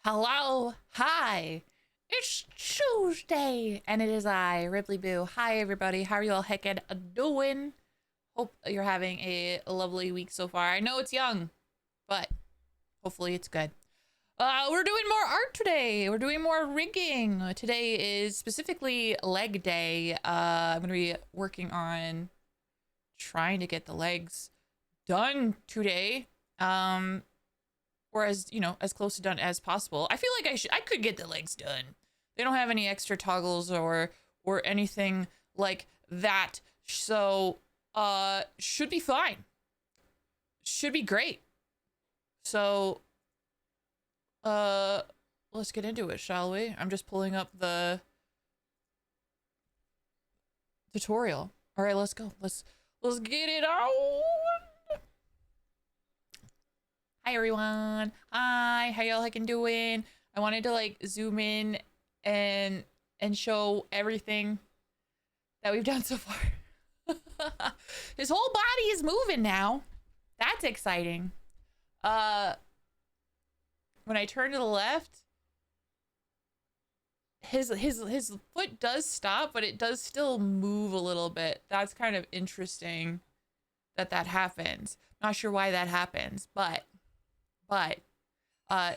Hello, hi. It's Tuesday, and it is I, Ripley Boo. Hi, everybody. How are you all heckin' doing? Hope you're having a lovely week so far. I know it's young, but hopefully it's good. We're doing more art today. We're doing more rigging. Today is specifically leg day. I'm gonna be working on trying to get the legs done today. Or as as close to done as possible. I feel like I could get the legs done. They don't have any extra toggles or anything like that. So should be fine. Should be great. So uh let's get into it, shall we? I'm just pulling up the tutorial. All right, let's go. Let's get it on. Hi everyone. Hi, how y'all heckin' doing? I wanted to like zoom in and show everything that we've done so far. His whole body is moving now. That's exciting. Uh when I turn to the left, his foot does stop, but it does still move a little bit. That's kind of interesting that happens. Not sure why that happens, but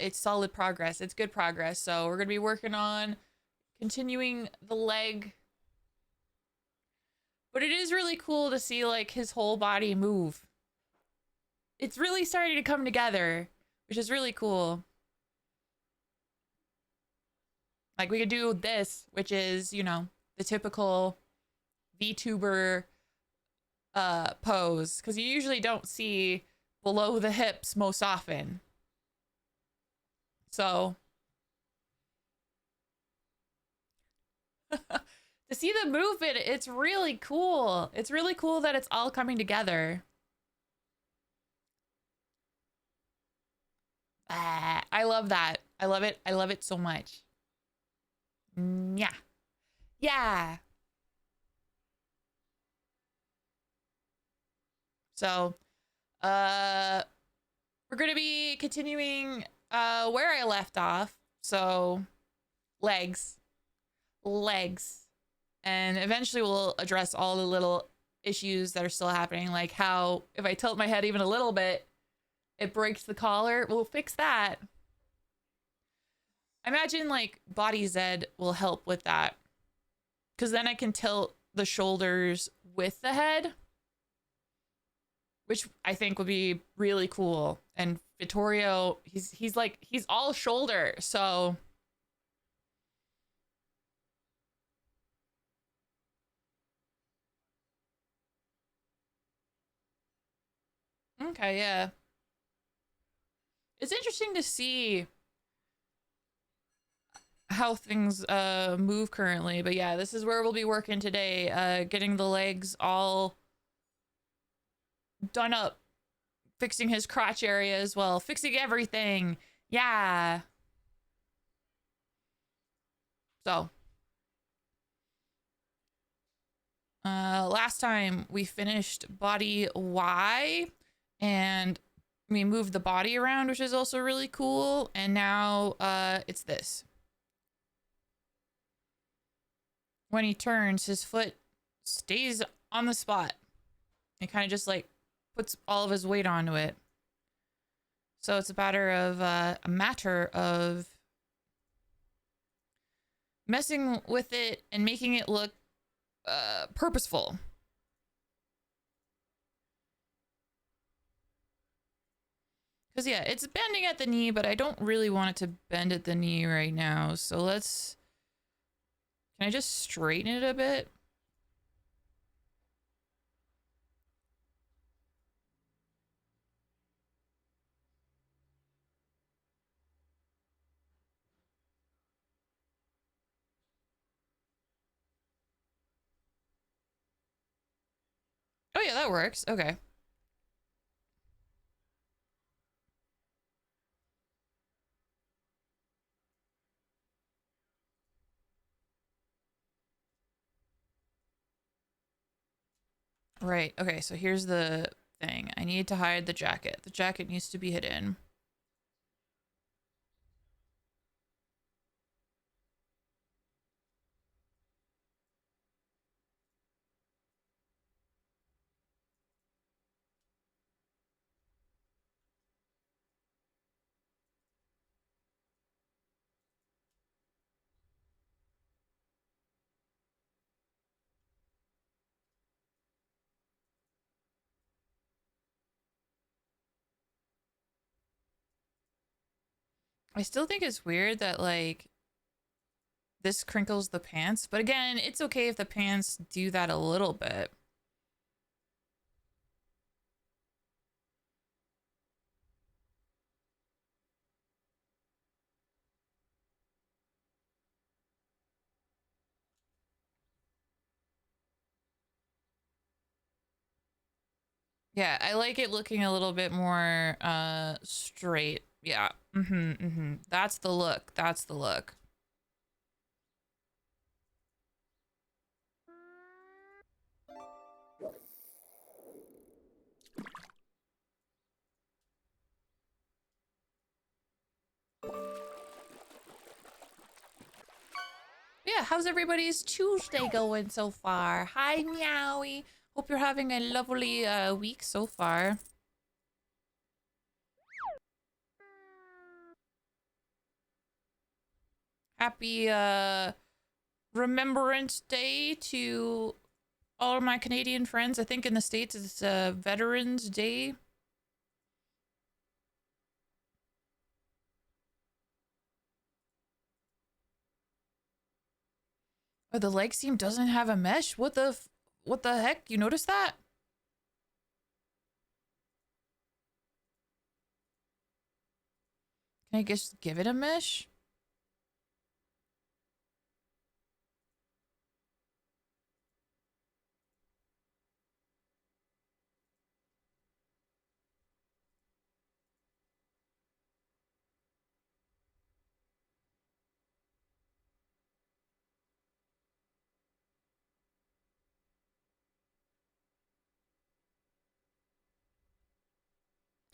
it's solid progress. It's good progress. So we're gonna be working on continuing the leg, but it is really cool to see like his whole body move. It's really starting to come together, which is really cool. Like we could do this, which is the typical VTuber pose, because you usually don't see below the hips most often. So to see the movement, it's really cool. It's really cool that it's all coming together. I love that. I love it. I love it so much. Yeah. Yeah. So, uh, we're going to be continuing where I left off. So, legs. Legs. And eventually we'll address all the little issues that are still happening, like how if I tilt my head even a little bit, it breaks the collar. We'll fix that. I imagine like Body Z will help with that, because then I can tilt the shoulders with the head, which I think would be really cool. And Vittorio, he's all shoulder, so okay, yeah. It's interesting to see how things move currently, but yeah, this is where we'll be working today, getting the legs all done up, fixing his crotch area as well, fixing everything. Yeah. So last time we finished body Y, and we moved the body around, which is also really cool. And now it's this. When he turns, his foot stays on the spot. He kind of just like puts all of his weight onto it. So it's a matter of messing with it and making it look purposeful. Because yeah, it's bending at the knee, but I don't really want it to bend at the knee right now. So can I just straighten it a bit? Oh yeah, that works. Okay. Right. Okay, so here's the thing. I need to hide the jacket. The jacket needs to be hidden. I still think it's weird that like this crinkles the pants, but again, it's okay if the pants do that a little bit. Yeah, I like it looking a little bit more straight. Yeah. That's the look. That's the look. Yeah, how's everybody's Tuesday going so far? Hi, Meowie. Hope you're having a lovely week so far. Happy Remembrance Day to all of my Canadian friends. I think in the States it's Veterans Day. Oh, the leg seam doesn't have a mesh. What the heck? You noticed that? Can I just give it a mesh?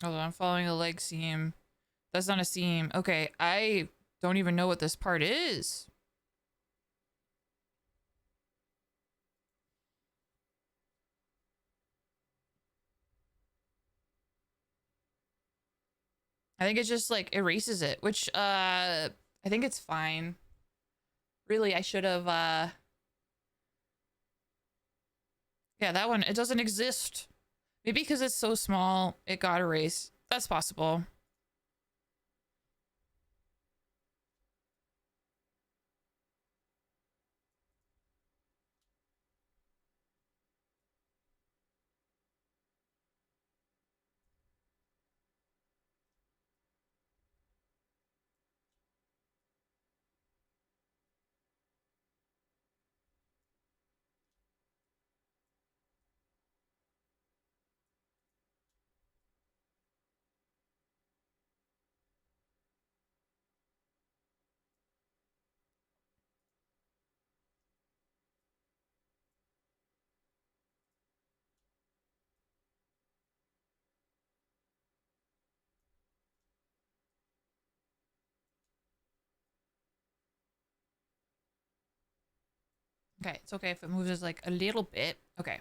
Hold on, I'm following a leg seam. That's not a seam. Okay, I don't even know what this part is. I think it just like erases it, which I think it's fine. Really, I should have yeah, that one, it doesn't exist. Maybe because it's so small, it got erased. That's possible. Okay, it's okay if it moves just like a little bit. Okay.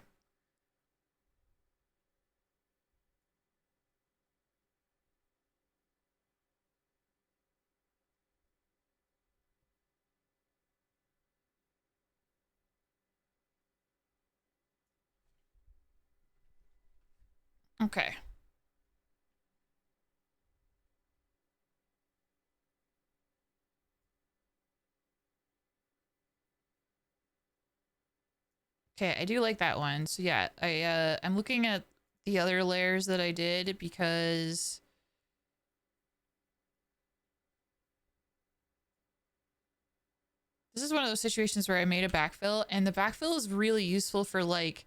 Okay. Okay, I do like that one. So yeah, I'm looking at the other layers that I did because this is one of those situations where I made a backfill and the backfill is really useful for like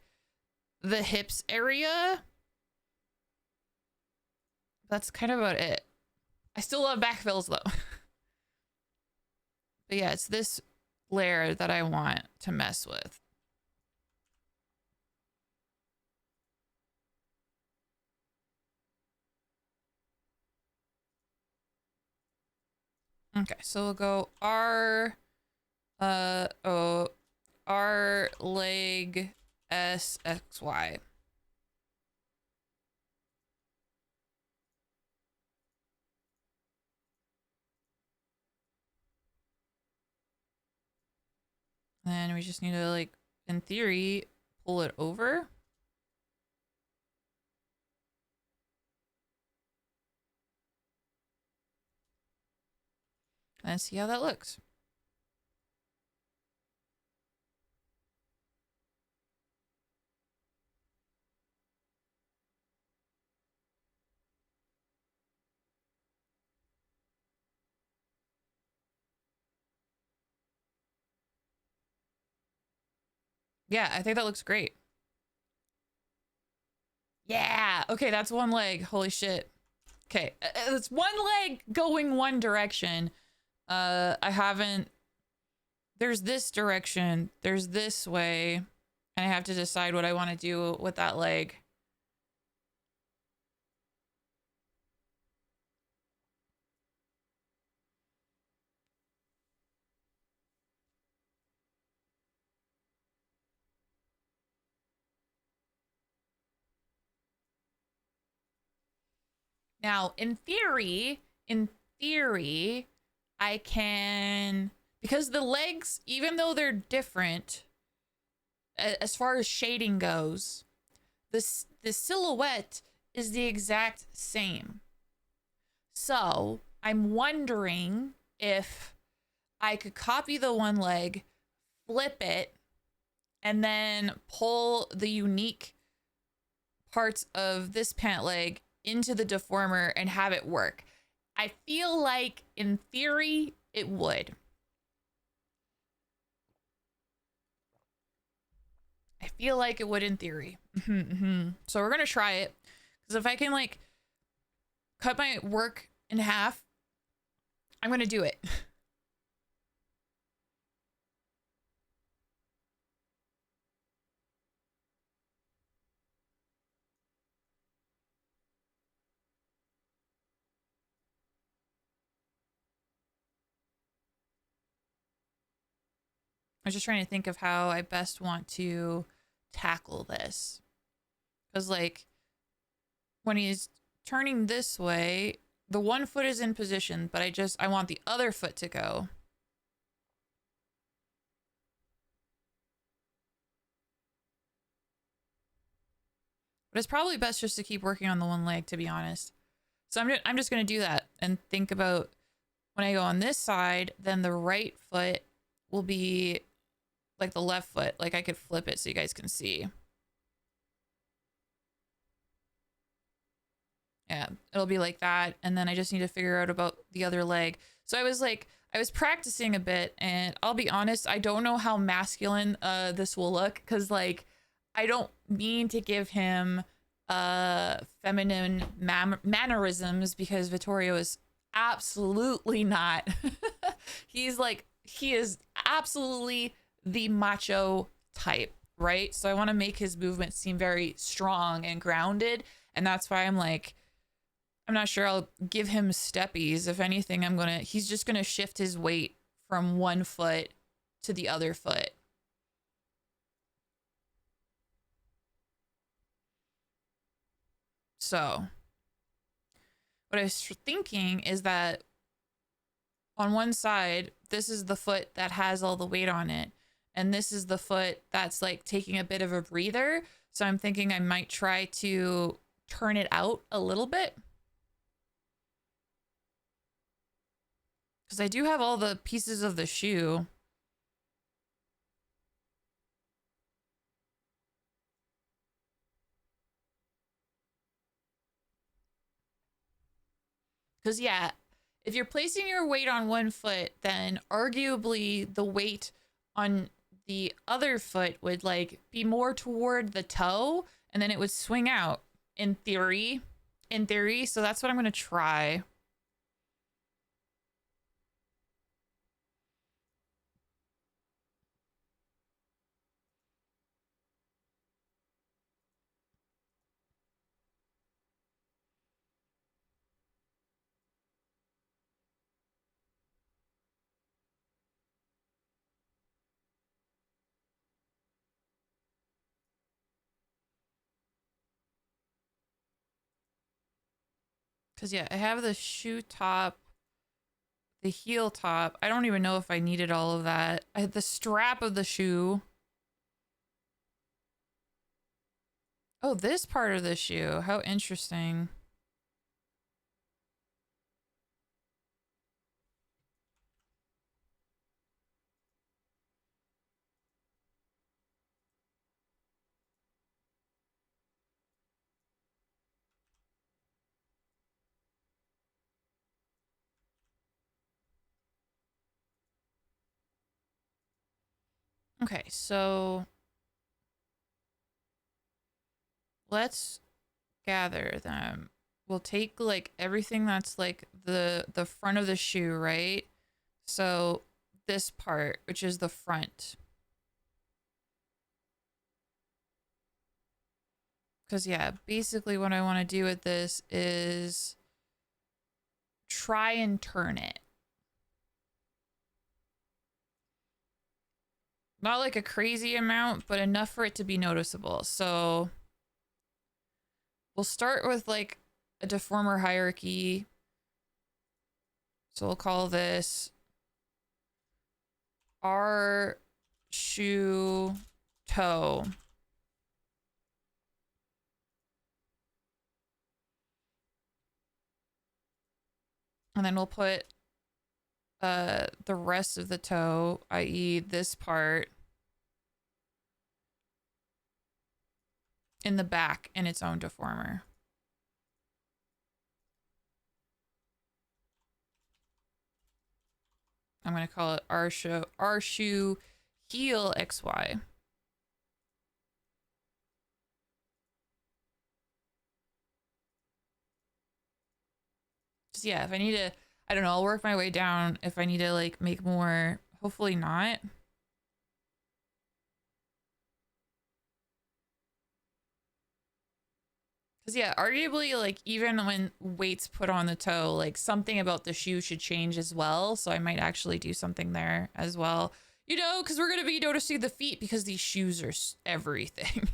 the hips area. That's kind of about it. I still love backfills though. But yeah, it's this layer that I want to mess with. Okay, so we'll go R leg S X Y. And we just need to like, in theory, pull it over. Let's see how that looks. Yeah, I think that looks great. Yeah. Okay, that's one leg. Holy shit. Okay, it's one leg going one direction. I haven't. There's this direction. There's this way, and I have to decide what I want to do with that leg. Now, in theory, I can, because the legs, even though they're different as far as shading goes, the silhouette is the exact same. So I'm wondering if I could copy the one leg, flip it, and then pull the unique parts of this pant leg into the deformer and have it work. I feel like in theory it would. I feel like it would in theory. So we're gonna try it, because if I can like cut my work in half, I'm gonna do it. I was just trying to think of how I best want to tackle this, because like when he's turning this way, the one foot is in position, but I want the other foot to go. But it's probably best just to keep working on the one leg, to be honest. So I'm just going to do that and think about when I go on this side, then the right foot will be like the left foot. Like I could flip it so you guys can see. Yeah, it'll be like that. And then I just need to figure out about the other leg. So I was practicing a bit, and I'll be honest, I don't know how masculine this will look, because like I don't mean to give him feminine mannerisms, because Vittorio is absolutely not. He is absolutely the macho type, right? So I want to make his movement seem very strong and grounded, and that's why I'm not sure I'll give him steppies. If anything, he's just gonna shift his weight from one foot to the other foot. So what I was thinking is that on one side, this is the foot that has all the weight on it, and this is the foot that's like taking a bit of a breather. So I'm thinking I might try to turn it out a little bit, because I do have all the pieces of the shoe. Because, yeah, if you're placing your weight on one foot, then arguably the weight on the other foot would like be more toward the toe, and then it would swing out in theory. So that's what I'm going to try. Because, yeah, I have the shoe top, the heel top. I don't even know if I needed all of that. I had the strap of the shoe. Oh, this part of the shoe. How interesting. Okay, so let's gather them. We'll take like everything that's like the front of the shoe, right? So this part, which is the front. Because yeah, basically what I want to do with this is try and turn it. Not like a crazy amount, but enough for it to be noticeable. So we'll start with like a deformer hierarchy. So we'll call this our shoe toe. And then we'll put the rest of the toe, i.e. this part, in the back in its own deformer. I'm going to call it our shoe heel XY. Just yeah, if I need to, I don't know, I'll work my way down if I need to like make more. Hopefully not. Because yeah, arguably like even when weight's put on the toe, like something about the shoe should change as well. So I might actually do something there as well. You know, because we're gonna be noticing the feet because these shoes are everything.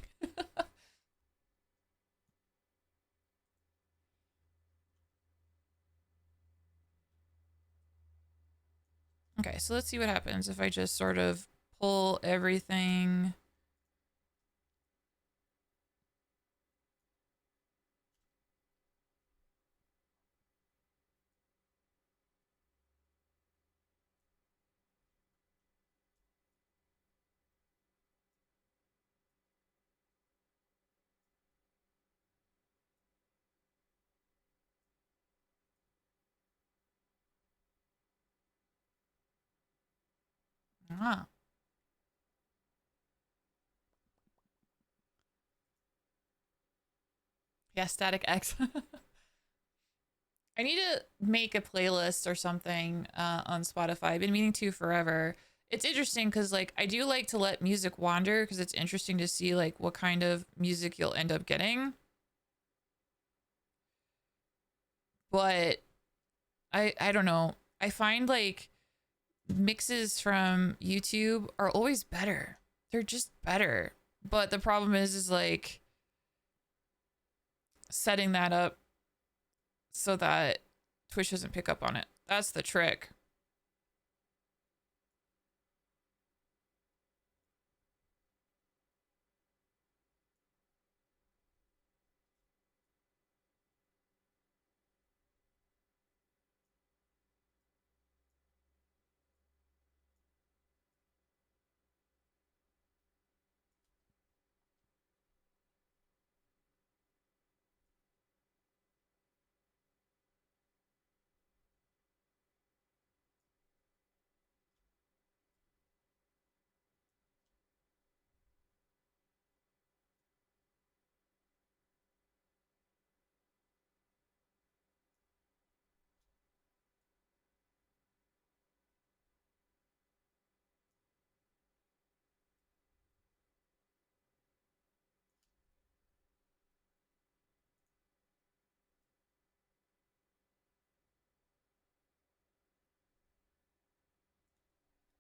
Okay, so let's see what happens if I just sort of pull everything. Ah, yeah, static X. I need to make a playlist or something on Spotify. I've been meaning to forever. It's interesting because like I do like to let music wander because it's interesting to see like what kind of music you'll end up getting. But I don't know. I find like mixes from YouTube are always better. They're just better. But the problem is like setting that up so that Twitch doesn't pick up on it. That's the trick.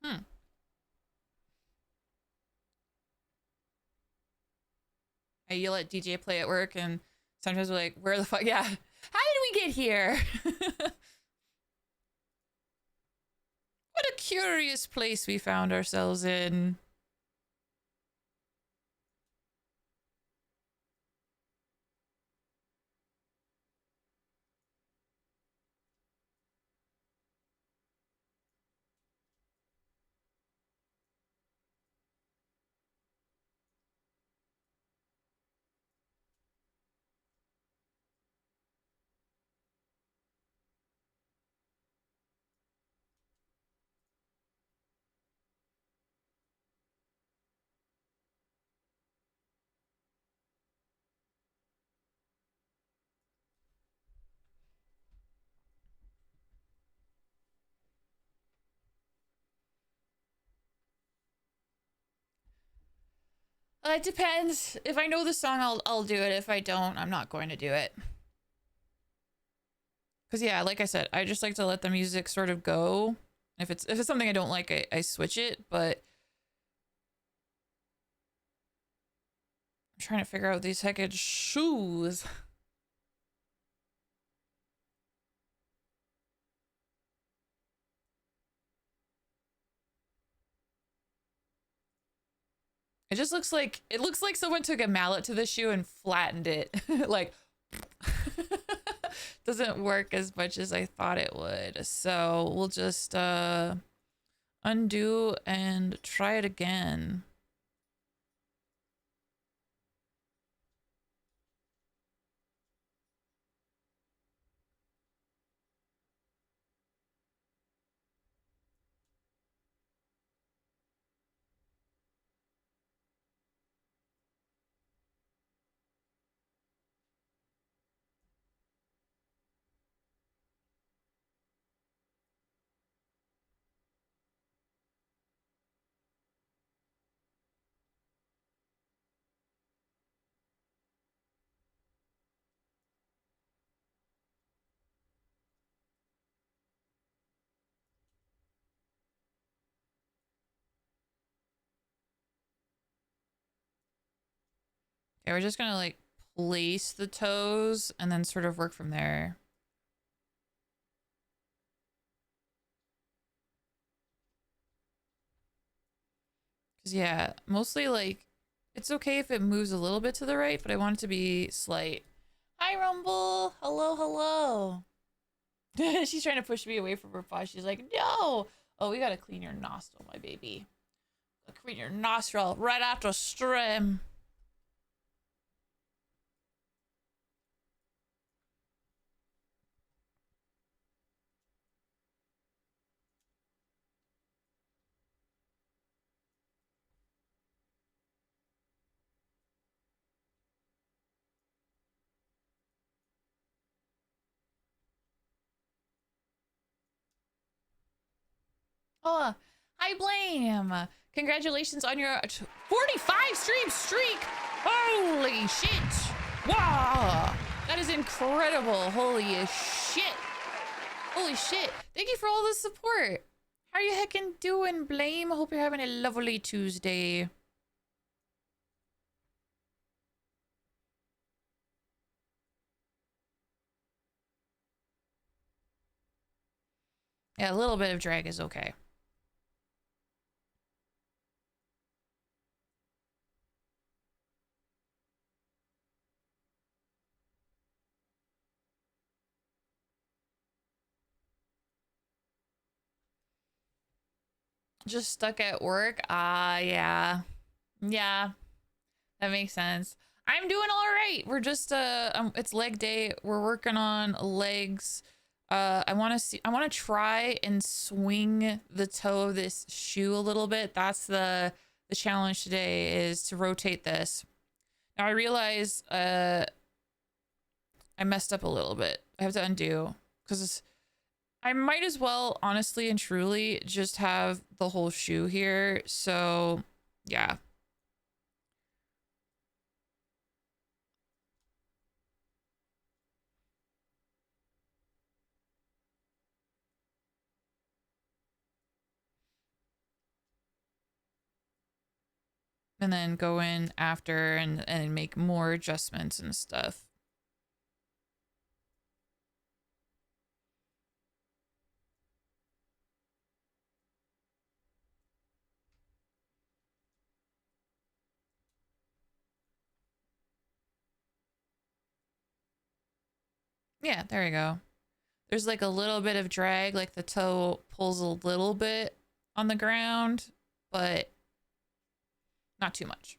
Hmm. You let DJ play at work, and sometimes we're like, "Where the fuck? Yeah, how did we get here? What a curious place we found ourselves in." It depends. If I know the song, I'll do it. If I don't, I'm not going to do it. Cause yeah, like I said, I just like to let the music sort of go. If it's something I don't like, I switch it. But I'm trying to figure out these heckin' shoes. It looks like someone took a mallet to the shoe and flattened it. Like doesn't work as much as I thought it would. So we'll just undo and try it again. Okay, we're just gonna like place the toes and then sort of work from there. Cause yeah, mostly like it's okay if it moves a little bit to the right, but I want it to be slight. Hi Rumble, hello, hello. She's trying to push me away from her paw. She's like, no. Oh, we gotta clean your nostril, my baby. Clean your nostril right after stream. Oh, hi Blame. Congratulations on your 45 stream streak. Holy shit. Wow. That is incredible. Holy shit. Holy shit. Thank you for all the support. How are you heckin' doing, Blame? Hope you're having a lovely Tuesday. Yeah, a little bit of drag is okay. Just stuck at work? Yeah. Yeah, that makes sense. I'm doing all right. We're just it's leg day. We're working on legs. I want to try and swing the toe of this shoe a little bit. That's the challenge today, is to rotate this. Now I realize I messed up a little bit. I have to undo because I might as well honestly and truly just have the whole shoe here. So, yeah. And then go in after and make more adjustments and stuff. Yeah, there we go. There's like a little bit of drag, like the toe pulls a little bit on the ground, but not too much.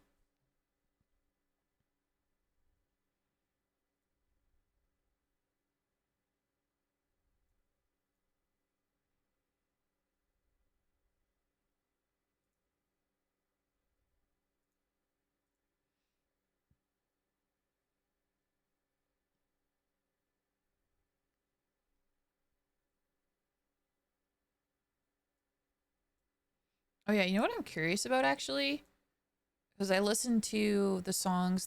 Oh yeah, you know what I'm curious about actually? because I listened to the songs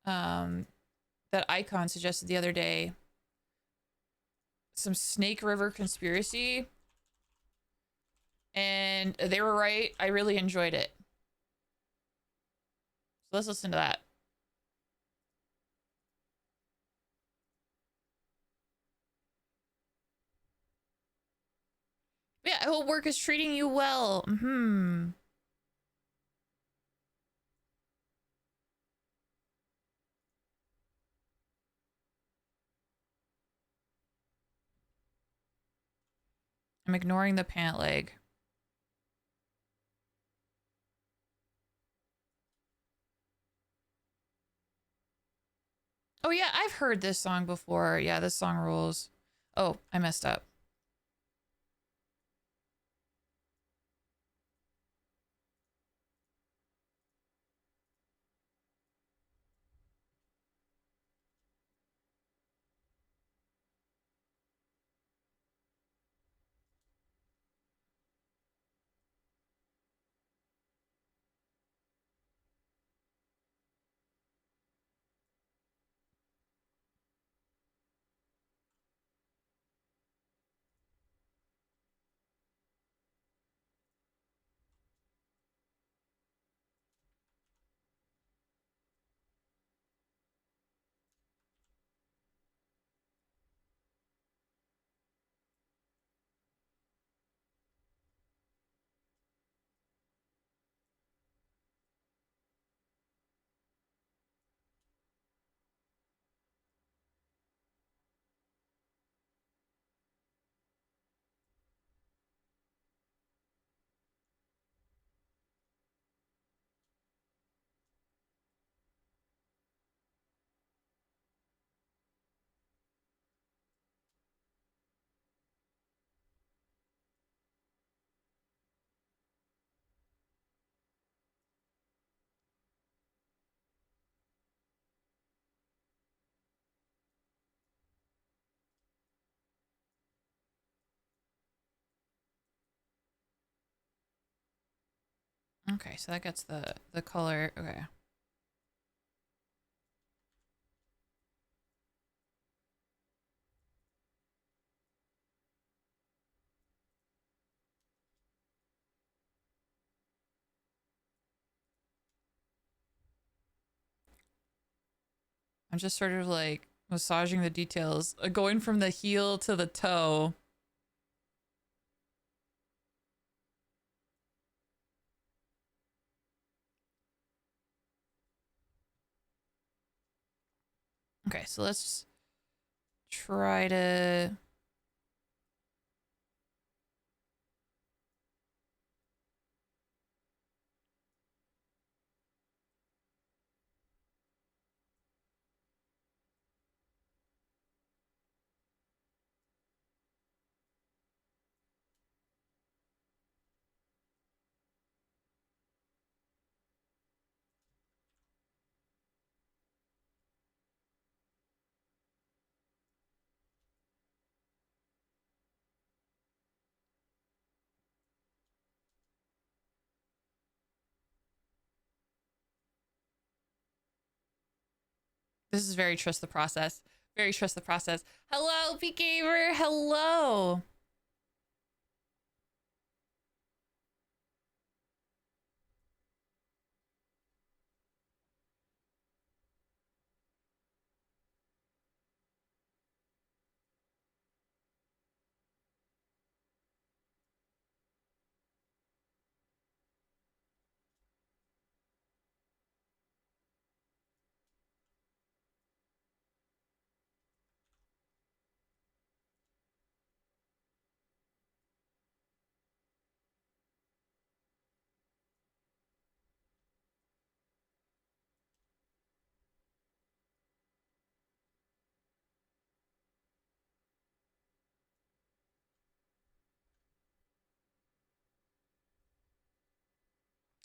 um that Icon suggested the other day. Some Snake River Conspiracy, and they were right. I really enjoyed it. So let's listen to that. Yeah, I hope work is treating you well. I'm ignoring the pant leg. Oh yeah, I've heard this song before. Yeah, this song rules. Oh, I messed up. Okay, so that gets the color. Okay. I'm just sort of like massaging the details, going from the heel to the toe. Okay, so let's try to. This is very trust the process. Very trust the process. Hello, P Gamer. Hello.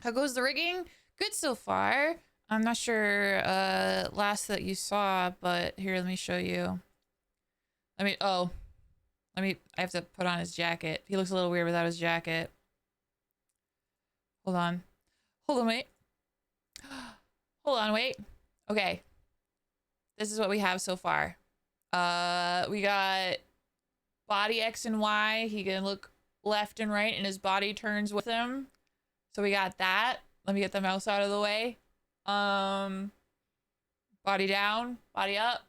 How goes the rigging? Good so far. I'm not sure last that you saw, but here, let me show you. I have to put on his jacket. He looks a little weird without his jacket. Hold on. Hold on, wait. Hold on, wait. Okay. This is what we have so far. We got body X and Y. He can look left and right and his body turns with him. So we got that. Let me get the mouse out of the way. Body down, body up.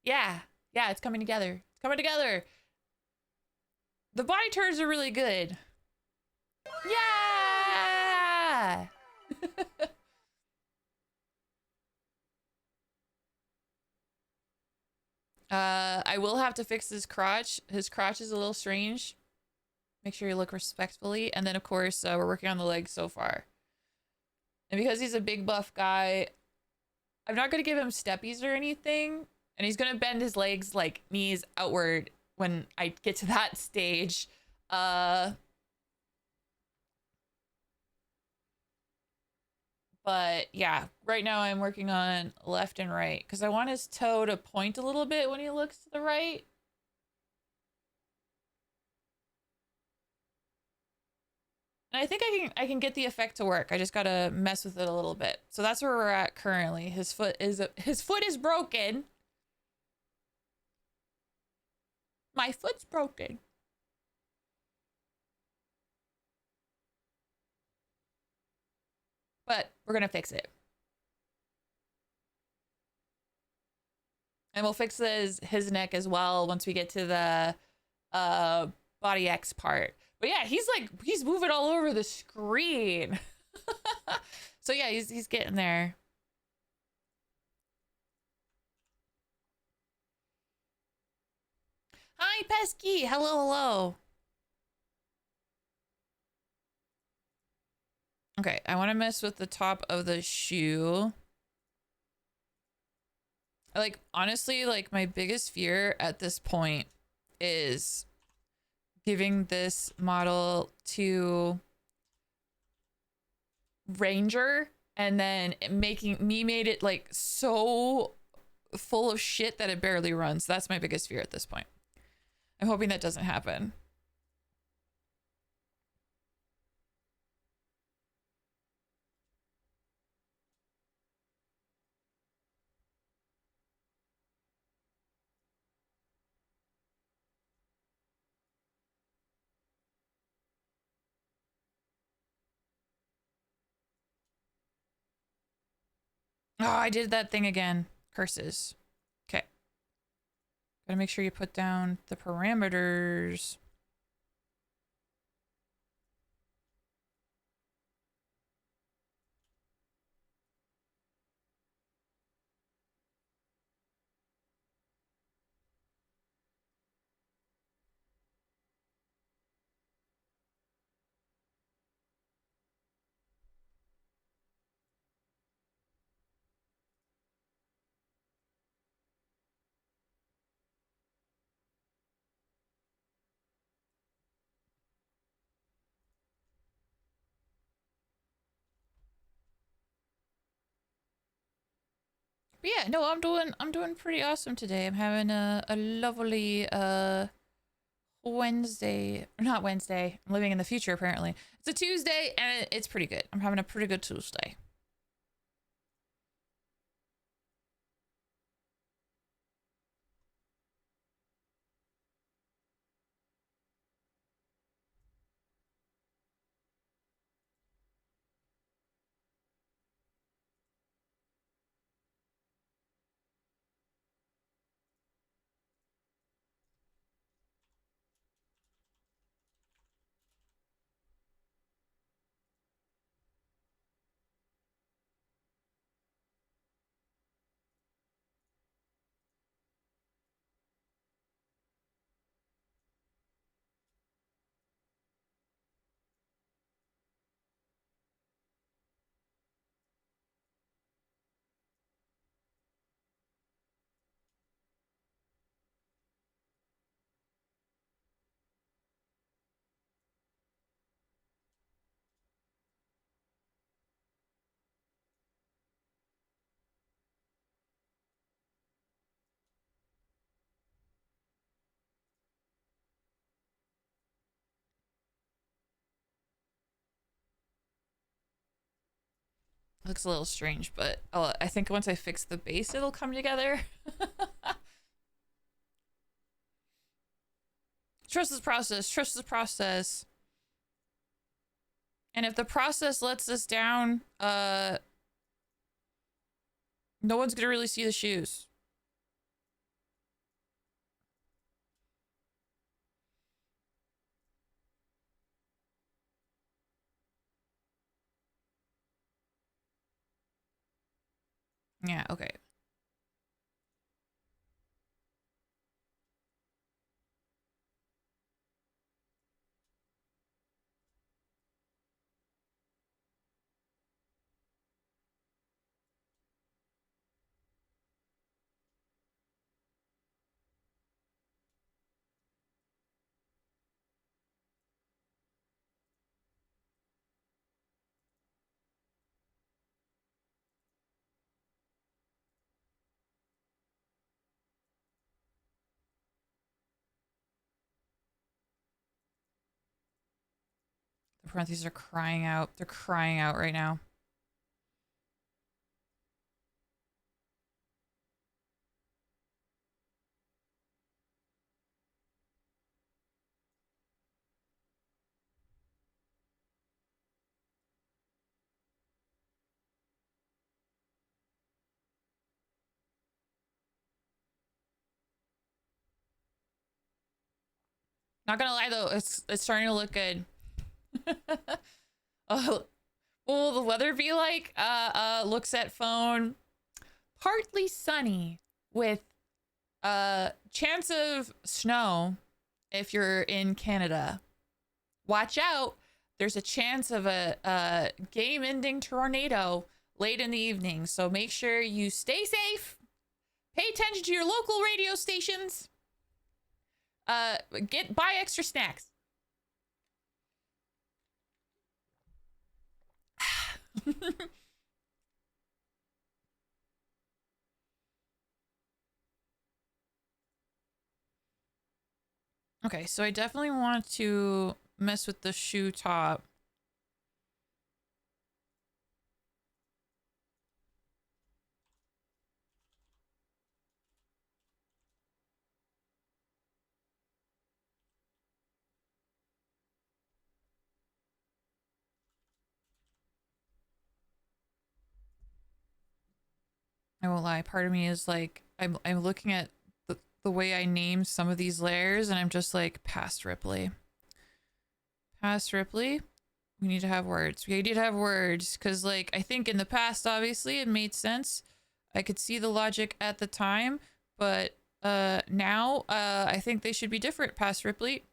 Yeah. Yeah, it's coming together. It's coming together. The body turns are really good. Yeah. I will have to fix his crotch. His crotch is a little strange. Make sure you look respectfully. And then, of course, we're working on the legs so far. And because he's a big buff guy, I'm not going to give him steppies or anything. And he's going to bend his legs, like, knees outward when I get to that stage. But, yeah, right now I'm working on left and right. Because I want his toe to point a little bit when he looks to the right. And I think I can get the effect to work. I just gotta mess with it a little bit. So that's where we're at currently. His foot is broken. My foot's broken. But we're gonna fix it. And we'll fix his neck as well once we get to the body X part. But yeah, he's moving all over the screen. So yeah, he's getting there. Hi, Pesky. Hello, hello. Okay, I want to mess with the top of the shoe. Like, honestly, like, my biggest fear at this point is giving this model to Ranger and then made it like so full of shit that it barely runs. That's my biggest fear at this point. I'm hoping that doesn't happen. Oh, I did that thing again. Curses. Okay. Gotta make sure you put down the parameters. But yeah, no, I'm doing pretty awesome today. I'm having a lovely Wednesday. Not Wednesday. I'm living in the future apparently. It's a Tuesday and it's pretty good. I'm having a pretty good Tuesday. Looks a little strange, but I think once I fix the base, it'll come together. Trust the process. Trust the process. And if the process lets us down, no one's gonna really see the shoes. Yeah, okay. The parentheses are crying out. They're crying out right now. Not gonna lie though, it's starting to look good. Oh, what will the weather be like? Looks at phone. Partly sunny with chance of snow if you're in Canada. Watch out. There's a chance of a game-ending tornado late in the evening, so make sure you stay safe. Pay attention to your local radio stations. Buy extra snacks. Okay, so I definitely want to mess with the shoe top. I won't lie. Part of me is like, I'm looking at the way I name some of these layers, and I'm just like, past Ripley. Past Ripley. We need to have words. We need to have words, because like I think in the past, obviously, it made sense. I could see the logic at the time, but now I think they should be different. Past Ripley.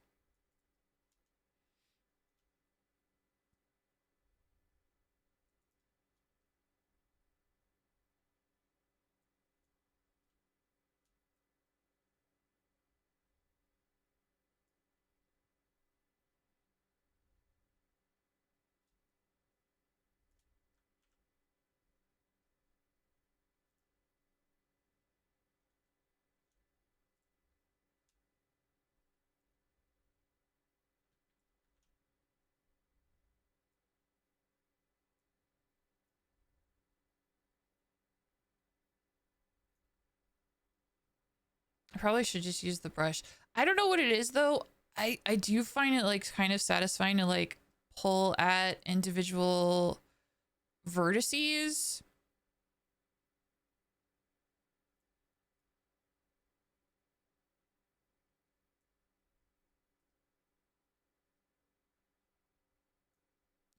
I probably should just use the brush. I don't know what it is though. I do find it like kind of satisfying to like pull at individual vertices.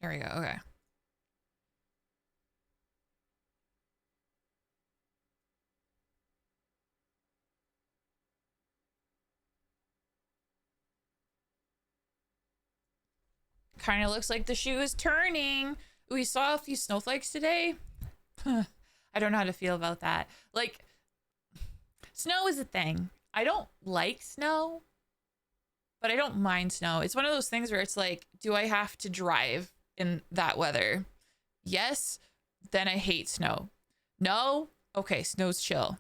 There we go. Okay. Kind of looks like the shoe is turning. We saw a few snowflakes today. I don't know how to feel about that. Like, snow is a thing. I don't like snow, but I don't mind snow. It's one of those things where it's like, do I have to drive in that weather? Yes, then I hate snow. No, okay, snow's chill.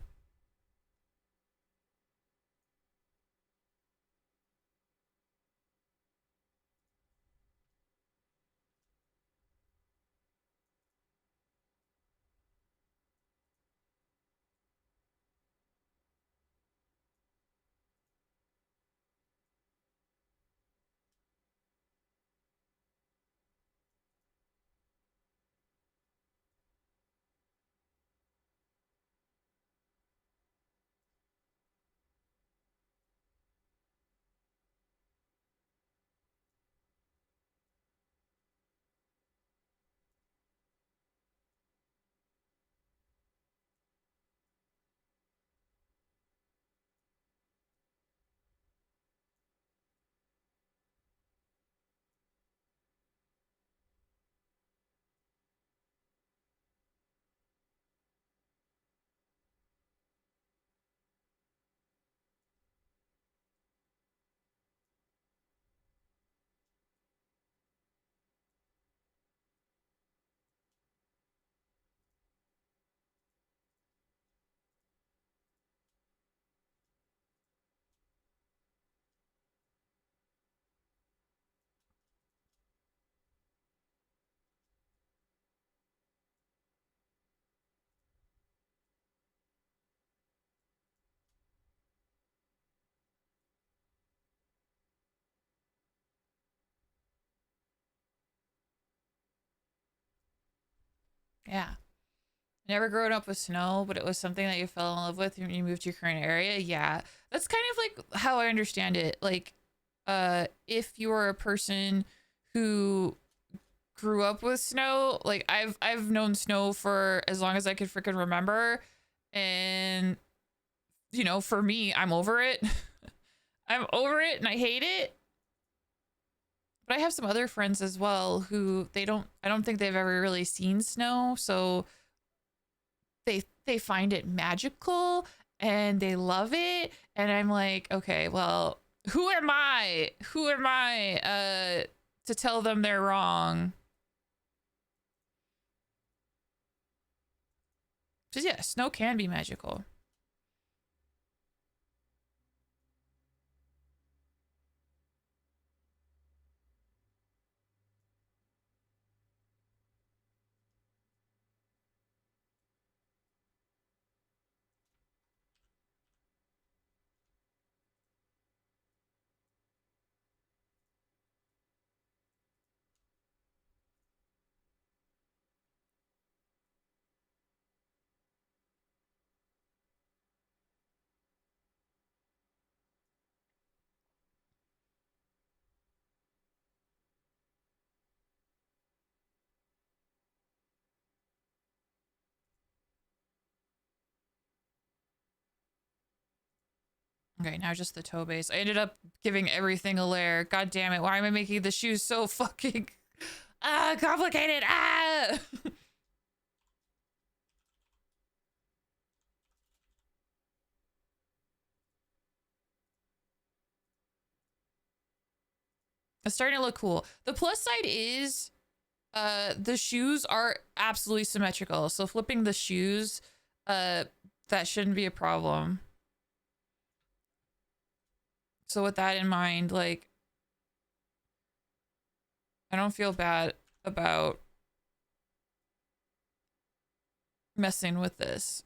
Yeah. Never grown up with snow, but it was something that you fell in love with when you moved to your current area. Yeah. That's kind of like how I understand it. Like, if you're a person who grew up with snow, like I've known snow for as long as I could freaking remember. And you know, for me, I'm over it. I'm over it and I hate it. But I have some other friends as well who I don't think they've ever really seen snow, so they find it magical and they love it, and I'm like, okay, well, who am I? Who am I to tell them they're wrong? Because yeah, snow can be magical. Okay, now just the toe base. I ended up giving everything a layer. God damn it. Why am I making the shoes so fucking complicated? Ah! It's starting to look cool. The plus side is the shoes are absolutely symmetrical. So flipping the shoes, uh that shouldn't be a problem. So with that in mind, like I don't feel bad about messing with this.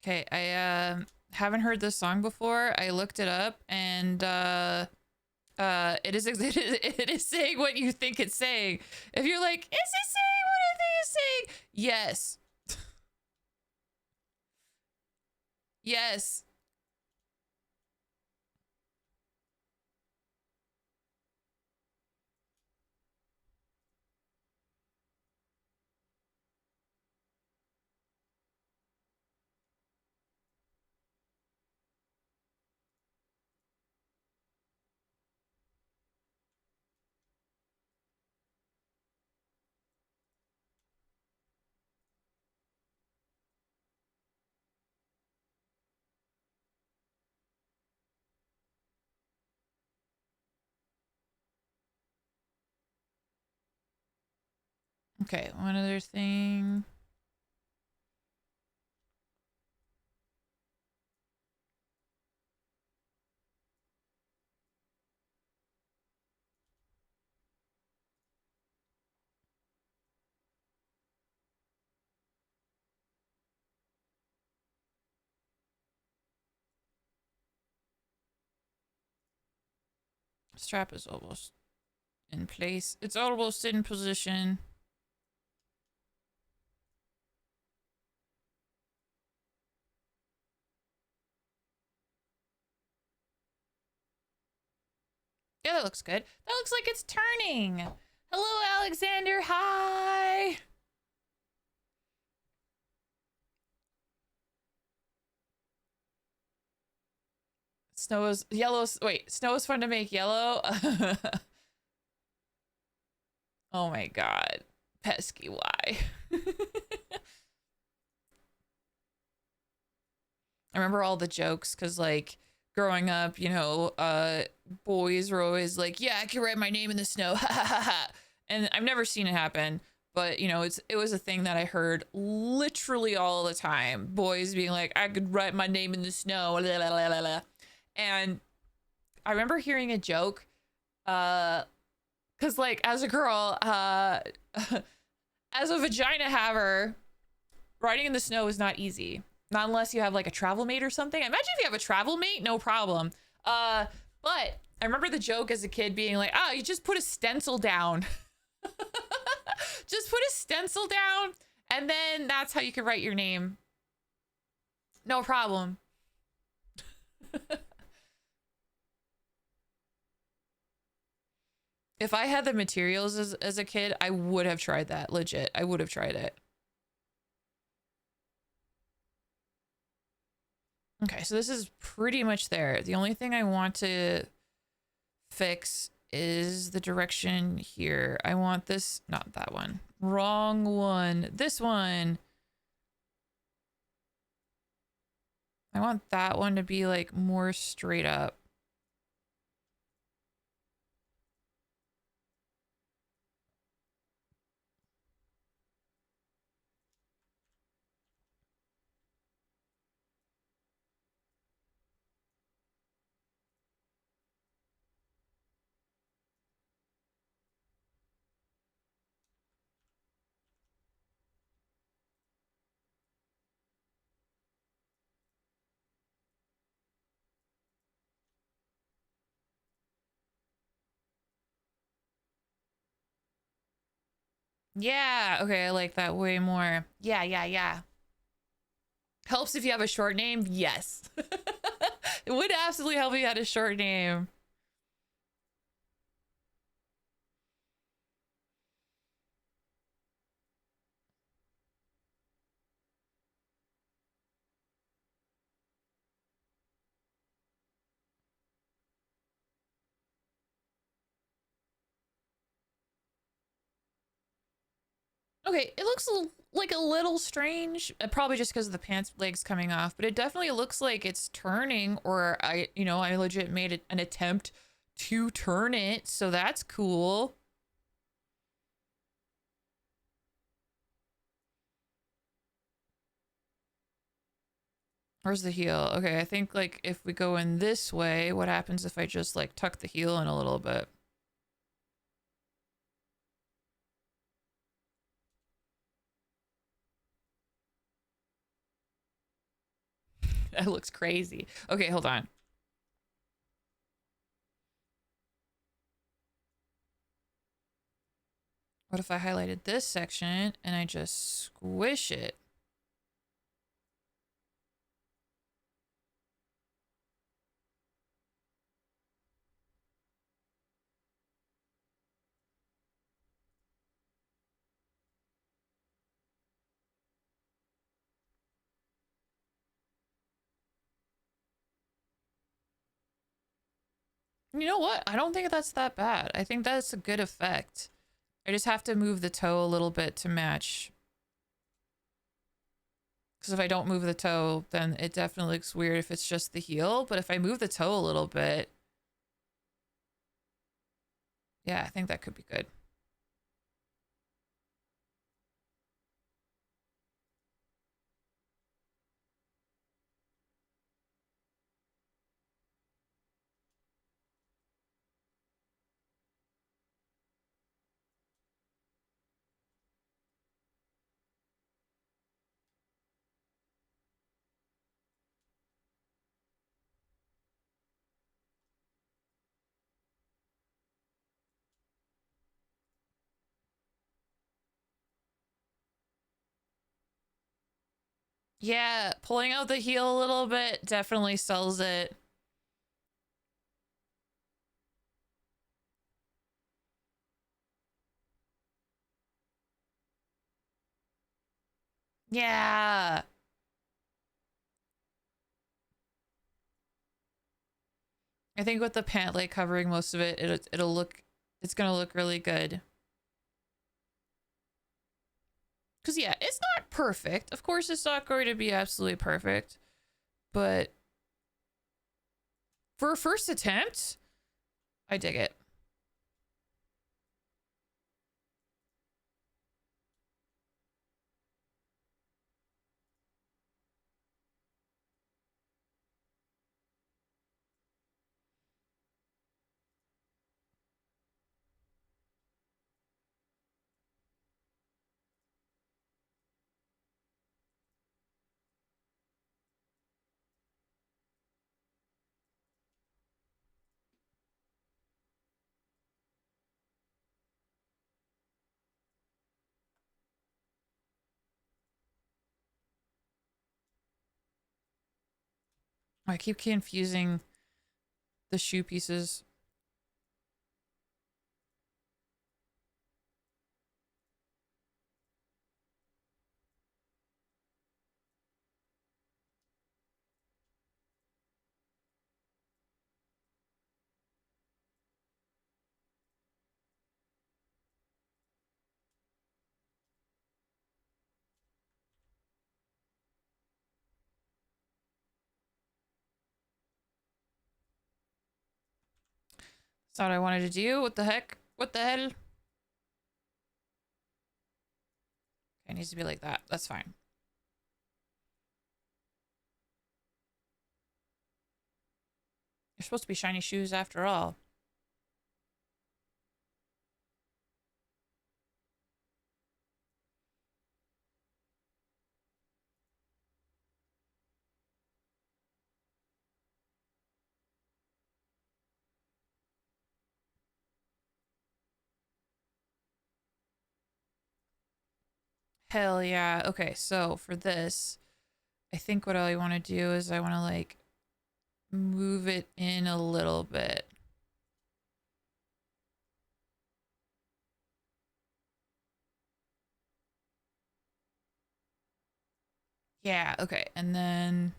Okay, I haven't heard this song before. I looked it up and it is it is saying what you think it's saying. If you're like, is it saying what I think it's saying? Yes. Yes. Okay, one other thing. Strap is almost in place. It's almost in position. Yeah, that looks good. That looks like it's turning. Hello, Alexander. Hi. Snow is yellow. Wait, snow is fun to make yellow. Oh my god. Pesky why? I remember all the jokes because, like, growing up, boys were always like, yeah, I can write my name in the snow. And I've never seen it happen. But, it was a thing that I heard literally all the time. Boys being like, I could write my name in the snow. And I remember hearing a joke, because, like, as a girl, as a vagina haver, riding in the snow is not easy. Not unless you have like a travel mate or something. Imagine if you have a travel mate, no problem. But I remember the joke as a kid being like, oh, you just put a stencil down. Just put a stencil down, and then that's how you can write your name. No problem. If I had the materials as a kid, I would have tried that. Legit. I would have tried it. Okay, so this is pretty much there. The only thing I want to fix is the direction here. I want this, not that one. Wrong one. This one. I want that one to be like more straight up. Yeah, okay, I like that way more. Yeah, yeah, yeah. Helps if you have a short name? Yes. It would absolutely help if you had a short name. Okay, it looks like a little strange, probably just because of the pants legs coming off, but it definitely looks like it's turning, or I legit made an attempt to turn it, so that's cool. Where's the heel? Okay, I think like if we go in this way, what happens if I just like tuck the heel in a little bit? That looks crazy. Okay, hold on. What if I highlighted this section and I just squish it? You know what? I don't think that's that bad. I think that's a good effect. I just have to move the toe a little bit to match. Because if I don't move the toe, then it definitely looks weird if it's just the heel. But if I move the toe a little bit, yeah, I think that could be good. Yeah, pulling out the heel a little bit definitely sells it. Yeah. I think with the pant leg covering most of it, it'll look, it's gonna look really good. Because yeah, it's not perfect. Of course, it's not going to be absolutely perfect, but for a first attempt, I dig it. I keep confusing the shoe pieces. That's not what I wanted to do. What the heck? What the hell? It needs to be like that. That's fine. You're supposed to be shiny shoes after all. Hell yeah. Okay, so for this, I think what I want to do is I want to like move it in a little bit. Yeah, okay. And then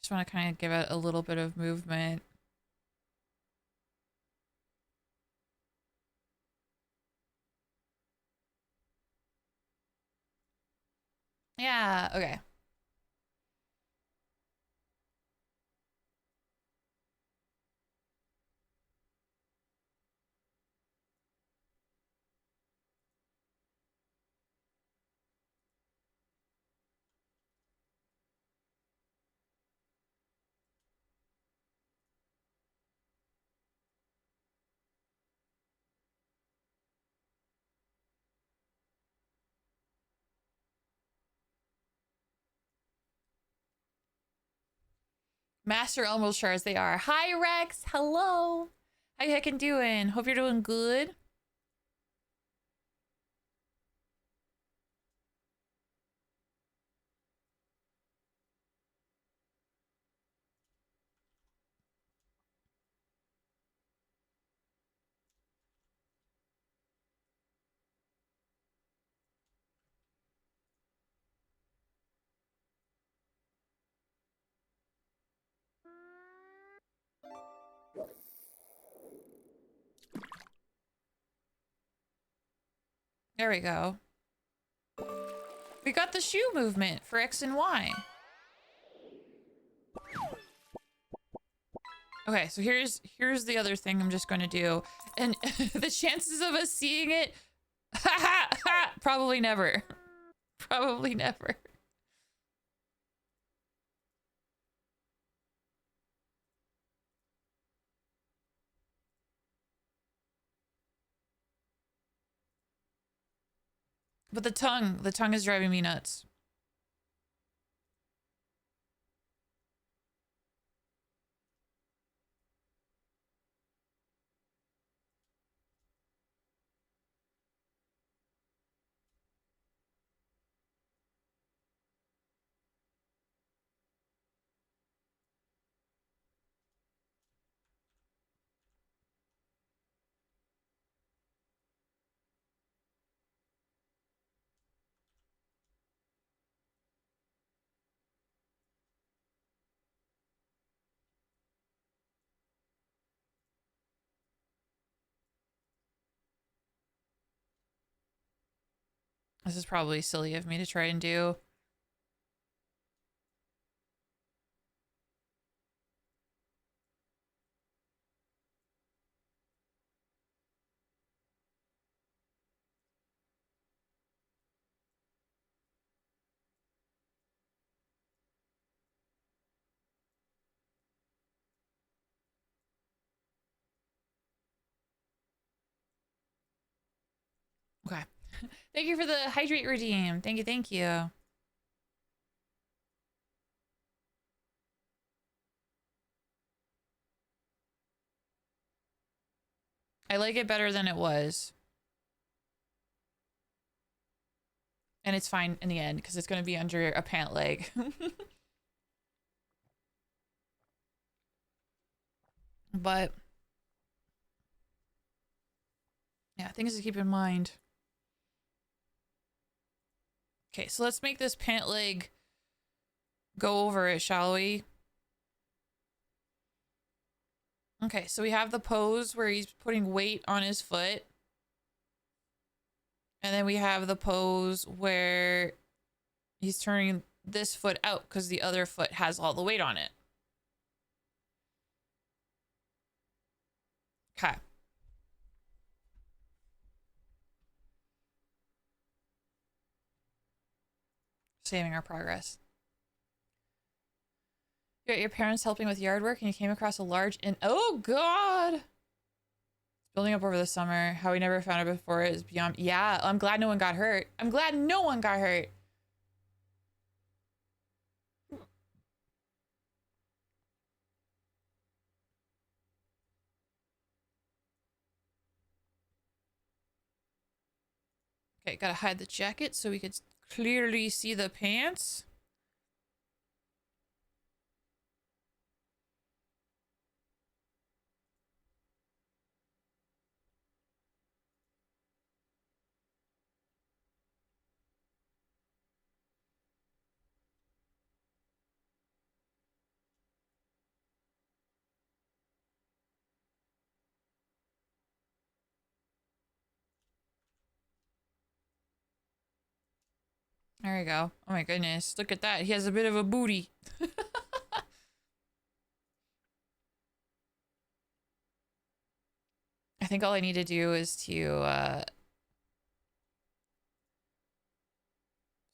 just want to kind of give it a little bit of movement. Yeah, okay. Master Elmo shards they are. Hi Rex, hello. How you heckin' doing? Hope you're doing good. There we go. We got the shoe movement for X and Y. Okay, so here's the other thing I'm just going to do. And the chances of us seeing it, probably never. Probably never. But the tongue is driving me nuts. This is probably silly of me to try and do. Okay. Thank you for the hydrate redeem. Thank you, thank you. I like it better than it was. And it's fine in the end because it's going to be under a pant leg. But yeah, things to keep in mind. Okay, so let's make this pant leg go over it, shall we? Okay, so we have the pose where he's putting weight on his foot. And then we have the pose where he's turning this foot out because the other foot has all the weight on it. Okay. Saving our progress. You're at your parents helping with yard work and you came across a large oh god! It's building up over the summer. How we never found it before is beyond. Yeah, I'm glad no one got hurt. I'm glad no one got hurt. Okay, gotta hide the jacket so we could clearly see the pants. There we go. Oh my goodness. Look at that. He has a bit of a booty. I think all I need to do is to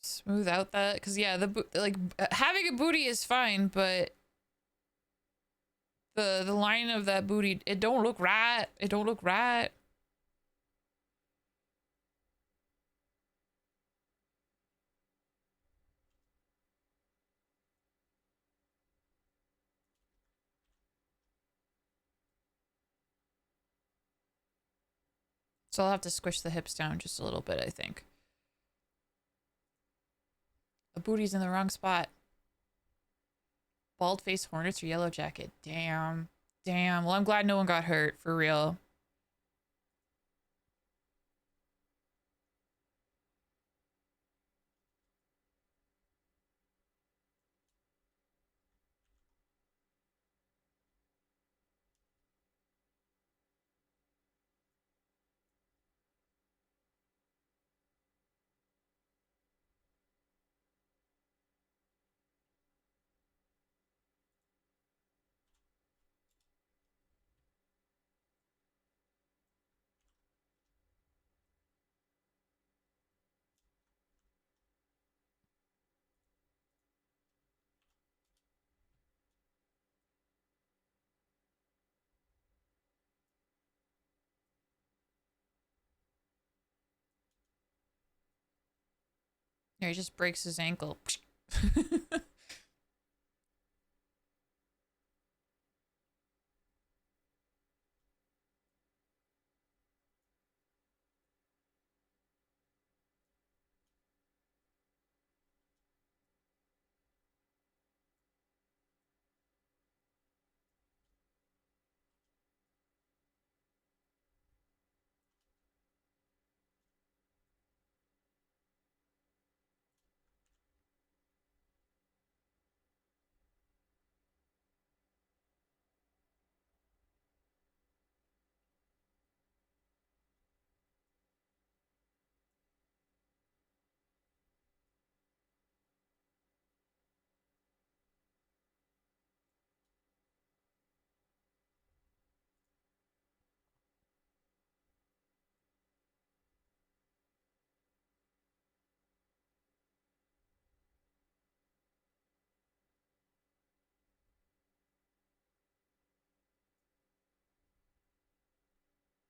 smooth out that, because yeah, having a booty is fine, but the line of that booty, it don't look right. It don't look right. So I'll have to squish the hips down just a little bit, I think. The booty's in the wrong spot. Bald face hornets or yellow jacket. Damn. Damn. Well, I'm glad no one got hurt, for real. Yeah, he just breaks his ankle.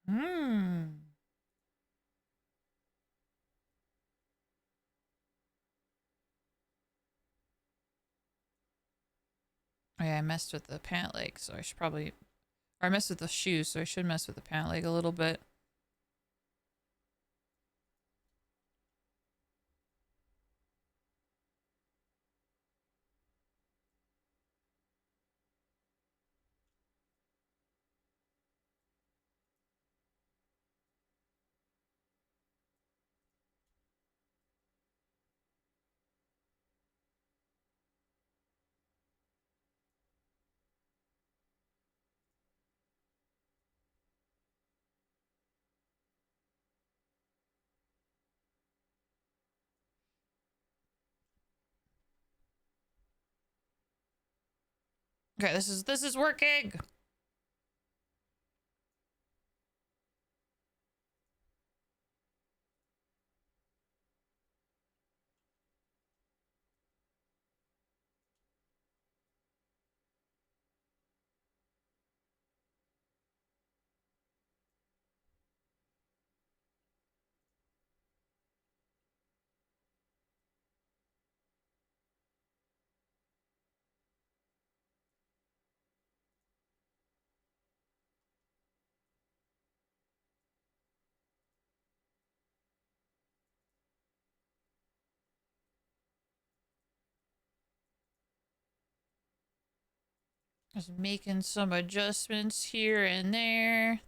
Hmm. Oh yeah, I messed with the pant leg, so I should probably... Or I messed with the shoes, so I should mess with the pant leg a little bit. Okay, this is working. Just making some adjustments here and there.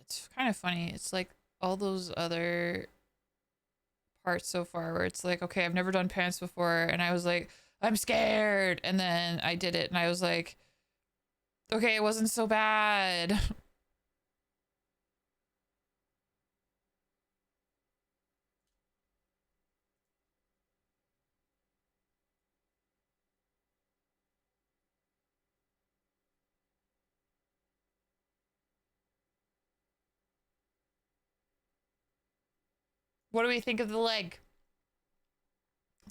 It's kind of funny. It's like all those other parts so far where it's like, okay, I've never done pants before, and I was like, I'm scared, and then I did it, and I was like, okay, it wasn't so bad. What do we think of the leg?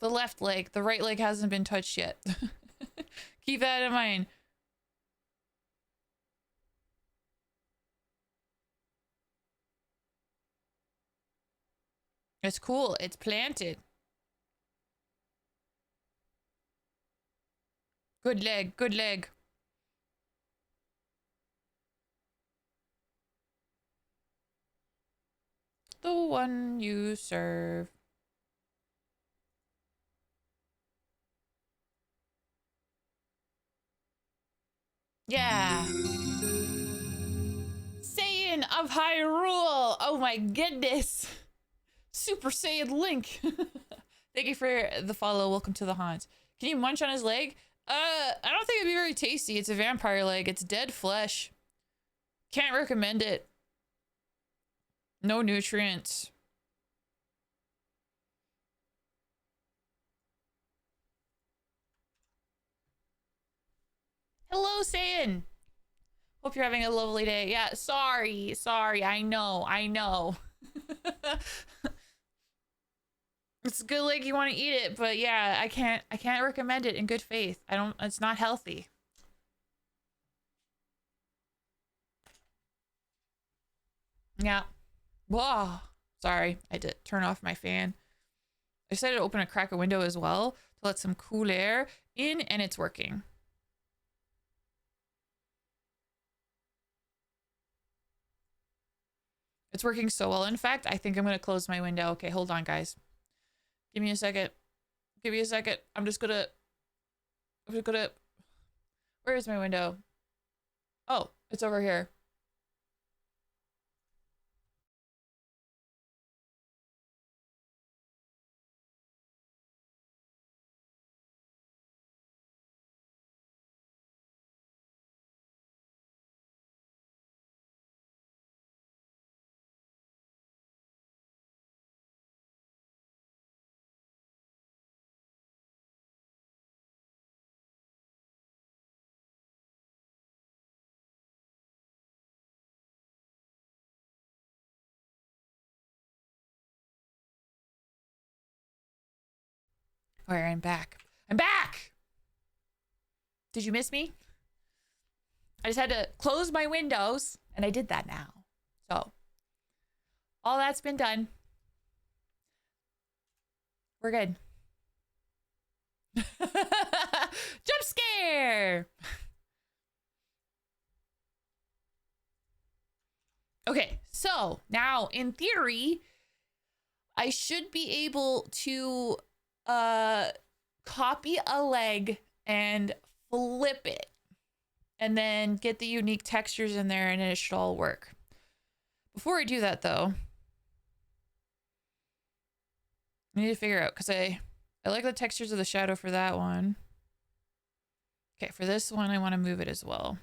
The left leg. The right leg hasn't been touched yet. Keep that in mind. It's cool. It's planted. Good leg. Good leg. The one you serve. Yeah. Saiyan of Hyrule. Oh my goodness. Super Saiyan Link. Thank you for the follow. Welcome to the haunt. Can you munch on his leg? I don't think it'd be very tasty. It's a vampire leg. It's dead flesh. Can't recommend it. No nutrients. Hello, Saiyan. Hope you're having a lovely day. Yeah, sorry. I know. It's good like you want to eat it, but yeah, I can't recommend it in good faith. It's not healthy. Yeah. Whoa. Sorry, I did turn off my fan. I decided to open a crack a window as well to let some cool air in, and it's working. It's working so well. In fact, I think I'm going to close my window. Okay, hold on, guys. Give me a second. Give me a second. I'm just gonna... Where is my window? Oh, it's over here. Alright, I'm back. I'm back! Did you miss me? I just had to close my windows, and I did that now. So, all that's been done. We're good. Jump scare! Okay, so now in theory, I should be able to copy a leg and flip it and then get the unique textures in there, and it should all work. Before I do that though, I need to figure out, because I like the textures of the shadow for that one. Okay, for this one I want to move it as well.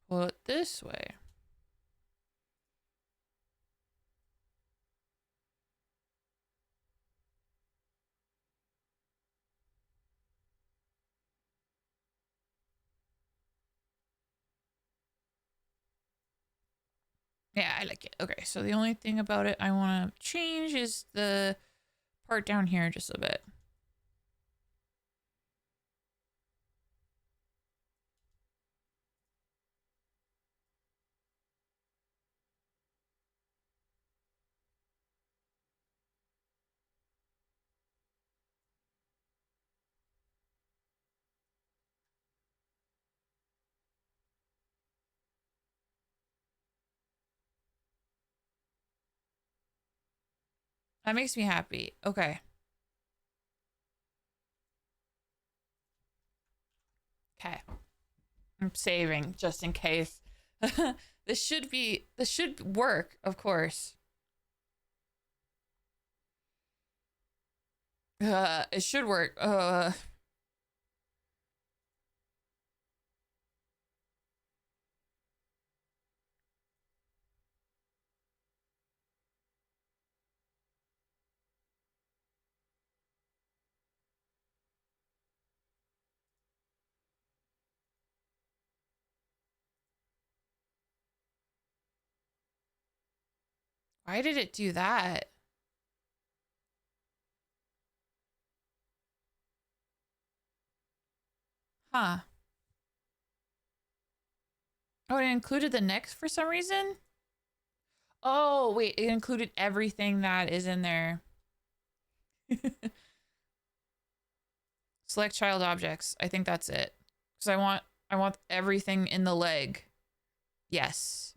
Pull it this way. Yeah, I like it. Okay, so the only thing about it I want to change is the part down here just a bit. That makes me happy. Okay. Okay. I'm saving just in case. This should work, of course. It should work. Why did it do that? Huh. Oh, it included the neck for some reason? Oh, wait, it included everything that is in there. Select child objects. I think that's it. Because I want everything in the leg. Yes.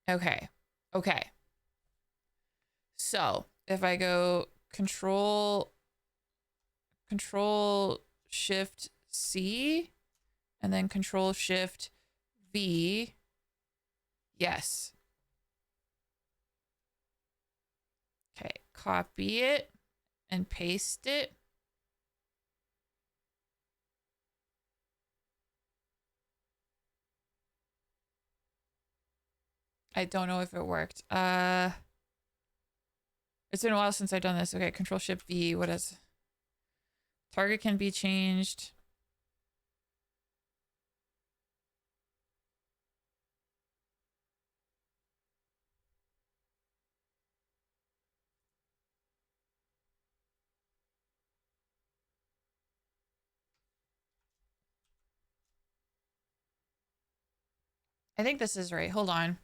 Okay. Okay. So, if I go control shift C and then control shift V. Yes. Okay, copy it and paste it. I don't know if it worked. It's been a while since I've done this. Okay, control shift V. What is Target can be changed. I think this is right. Hold on.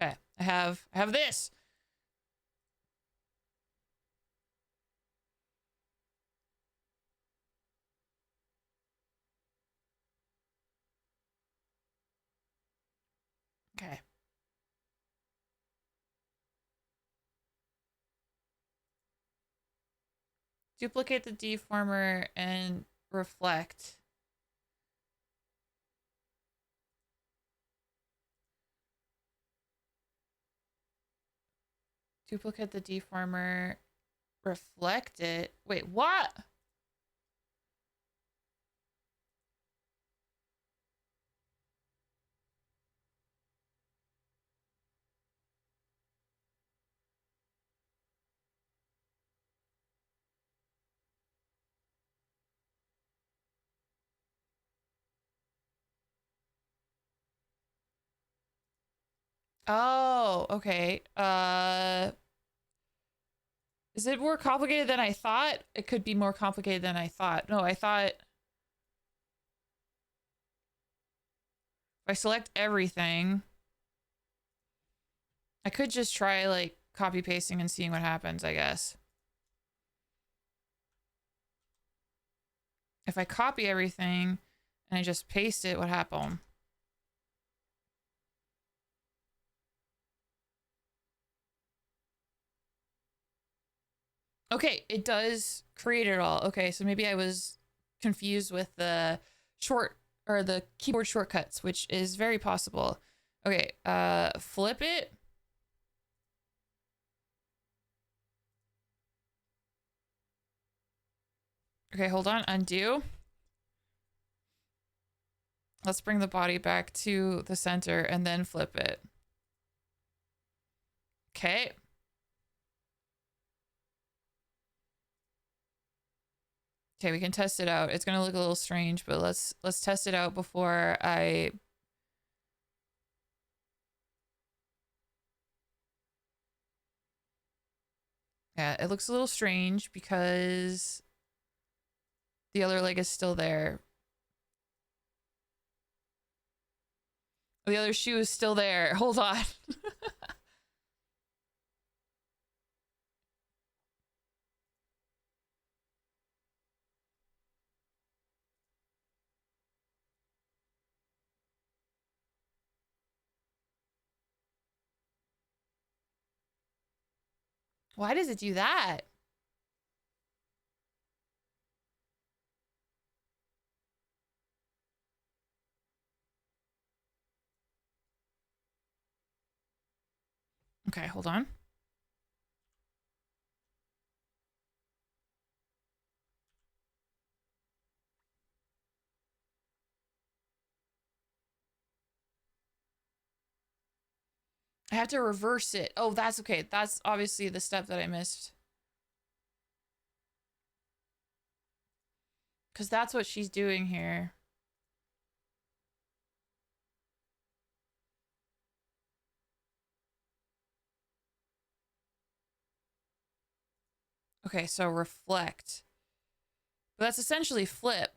Okay. I have this. Okay. Duplicate the deformer and reflect. Duplicate the deformer, reflect it. Wait, what? Oh, okay. Is it more complicated than I thought? It could be more complicated than I thought. No, I thought if I select everything, I could just try like copy pasting and seeing what happens, I guess. If I copy everything and I just paste it, what happened? Okay, it does create it all. Okay, so maybe I was confused with the short or the keyboard shortcuts, which is very possible. Okay, flip it. Okay, hold on, undo. Let's bring the body back to the center and then flip it. Okay. Okay, we can test it out. It's gonna look a little strange, but let's test it out before I. Yeah, it looks a little strange because the other leg is still there. The other shoe is still there. Hold on. Why does it do that? Okay, hold on. I have to reverse it. Oh, that's okay. That's obviously the step that I missed. Because that's what she's doing here. Okay, so reflect. But that's essentially flip.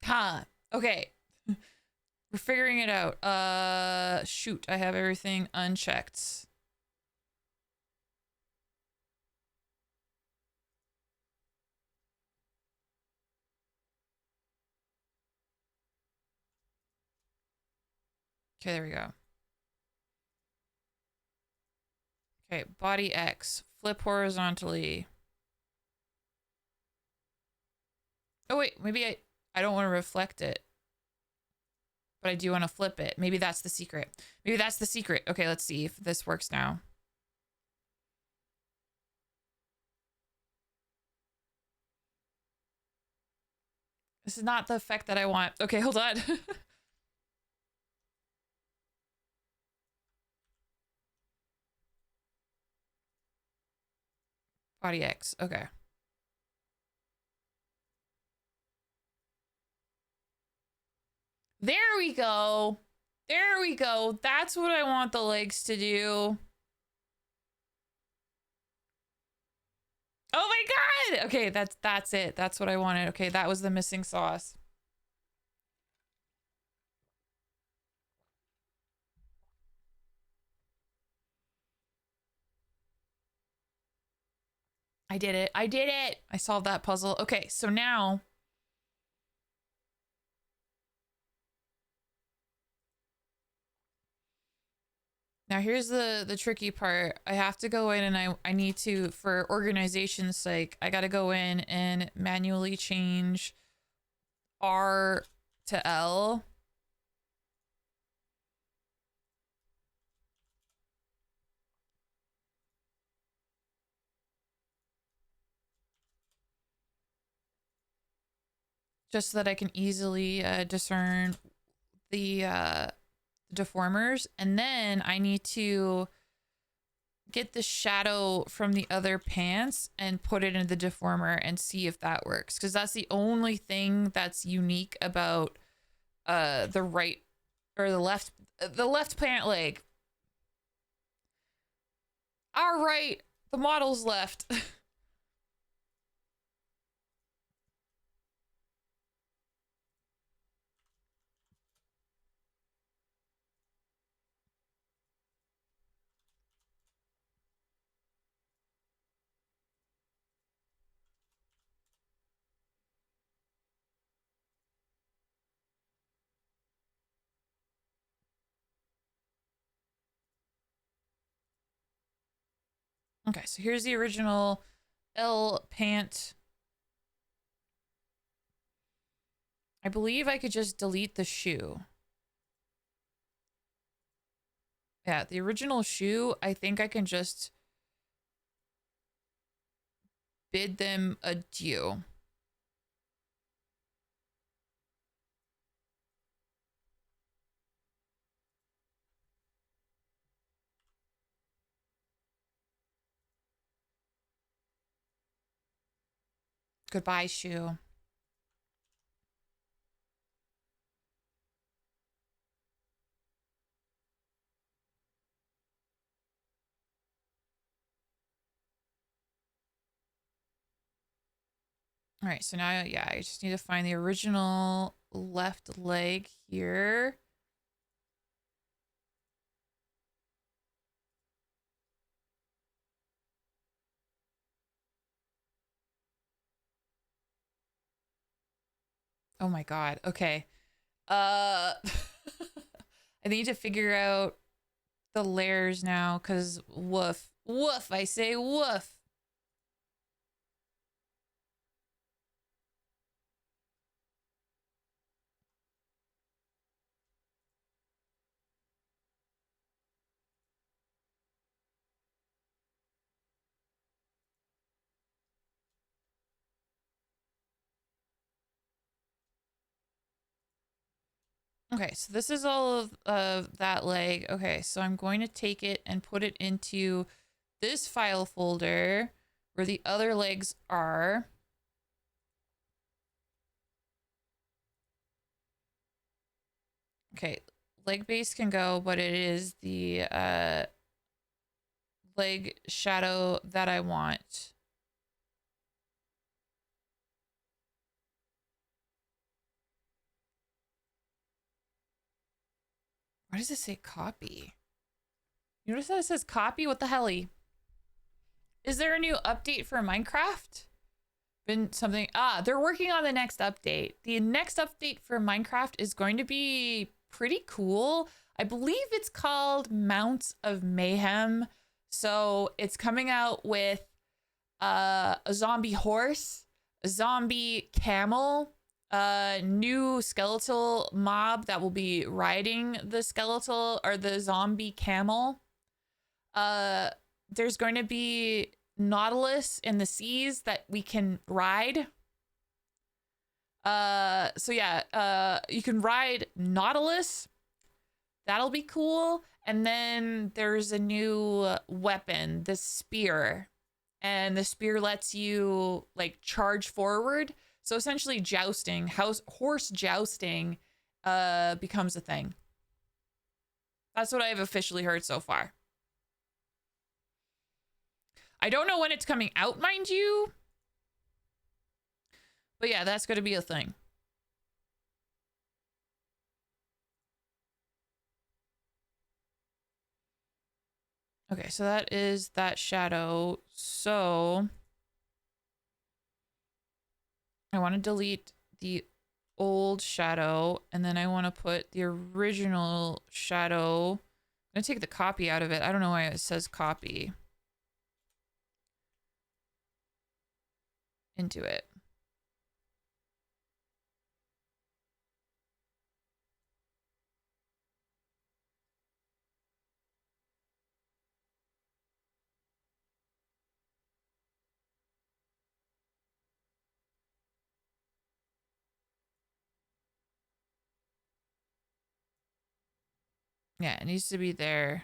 Huh. Okay. We're figuring it out. Shoot. I have everything unchecked. Okay, there we go. Okay, body X. Flip horizontally. Oh wait, maybe I don't want to reflect it, but I do want to flip it. Maybe that's the secret. Maybe that's the secret. Okay, let's see if this works now. This is not the effect that I want. Okay, hold on. Body X. Okay. There we go. There we go. That's what I want the legs to do. Oh my god! Okay, that's it. That's what I wanted. Okay, that was the missing sauce. I did it. I did it. I solved that puzzle. Okay, so now here's the tricky part. I have to go in and I need to, for organization's sake, I got to go in and manually change R to L. Just so that I can easily discern the deformers. And then I need to get the shadow from the other pants and put it in the deformer and see if that works. Because that's the only thing that's unique about the right or the left pant leg. All right, the model's left. Okay, so here's the original L pant. I believe I could just delete the shoe. Yeah, the original shoe, I think I can just bid them adieu. Goodbye, shoe. All right, so now, yeah, I just need to find the original left leg here. Oh my god. Okay. I need to figure out the layers now, because woof. Woof, I say woof. Okay, so this is all of that leg. Okay, so I'm going to take it and put it into this file folder where the other legs are. Okay, leg base can go, but it is the leg shadow that I want. Why does it say copy? You notice that it says copy? What the helly? Is there a new update for Minecraft? Been something? Ah, they're working on the next update. The next update for Minecraft is going to be pretty cool. I believe it's called Mounts of Mayhem. So it's coming out with a zombie horse, zombie camel, new skeletal mob that will be riding the skeletal or the zombie camel. There's going to be nautilus in the seas that we can ride. So yeah, you can ride nautilus. That'll be cool. And then there's a new weapon, the spear. And the spear lets you like charge forward. So essentially jousting, horse jousting becomes a thing. That's what I've officially heard so far. I don't know when it's coming out, mind you. But yeah, that's going to be a thing. Okay, so that is that shadow. So I want to delete the old shadow, and then I want to put the original shadow. I'm going to take the copy out of it. I don't know why it says copy into it. Yeah, it needs to be there.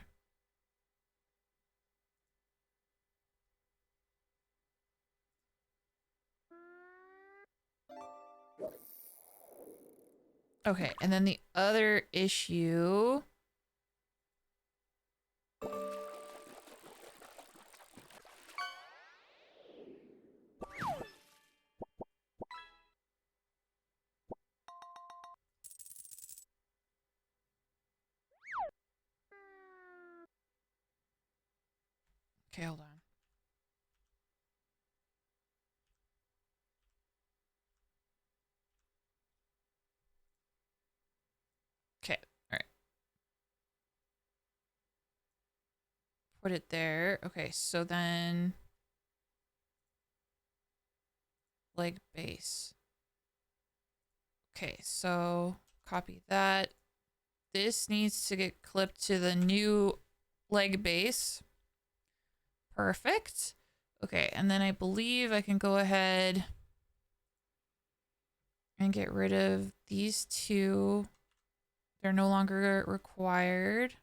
Okay, and then the other issue. Okay, hold on. Okay, all right. Put it there. Okay, so then leg base. Okay, so copy that. This needs to get clipped to the new leg base. Perfect. Okay, and then I believe I can go ahead and get rid of these two. They're no longer required.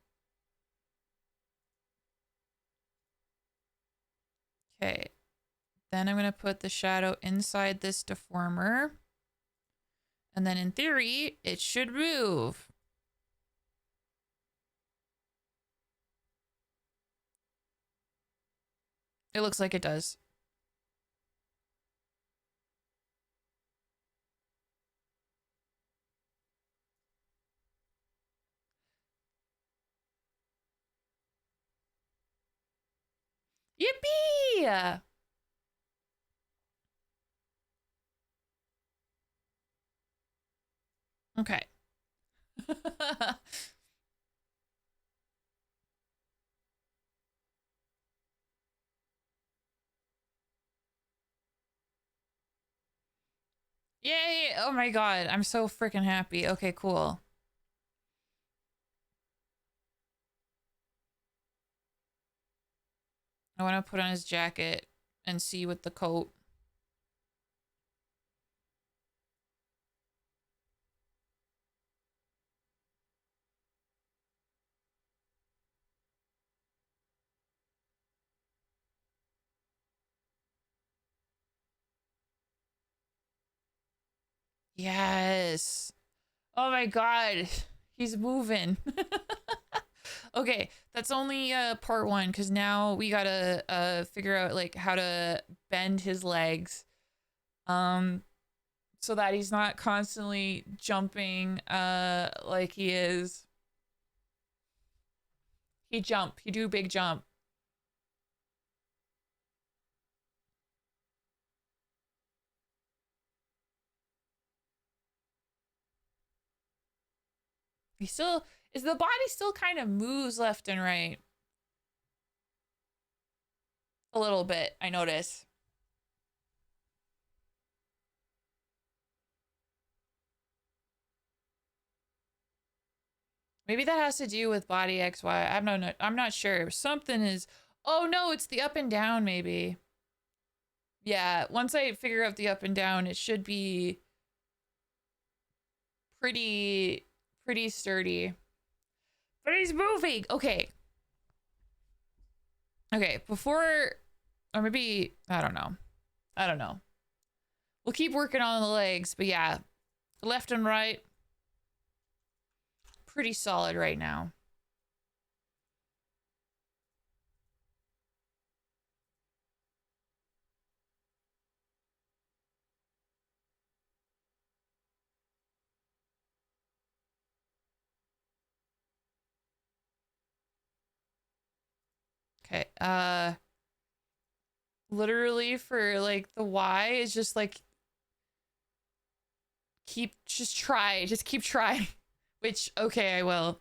Okay, then I'm going to put the shadow inside this deformer. And then in theory, it should move. It looks like it does. Yippee! Okay. Yay! Oh my god, I'm so freaking happy. Okay, cool. I want to put on his jacket and see with the coat. Yes. Oh my god. He's moving. Okay, that's only part one because now we gotta figure out like how to bend his legs so that he's not constantly jumping like he is. He do big jump. He still is the body still kind of moves left and right a little bit, I notice. Maybe that has to do with body XY. I'm not sure. Something is. Oh no, it's the up and down maybe. Yeah, once I figure out the up and down, it should be pretty sturdy. But he's moving. Okay. Okay, before or maybe I don't know. I don't know. We'll keep working on the legs, but yeah, left and right pretty solid right now. Okay. Literally for like the Y is just like just keep trying. Which okay, I will.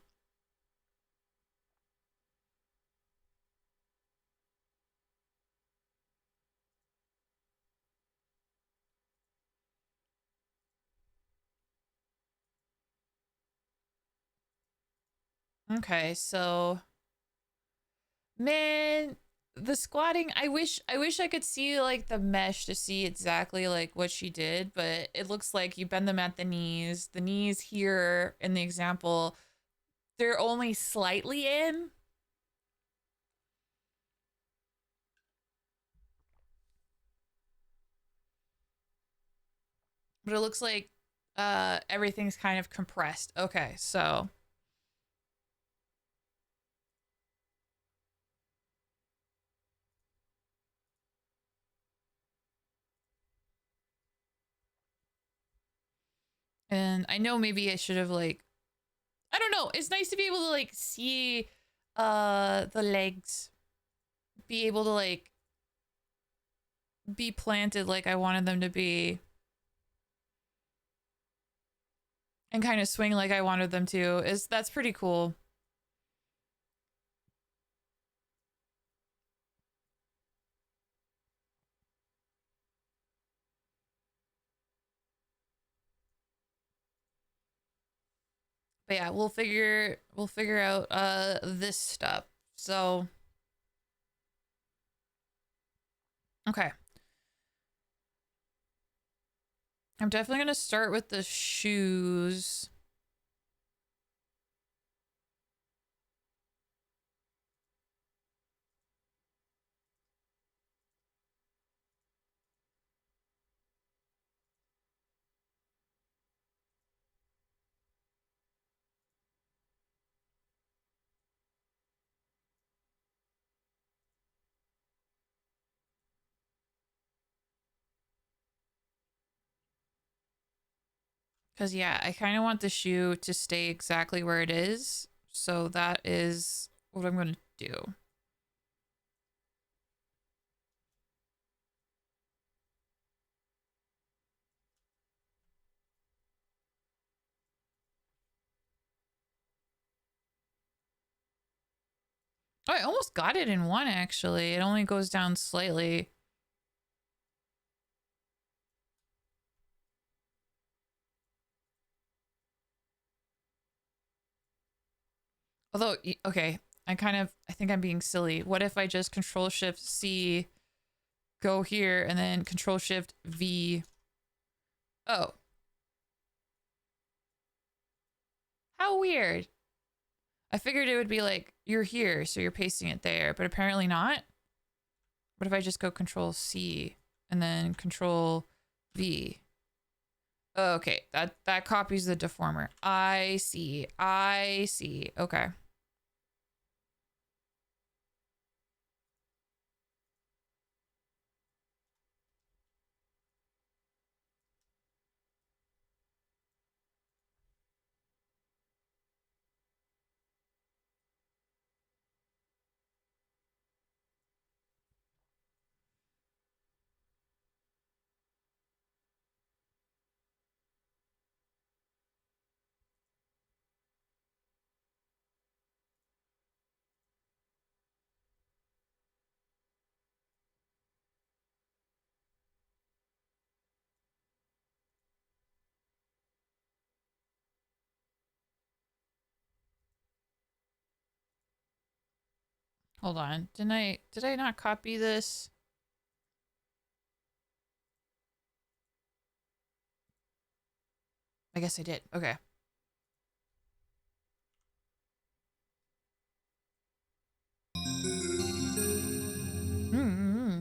Okay, so man, the squatting, I wish I could see like the mesh to see exactly like what she did, but it looks like you bend them at the knees. The knees here in the example, they're only slightly in. But it looks like everything's kind of compressed. Okay, so and I know maybe I should have like I don't know. It's nice to be able to like see the legs be able to like be planted like I wanted them to be and kind of swing like I wanted them to. Is that's pretty cool. But yeah, we'll figure out this stuff. So okay. I'm definitely gonna start with the shoes. Cause yeah, I kind of want the shoe to stay exactly where it is. So that is what I'm gonna do. Oh, I almost got it in one actually. It only goes down slightly. Although, okay, I think I'm being silly. What if I just Control Shift C, go here, and then Control Shift V? Oh, how weird. I figured it would be like, you're here, so you're pasting it there, but apparently not. What if I just go Control C and then Control V? Okay, that copies the deformer. I see. I see. Okay. Hold on. Did I not copy this? I guess I did. Okay. Mm-hmm.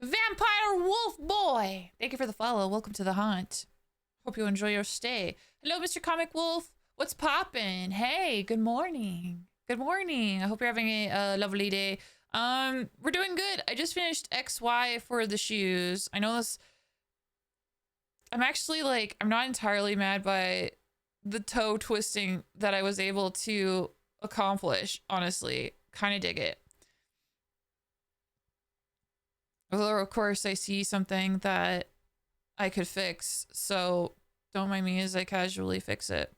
Vampire Wolf Boy! Thank you for the follow. Welcome to the hunt. Hope you enjoy your stay. Hello, Mr. Comic Wolf. What's poppin'? Hey, good morning. Good morning. I hope you're having a lovely day. We're doing good. I just finished XY for the shoes. I know this. I'm actually like, I'm not entirely mad by the toe twisting that I was able to accomplish, honestly. Kind of dig it. Although, of course, I see something that I could fix, so don't mind me as I casually fix it.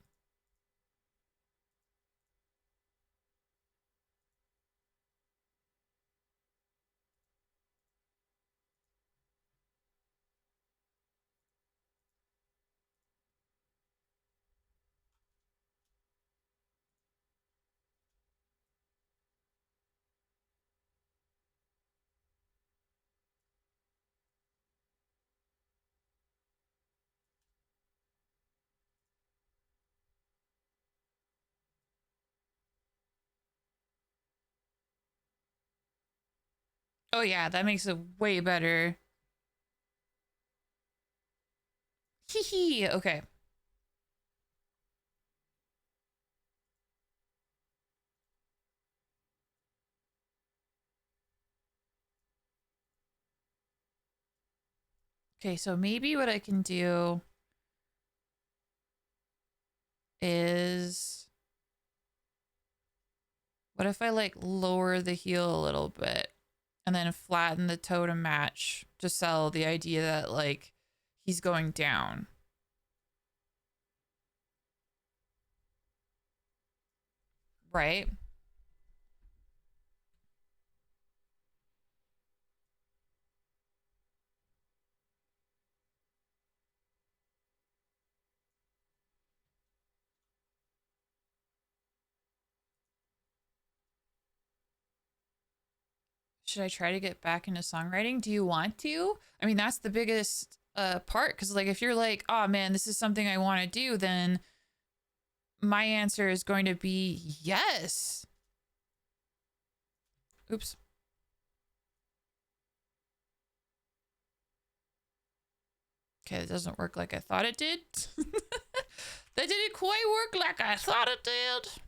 Oh yeah, that makes it way better. Hee hee. Okay. Okay, so maybe what I can do is, what if I like lower the heel a little bit and then flatten the toe to match to sell the idea that like he's going down, right? Should I try to get back into songwriting? Do you want to? I mean, that's the biggest part, because like if you're like, oh man, this is something I want to do, then my answer is going to be yes. Oops. Okay, it doesn't work like I thought it did. That didn't quite work like I thought it did.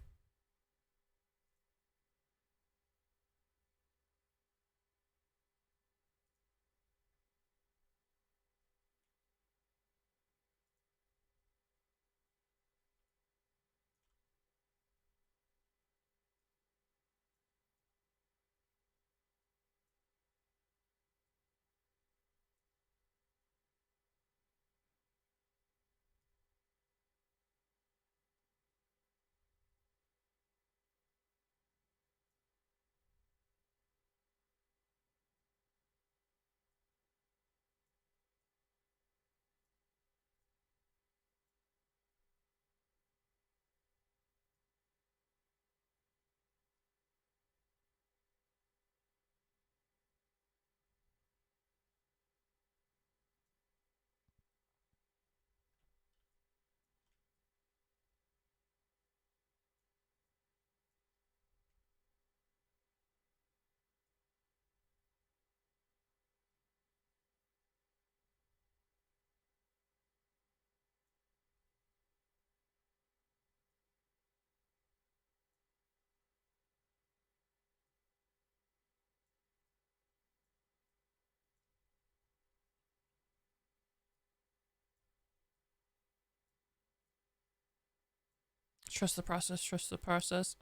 Trust the process, trust the process.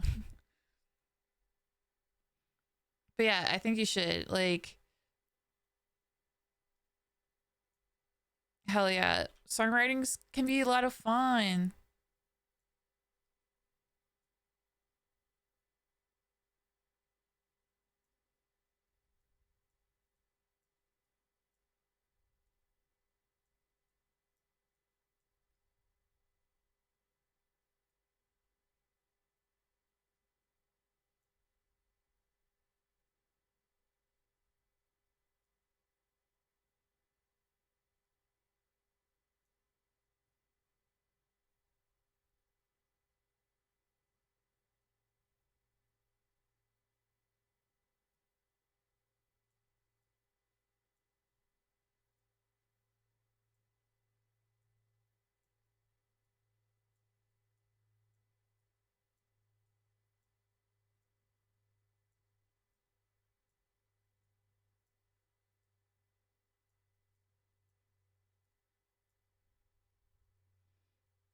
But yeah, I think you should. Like, hell yeah. Songwritings can be a lot of fun.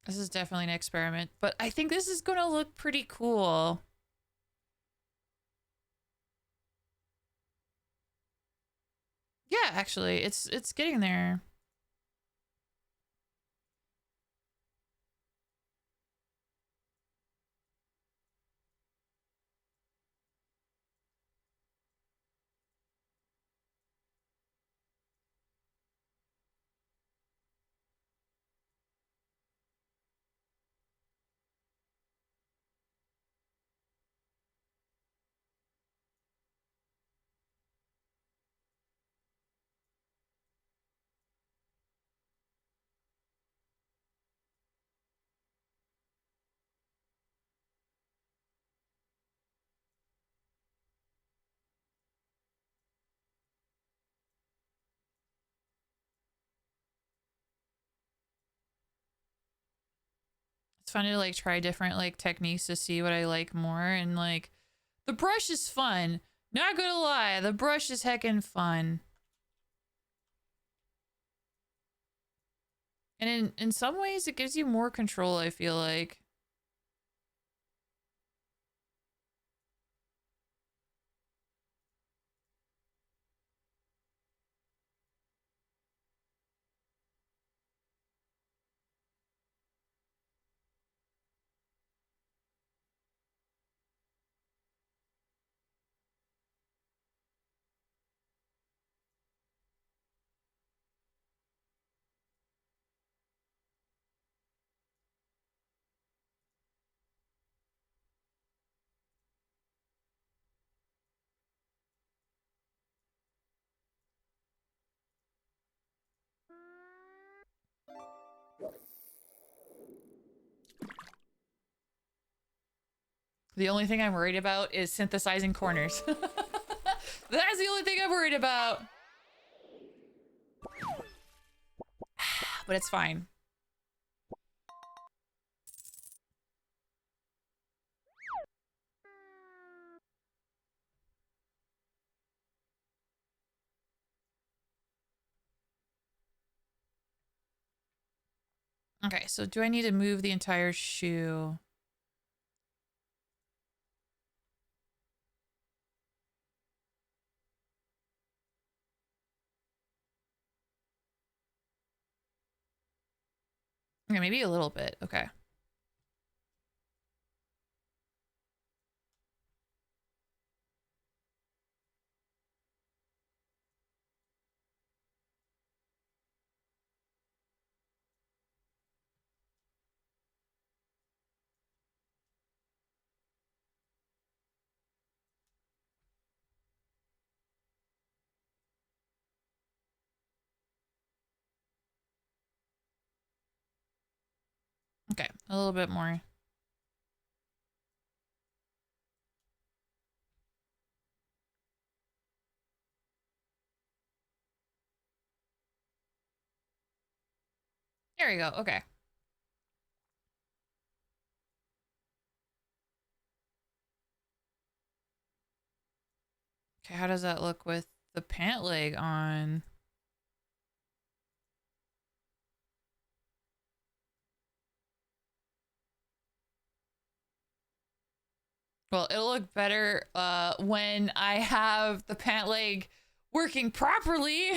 This is definitely an experiment, but I think this is gonna look pretty cool. Yeah, actually, it's getting there. It's fun to like try different like techniques to see what I like more, and like the brush is fun. Not gonna lie, the brush is heckin' fun. And in some ways it gives you more control, I feel like. The only thing I'm worried about is synthesizing corners. That's the only thing I'm worried about. But it's fine. Okay, so do I need to move the entire shoe? Okay, maybe a little bit. Okay. Okay, a little bit more. There we go. Okay. Okay, how does that look with the pant leg on? Well, it'll look better when I have the pant leg working properly.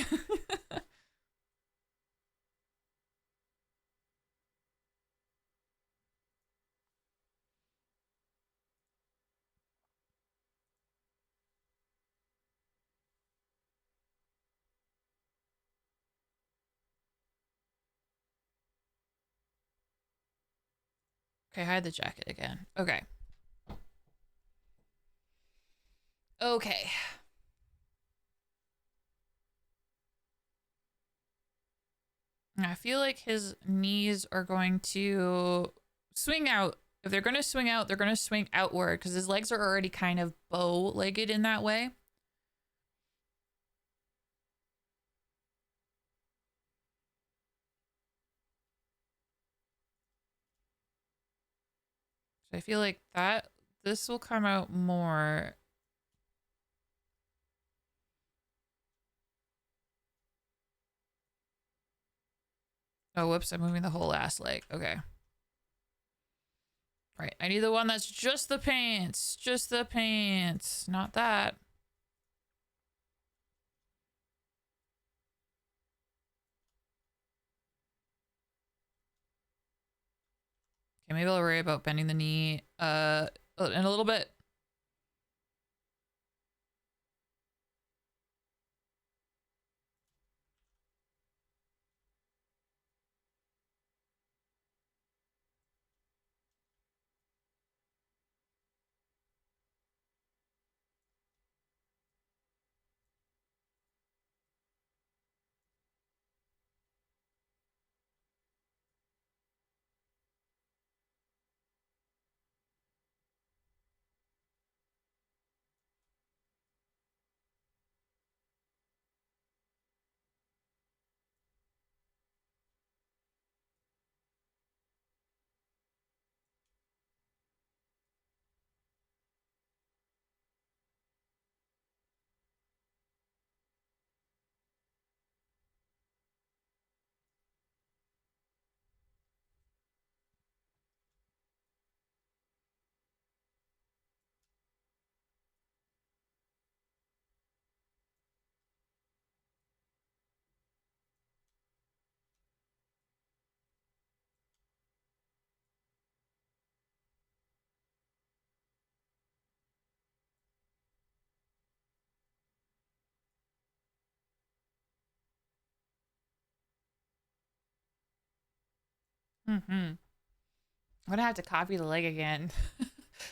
Okay, hide the jacket again. Okay. Okay. I feel like his knees are going to swing out. If they're going to swing out, they're going to swing outward because his legs are already kind of bow-legged in that way. So I feel like this will come out more. Oh, whoops, I'm moving the whole ass leg. Okay. Right, I need the one that's just the pants. Just the pants. Not that. Okay, maybe I'll worry about bending the knee in a little bit. Mm-hmm. I'm gonna have to copy the leg again.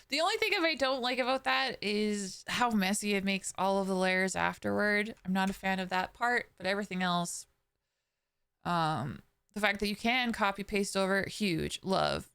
The only thing I don't like about that is how messy it makes all of the layers afterward. I'm not a fan of that part, but everything else, the fact that you can copy paste over, huge, love.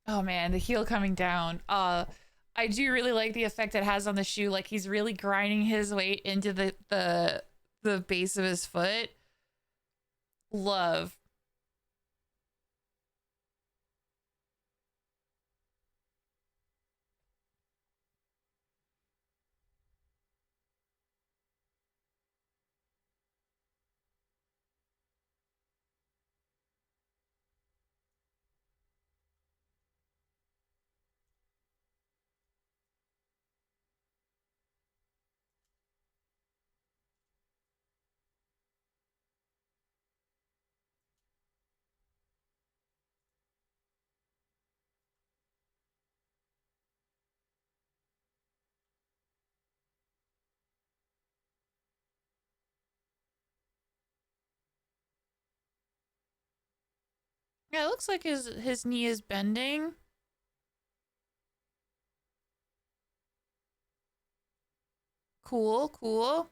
Oh man, the heel coming down. I do really like the effect it has on the shoe. Like he's really grinding his weight into the base of his foot. Love. Yeah, it looks like his knee is bending. Cool, cool.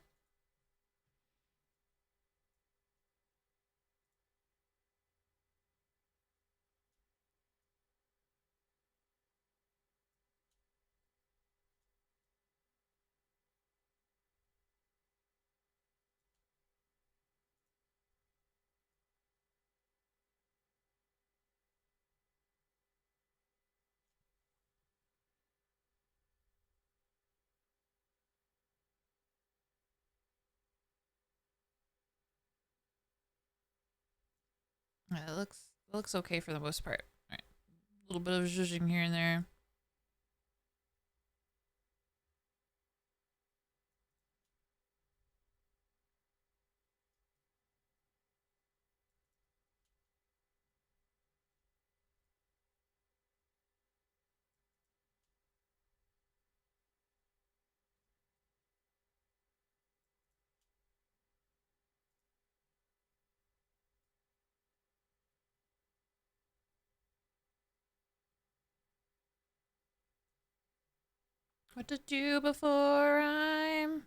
Yeah, it looks okay for the most part. All right, a little bit of zhuzhing here and there. What to do before I'm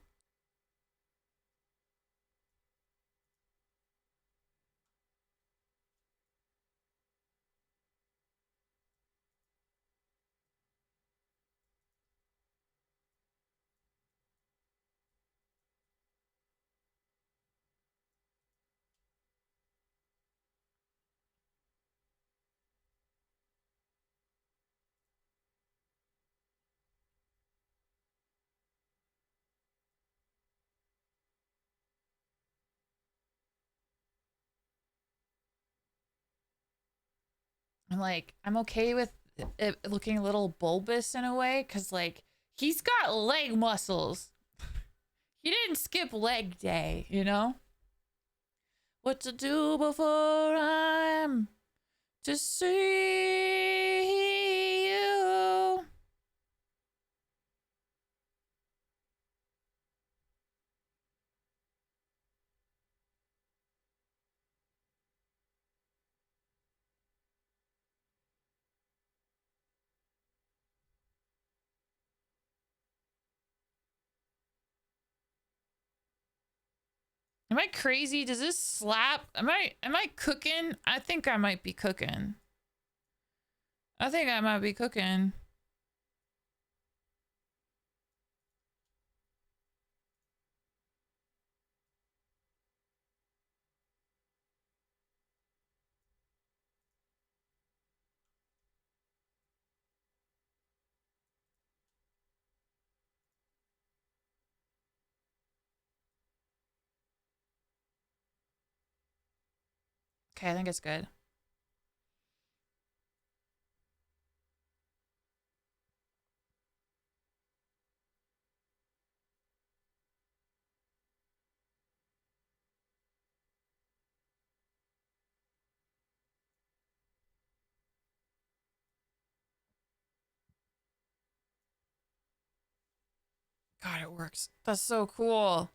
like, I'm okay with it looking a little bulbous in a way, because like he's got leg muscles. He didn't skip leg day, you know? What to do before I'm to see you? Am I crazy? Does this slap? Am I cooking? I think I might be cooking. I think I might be cooking. Okay, I think it's good. God, it works. That's so cool.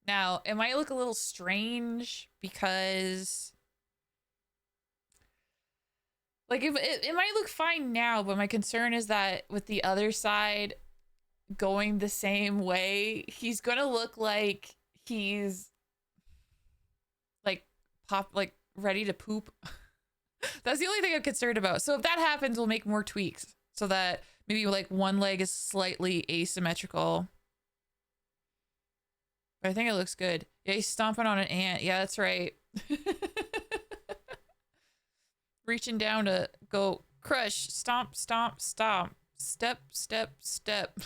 Now, it might look a little strange because like if it might look fine now, but my concern is that with the other side going the same way, he's gonna look like he's like like ready to poop. That's the only thing I'm concerned about. So if that happens, we'll make more tweaks so that maybe like one leg is slightly asymmetrical. But I think it looks good. Yeah, he's stomping on an ant. Yeah, that's right. Reaching down to go crush, stomp, stomp, stomp, step, step, step.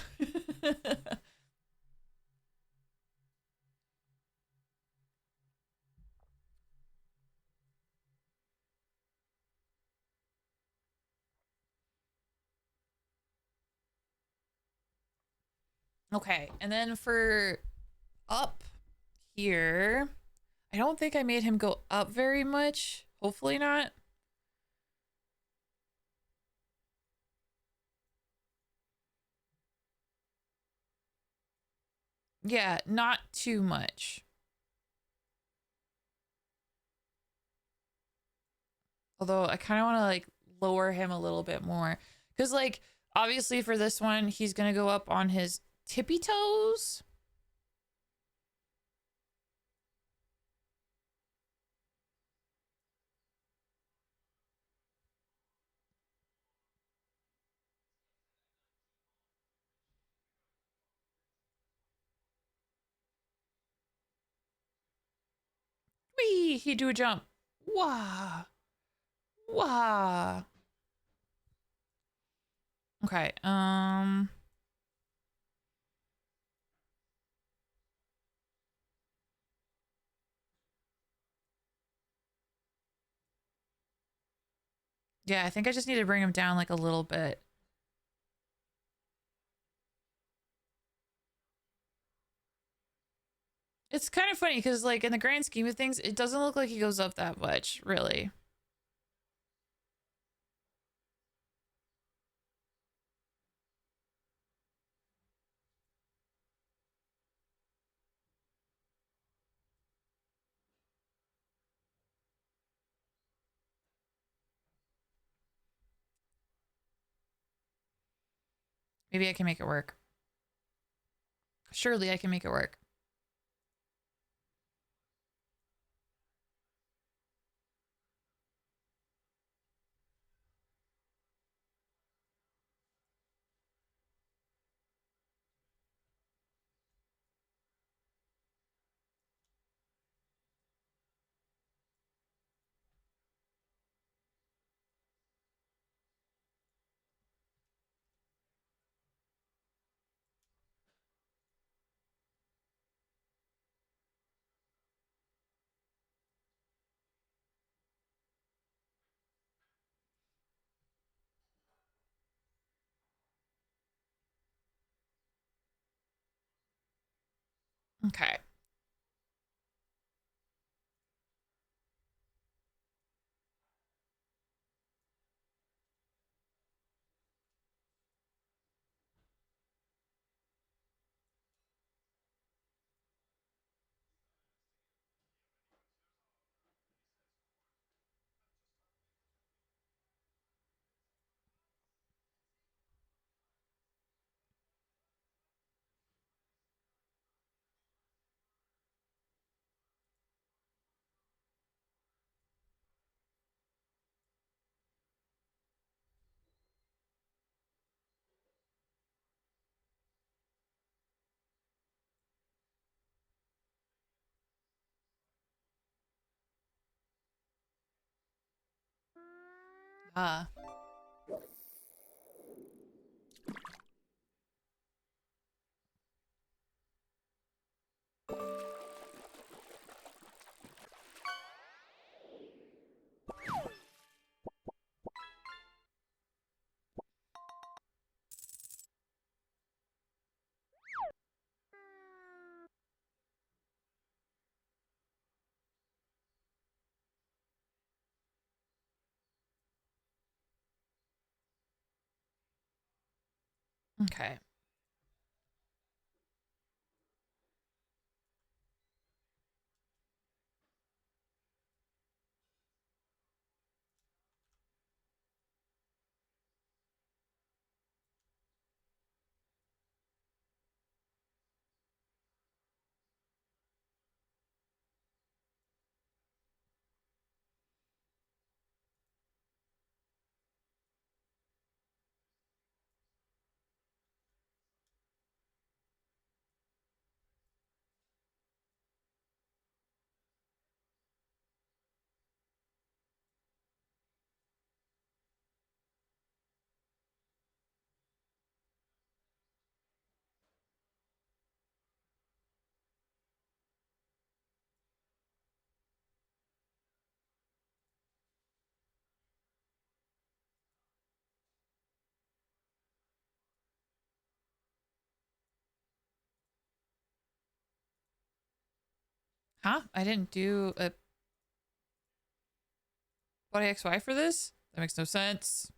Okay, and then for up here, I don't think I made him go up very much. Hopefully not. Yeah, not too much. Although I kind of want to like lower him a little bit more. Because like, obviously for this one, he's going to go up on his tippy toes. Whee! He do a jump. Wah! Wah! Okay, yeah, I think I just need to bring him down like a little bit. It's kind of funny because like in the grand scheme of things, it doesn't look like he goes up that much, really. Maybe I can make it work. Surely I can make it work. Okay. Uh, okay. Huh? I didn't do a body XY for this? That makes no sense.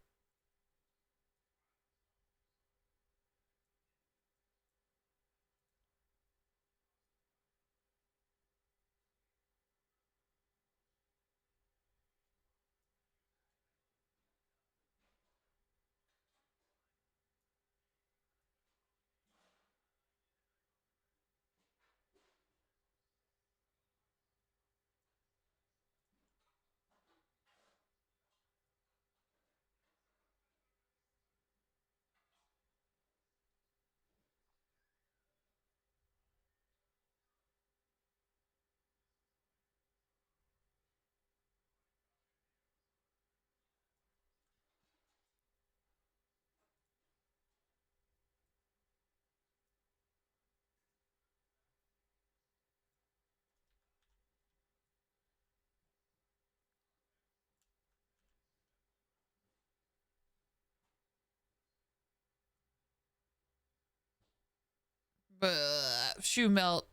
Shoe melt.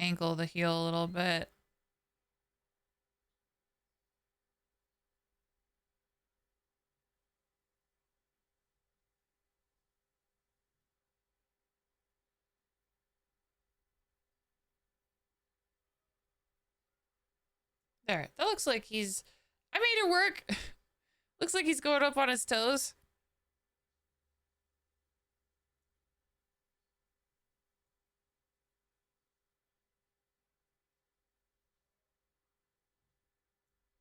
ankle, the heel a little bit. There. That looks like he's... I made it work. Looks like he's going up on his toes.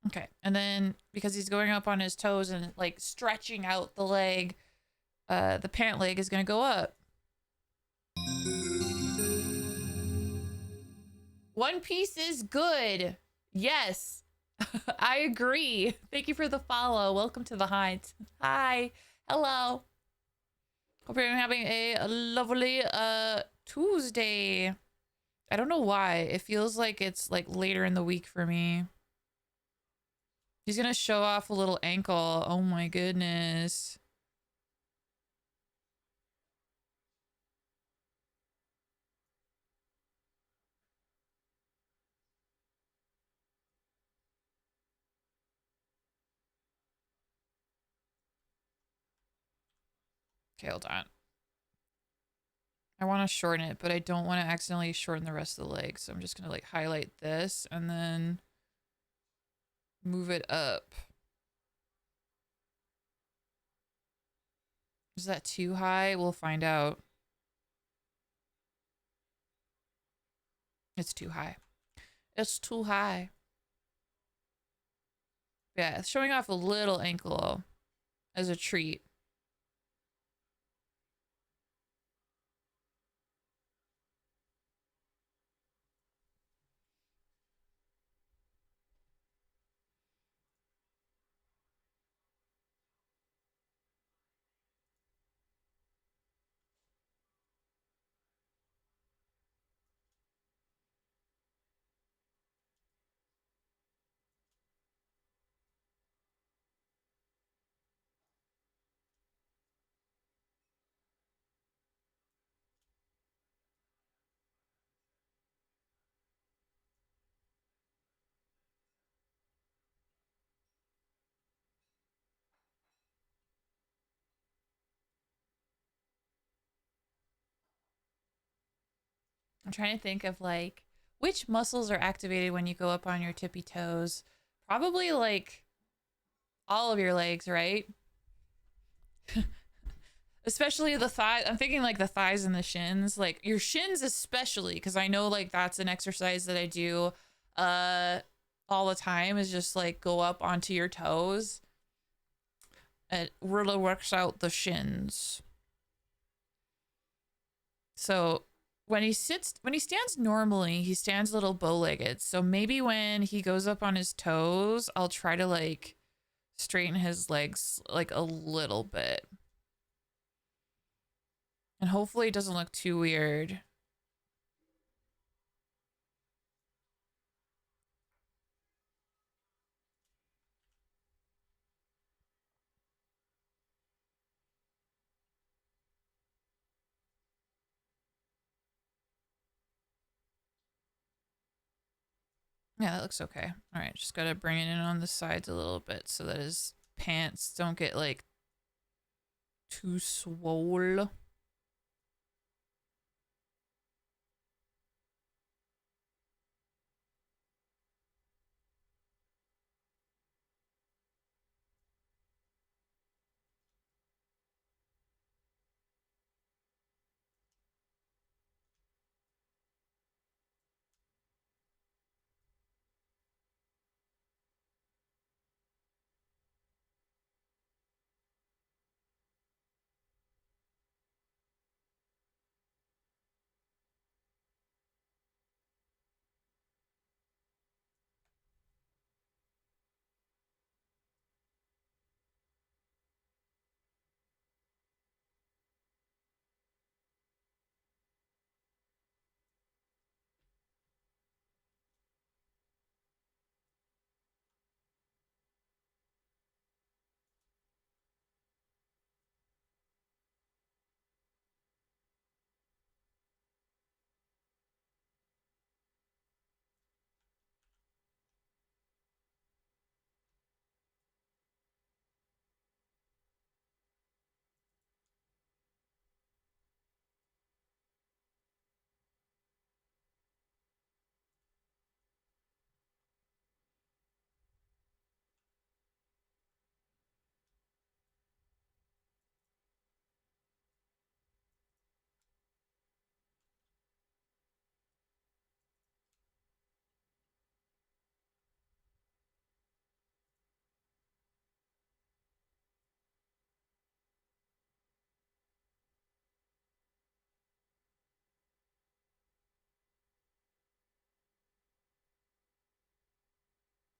Okay. And then because he's going up on his toes and like stretching out the leg, the pant leg is going to go up. One Piece is good. Yes. I agree. Thank you for the follow. Welcome to the Heights. Hi. Hello. Hope you're having a lovely Tuesday. I don't know why. It feels like it's like later in the week for me. He's gonna show off a little ankle. Oh my goodness. Okay, hold on. I want to shorten it, but I don't want to accidentally shorten the rest of the leg. So I'm just gonna like highlight this and then move it up. Is that too high? We'll find out. It's too high. It's too high. Yeah, it's showing off a little ankle as a treat. I'm trying to think of like which muscles are activated when you go up on your tippy toes. Probably like all of your legs, right? Especially the thigh. I'm thinking like the thighs and the shins, like your shins especially, because I know like that's an exercise that I do all the time is just like go up onto your toes. It really works out the shins. So when he stands normally, he stands a little bow-legged. So maybe when he goes up on his toes, I'll try to like straighten his legs like a little bit. And hopefully it doesn't look too weird. Yeah, that looks okay. All right, just gotta bring it in on the sides a little bit so that his pants don't get like too swole.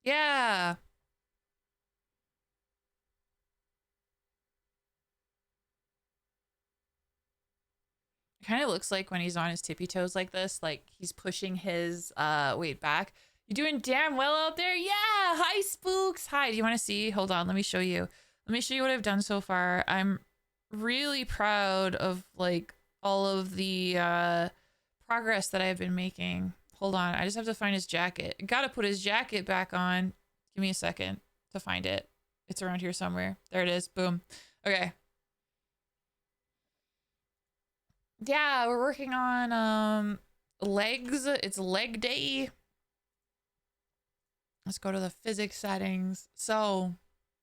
Yeah. It kind of looks like when he's on his tippy toes like this, like he's pushing his weight back. You're doing damn well out there. Yeah. Hi, Spooks. Hi. Do you want to see? Hold on. Let me show you. Let me show you what I've done so far. I'm really proud of like all of the progress that I've been making. Hold on. I just have to find his jacket. Gotta put his jacket back on. Give me a second to find it. It's around here somewhere. There it is. Boom. Okay. Yeah, we're working on legs. It's leg day. Let's go to the physics settings. So,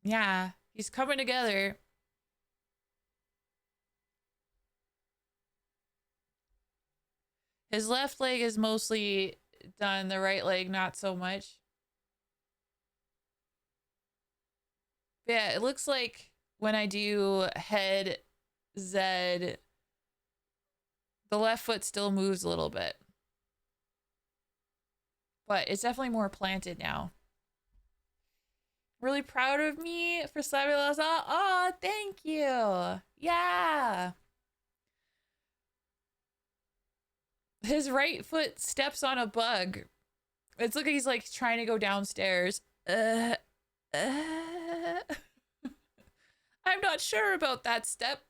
yeah, he's coming together. His left leg is mostly done, the right leg not so much. But yeah, it looks like when I do head Z, the left foot still moves a little bit. But it's definitely more planted now. Really proud of me for Cyberlaws. Oh, thank you. Yeah. His right foot steps on a bug. It's like he's like trying to go downstairs. I'm not sure about that step.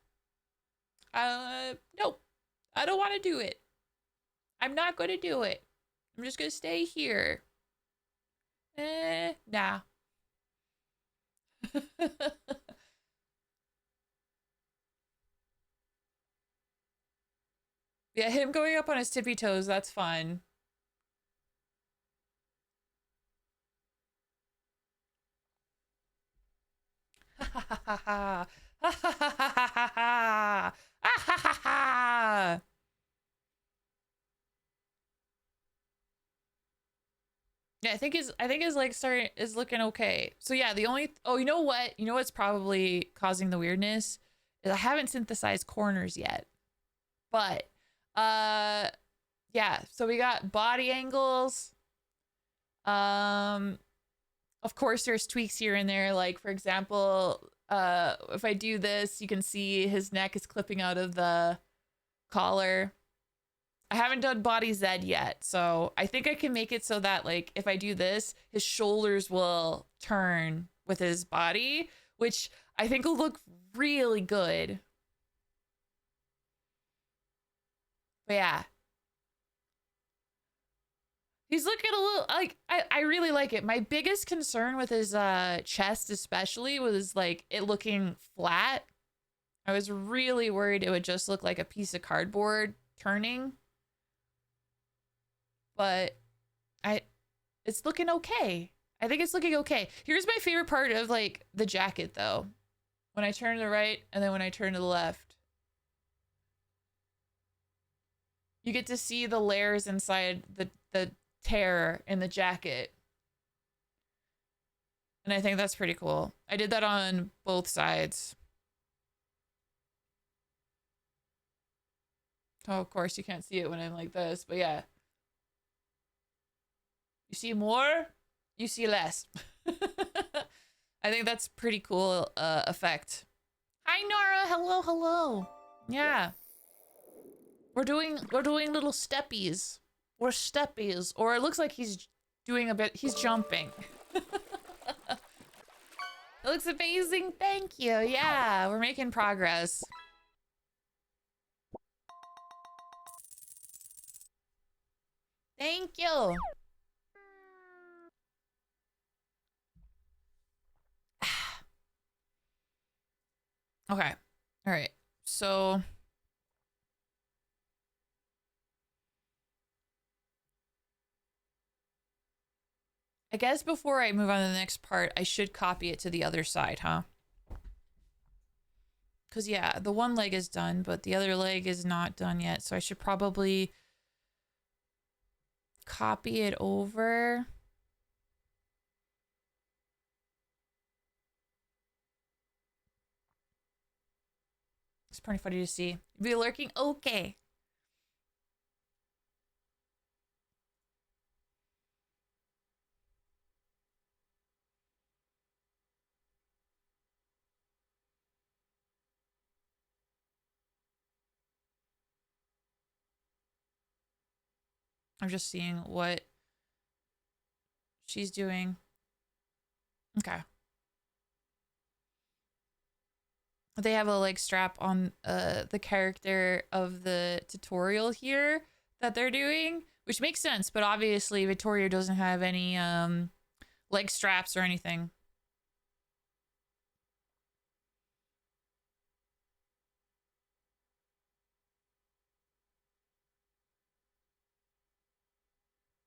Nope. I don't want to do it. I'm not going to do it. I'm just going to stay here. Nah. Yeah, him going up on his tippy toes, that's fun. Ha ha ha ha ha. Ha ha ha ha ha ha. Ah ha ha ha. Yeah, I think his like starting is looking okay. So yeah, the only oh, you know what? You know what's probably causing the weirdness? Is I haven't synthesized corners yet. But uh yeah, so we got body angles. Um of course there's tweaks here and there, like for example, if I do this, you can see his neck is clipping out of the collar. I haven't done body Z yet, so I think I can make it so that like if I do this, his shoulders will turn with his body, which I think will look really good. But yeah, he's looking a little like I really like it. My biggest concern with his chest especially was like it looking flat. I was really worried it would just look like a piece of cardboard turning. But I it's looking okay. I think it's looking okay. Here's my favorite part of like the jacket though. When I turn to the right and then when I turn to the left. You get to see the layers inside the tear in the jacket. And I think that's pretty cool. I did that on both sides. Oh, of course you can't see it when I'm like this, but yeah. You see more, you see less. I think that's pretty cool effect. Hi Nora, hello, hello. Yeah. We're doing little steppies. We're steppies. Or it looks like he's doing a bit he's jumping. It looks amazing. Thank you. Yeah, we're making progress. Thank you. Okay. All right. So I guess before I move on to the next part, I should copy it to the other side, huh? Because, yeah, the one leg is done, but the other leg is not done yet. So I should probably copy it over. It's pretty funny to see. Be lurking? Okay. I'm just seeing what she's doing. Okay. They have a leg strap on the character of the tutorial here that they're doing, which makes sense, but obviously Vittorio doesn't have any leg straps or anything.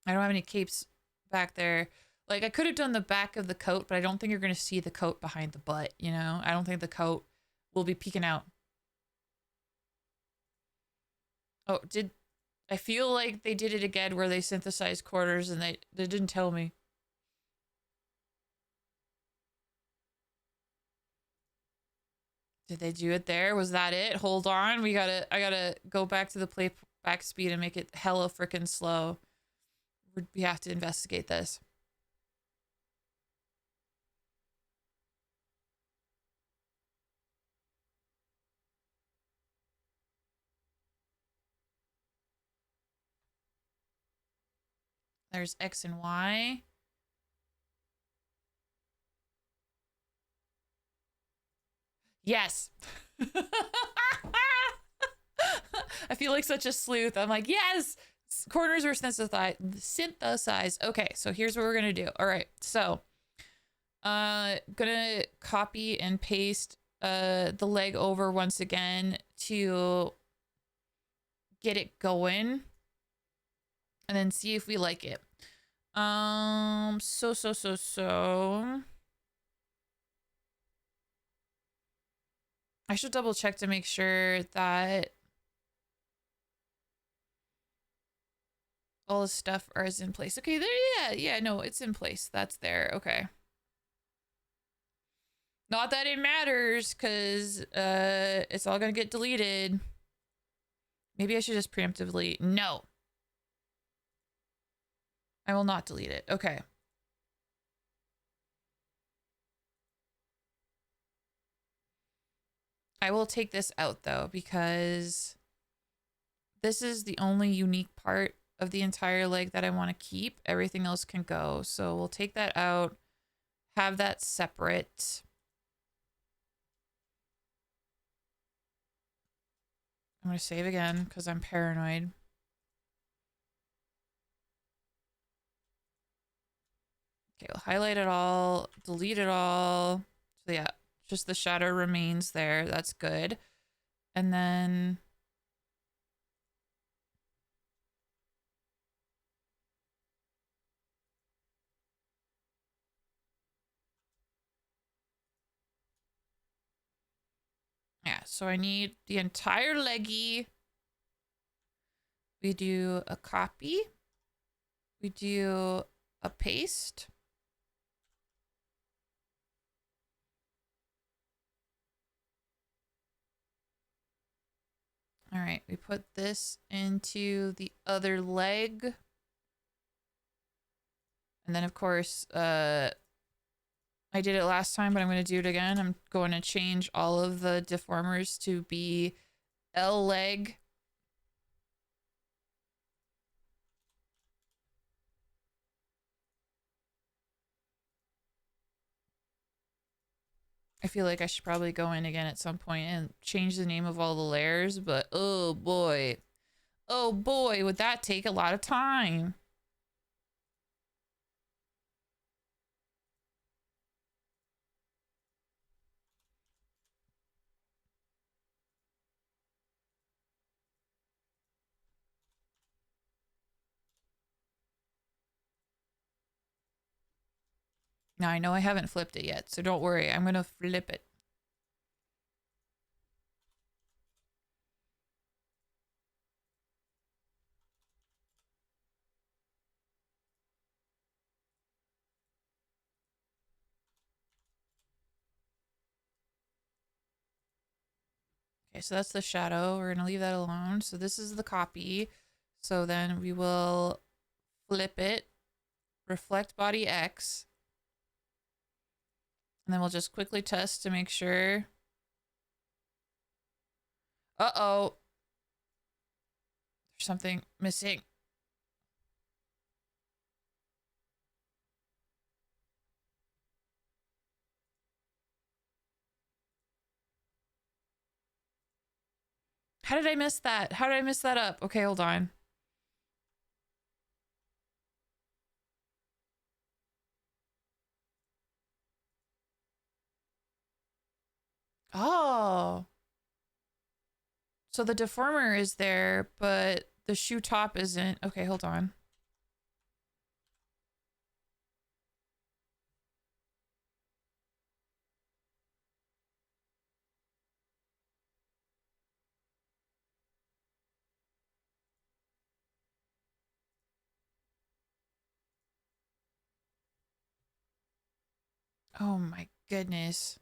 I don't have any capes back there. Like, I could have done the back of the coat, but I don't think you're going to see the coat behind the butt, you know? I don't think the coat will be peeking out. Oh, I feel like they did it again where they synthesized quarters and they didn't tell me. Did they do it there? Was that it? Hold on. I gotta go back to the playback speed and make it hella freaking slow. We have to investigate this. There's X and Y. Yes. I feel like such a sleuth. I'm like, yes, corners are synthesized. Okay, so here's what we're gonna do. All right, so gonna copy and paste the leg over once again to get it going, and then see if we like it. So. I should double check to make sure that all the stuff is in place. Okay, there, yeah, no, it's in place. That's there. Okay. Not that it matters, because it's all gonna get deleted. Maybe I should just preemptively. No. I will not delete it. Okay. I will take this out though, because this is the only unique part of the entire leg that I want to keep. Everything else can go. So we'll take that out, have that separate. I'm going to save again because I'm paranoid. Okay, we'll highlight it all, delete it all. So yeah, just the shadow remains there. That's good. And then yeah, so I need the entire leggy. We do a copy. We do a paste. All right, we put this into the other leg. And then of course, I did it last time, but I'm going to do it again. I'm going to change all of the deformers to be L leg. I feel like I should probably go in again at some point and change the name of all the layers, but oh boy. Oh boy, would that take a lot of time. Now I know I haven't flipped it yet, so don't worry. I'm going to flip it. Okay, so that's the shadow. We're going to leave that alone. So this is the copy. So then we will flip it, reflect body X, and then we'll just quickly test to make sure. Uh-oh. There's something missing. How did I miss that? How did I miss that up? Okay, hold on. Oh. So the deformer is there, but the shoe top isn't. Okay, hold on. Oh my goodness.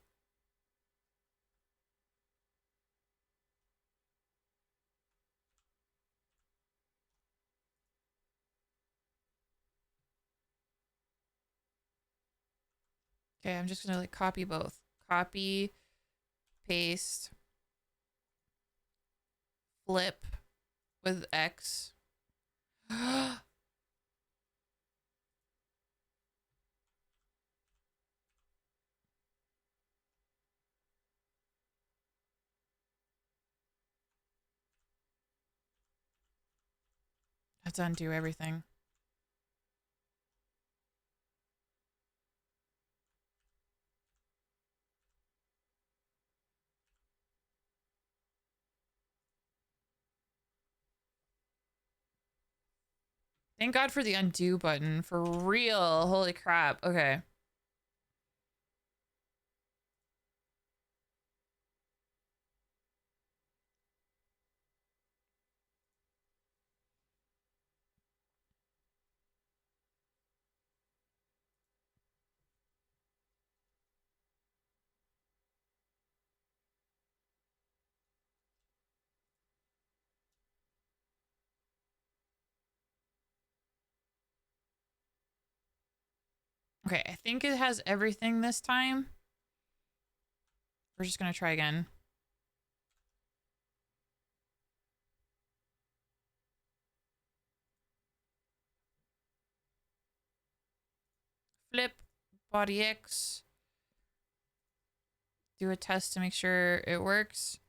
Okay, I'm just gonna like copy both. Copy, paste, flip with X. Let's undo everything. Thank God for the undo button. For real. Holy crap. Okay. Okay, I think it has everything this time. We're just gonna try again. Flip, body X. Do a test to make sure it works.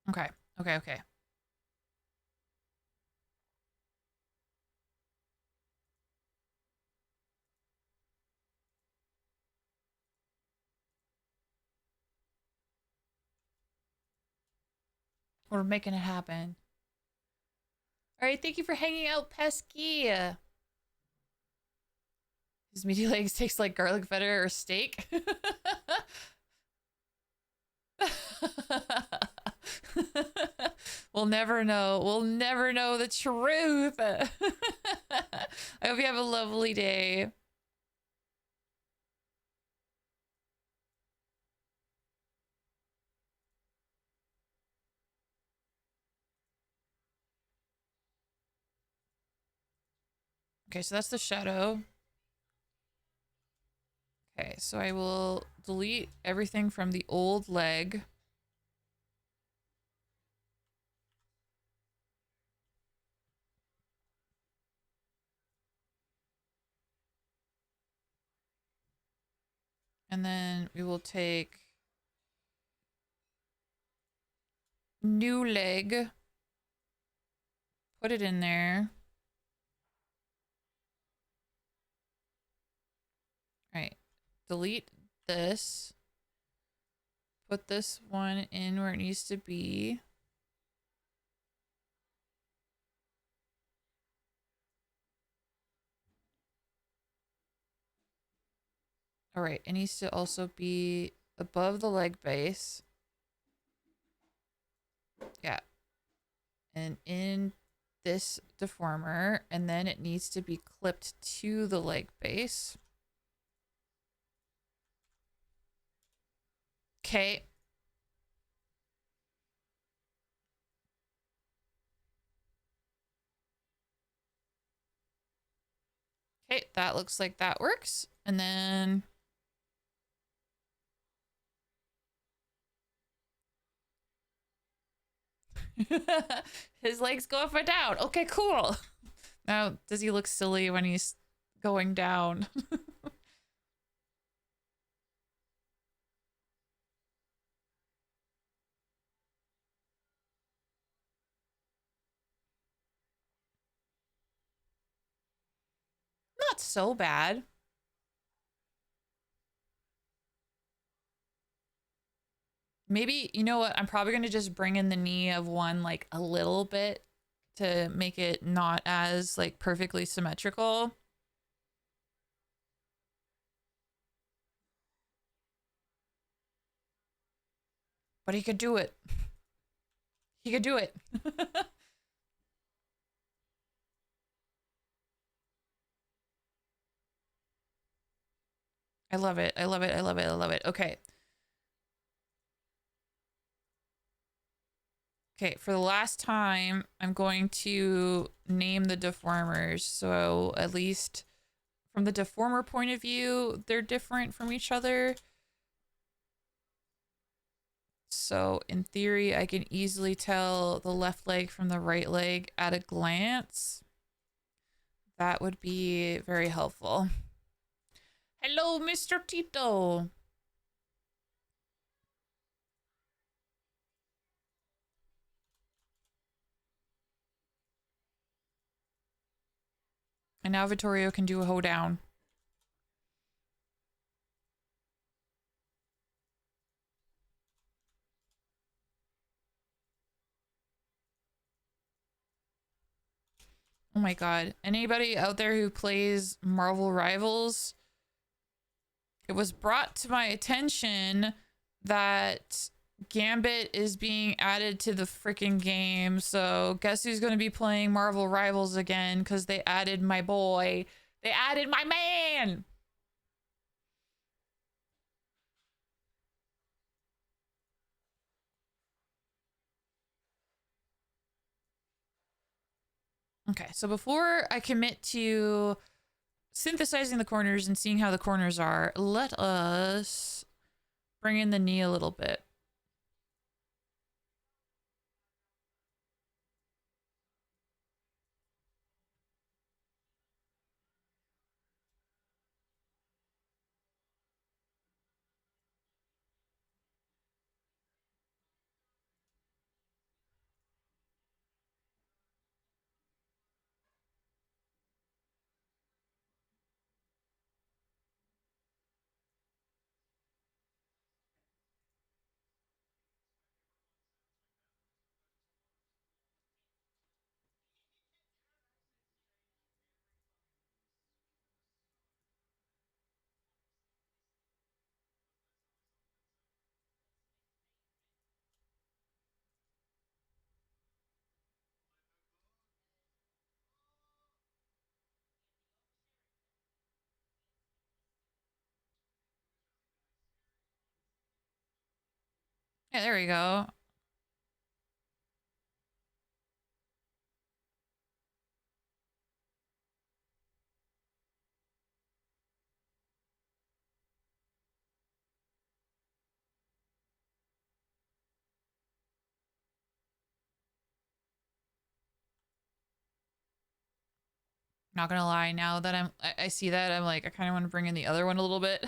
Okay, okay, okay. We're making it happen. All right, thank you for hanging out, Pesky. His meaty legs taste like garlic butter or steak. We'll never know. We'll never know the truth. I hope you have a lovely day. Okay, so that's the shadow. Okay, so I will delete everything from the old leg. And then we will take new leg, put it in there. All right, delete this. Put this one in where it needs to be. All right, it needs to also be above the leg base. Yeah. And in this deformer, and then it needs to be clipped to the leg base. Okay. Okay, that looks like that works. And then his legs go up and down. Okay, cool. Oh, does he look silly when he's going down? Not so bad. Maybe, you know what? I'm probably going to just bring in the knee of one like a little bit to make it not as like perfectly symmetrical. But he could do it. He could do it. I love it. I love it. I love it. I love it. Okay. Okay, for the last time, I'm going to name the deformers. So at least from the deformer point of view, they're different from each other. So in theory, I can easily tell the left leg from the right leg at a glance. That would be very helpful. Hello, Mr. Tito. And now Vittorio can do a hoedown. Oh my god. Anybody out there who plays Marvel Rivals? It was brought to my attention that Gambit is being added to the freaking game. So guess who's going to be playing Marvel Rivals again? Because they added my boy. They added my man. Okay, so before I commit to synthesizing the corners and seeing how the corners are, let us bring in the knee a little bit. Yeah, there we go. Not gonna lie, now that I see that, I'm like, I kind of want to bring in the other one a little bit.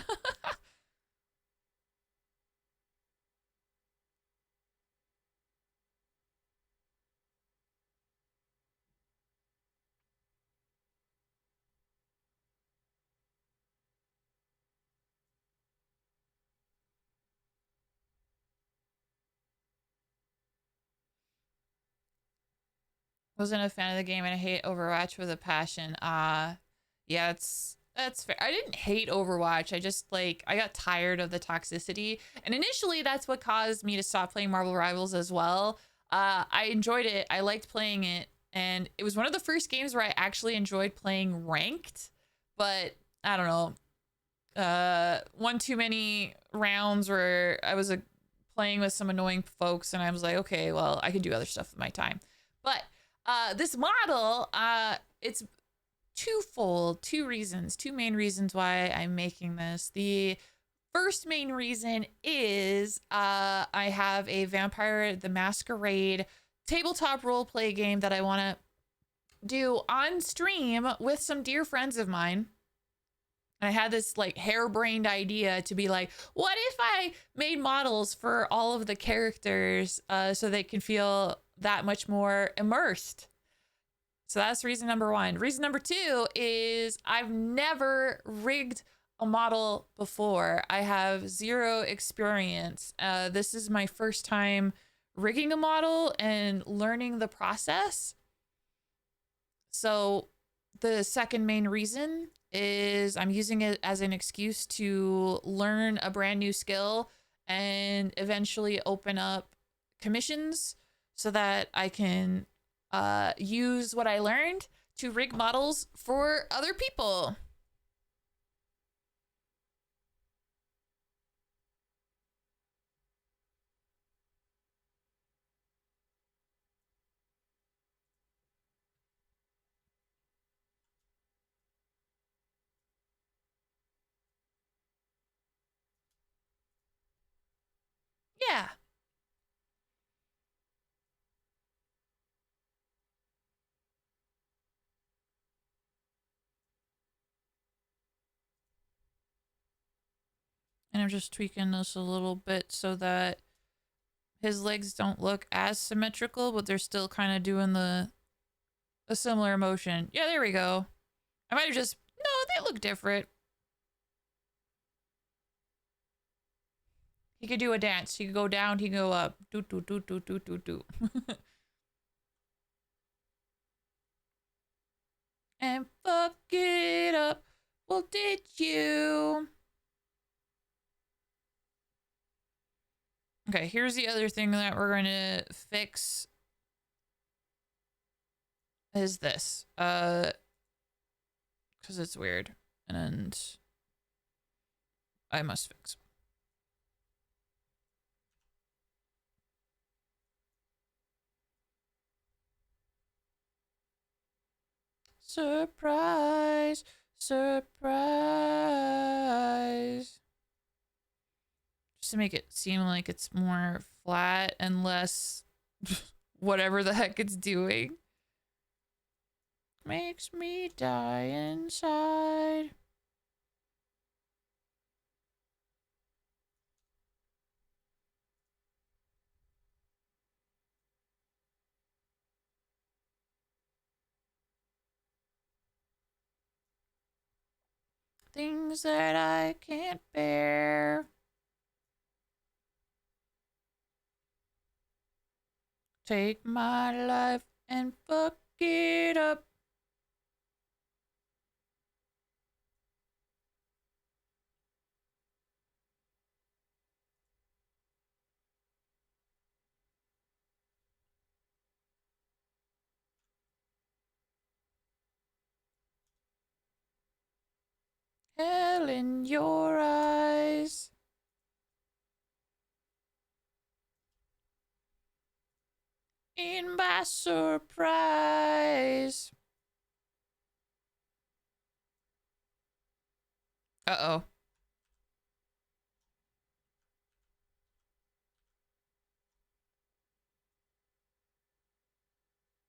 Wasn't a fan of the game and I hate Overwatch with a passion. Yeah, that's fair. I didn't hate Overwatch. I just like I got tired of the toxicity. And initially that's what caused me to stop playing Marvel Rivals as well. I enjoyed it. I liked playing it. And it was one of the first games where I actually enjoyed playing ranked. But I don't know. One too many rounds where I was playing with some annoying folks and I was like, okay, well, I can do other stuff with my time. But this model, it's twofold, two reasons, two main reasons why I'm making this. The first main reason is I have a Vampire the Masquerade tabletop role play game that I want to do on stream with some dear friends of mine. And I had this like harebrained idea to be like, what if I made models for all of the characters so they can feel that much more immersed? So that's reason number one. Reason number two is I've never rigged a model before. I have zero experience. This is my first time rigging a model and learning the process. So the second main reason is I'm using it as an excuse to learn a brand new skill and eventually open up commissions so that I can use what I learned to rig models for other people. Yeah. And I'm just tweaking this a little bit so that his legs don't look as symmetrical, but they're still kind of doing a similar motion. Yeah, there we go. I might have just, no, they look different. He could do a dance. He could go down, he could go up. Do, do, do, do, do, do, do. And fuck it up. Well, did you? Okay, here's the other thing that we're going to fix. Is this. Because it's weird. And I must fix. Surprise. Surprise. Just to make it seem like it's more flat and less whatever the heck it's doing. Makes me die inside. Things that I can't bear. Take my life and fuck it up. Hell in your eyes. In by surprise. Uh-oh.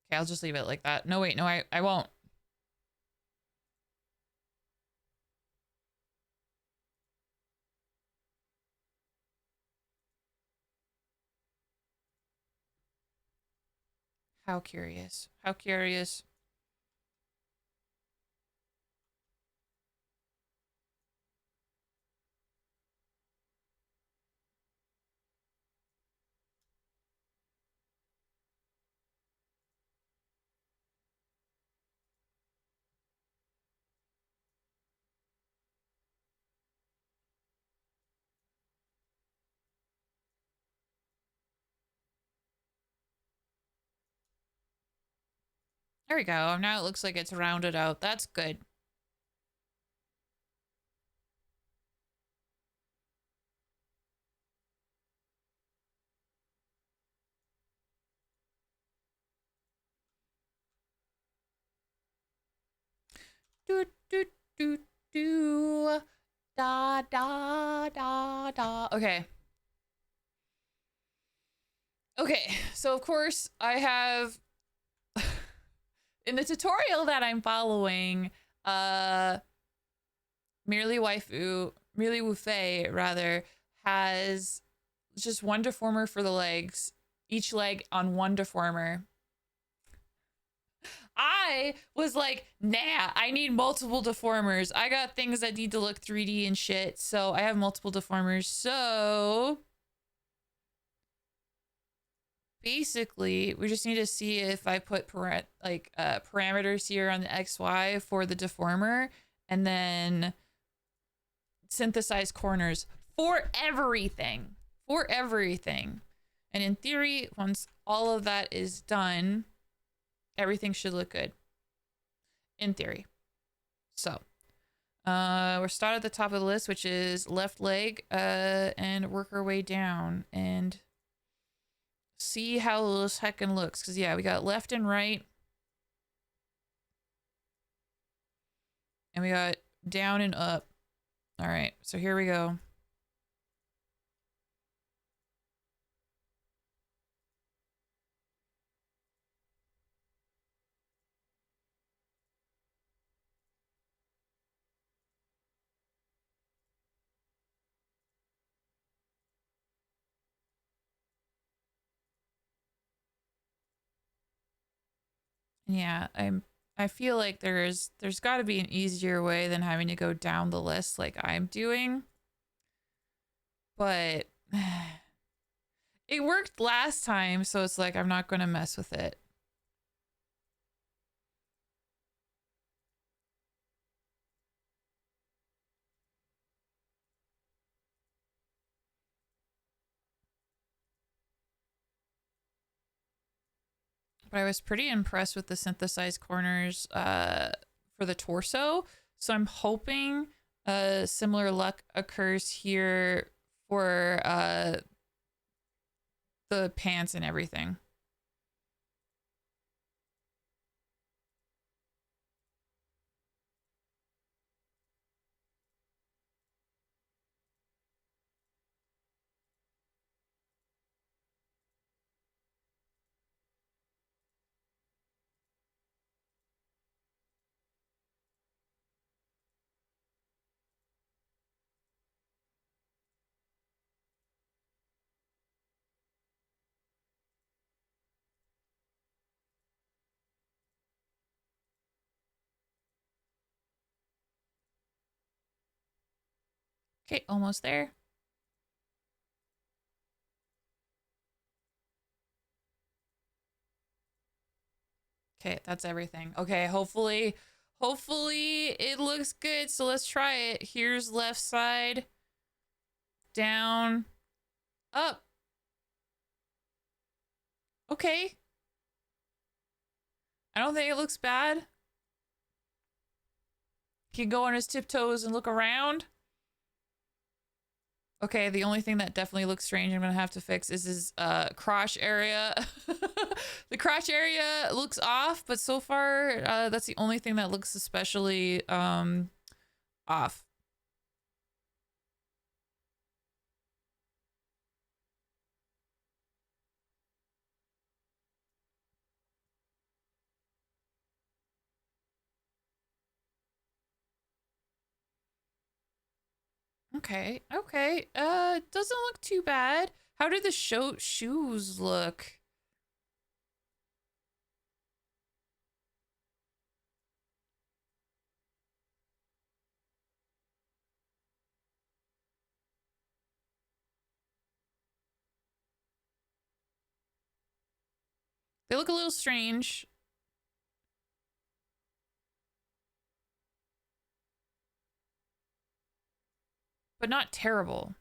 Okay, I'll just leave it like that. No, wait, no, I won't. How curious. How curious. There we go. Now it looks like it's rounded out. That's good. Do, do, do, do. Da, da, da, da. Okay. Okay, so of course I have in the tutorial that I'm following, Merely Wufei rather, has just one deformer for the legs, each leg on one deformer. I was like, nah, I need multiple deformers. I got things that need to look 3D and shit, so I have multiple deformers. So basically, we just need to see if I put parameters here on the XY for the deformer, and then synthesize corners for everything. For everything. And in theory, once all of that is done, everything should look good. In theory. So, we're starting at the top of the list, which is left leg, and work our way down and see how this heckin' looks. Because, yeah, we got left and right. And we got down and up. All right, so here we go. Yeah, I feel like there's got to be an easier way than having to go down the list like I'm doing. But it worked last time, so it's like I'm not going to mess with it. But I was pretty impressed with the synthesized corners for the torso. So I'm hoping similar luck occurs here for the pants and everything. Okay, almost there. Okay, that's everything. Okay, hopefully it looks good. So let's try it. Here's left side. Down. Up. Okay. I don't think it looks bad. He can go on his tiptoes and look around. Okay, the only thing that definitely looks strange I'm gonna have to fix is his crotch area. The crotch area looks off, but so far that's the only thing that looks especially off. Okay, okay. Doesn't look too bad. How did the shoes look? They look a little strange. But not terrible.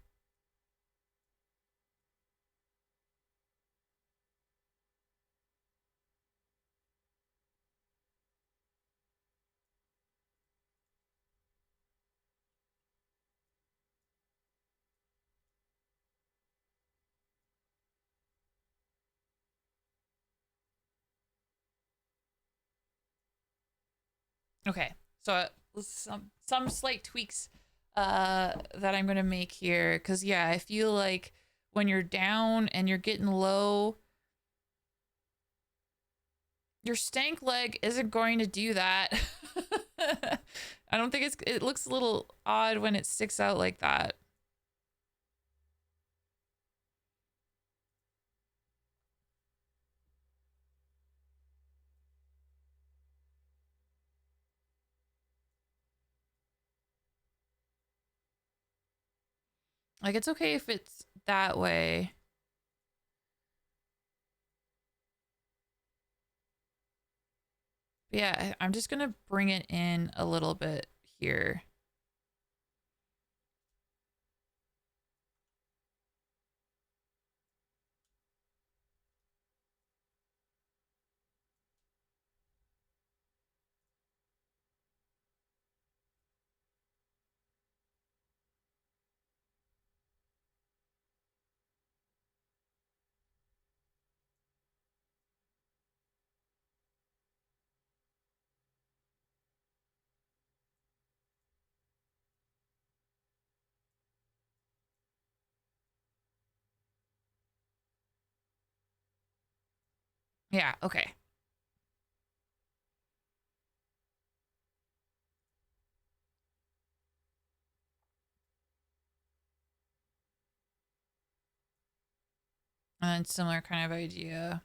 Okay, so some slight tweaks that I'm gonna make here, because yeah, I feel like when you're down and you're getting low, Your stank leg isn't going to do that. I don't think it looks a little odd when it sticks out like that. Like, it's okay if it's that way. But yeah, I'm just gonna bring it in a little bit here. Yeah, okay. And similar kind of idea.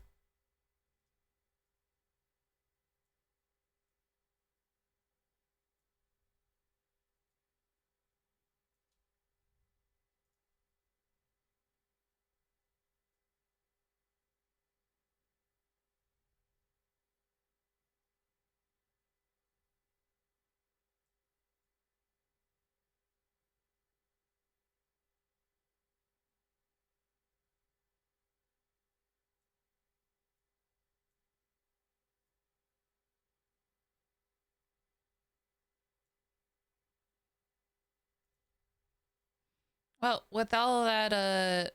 Well, with all of that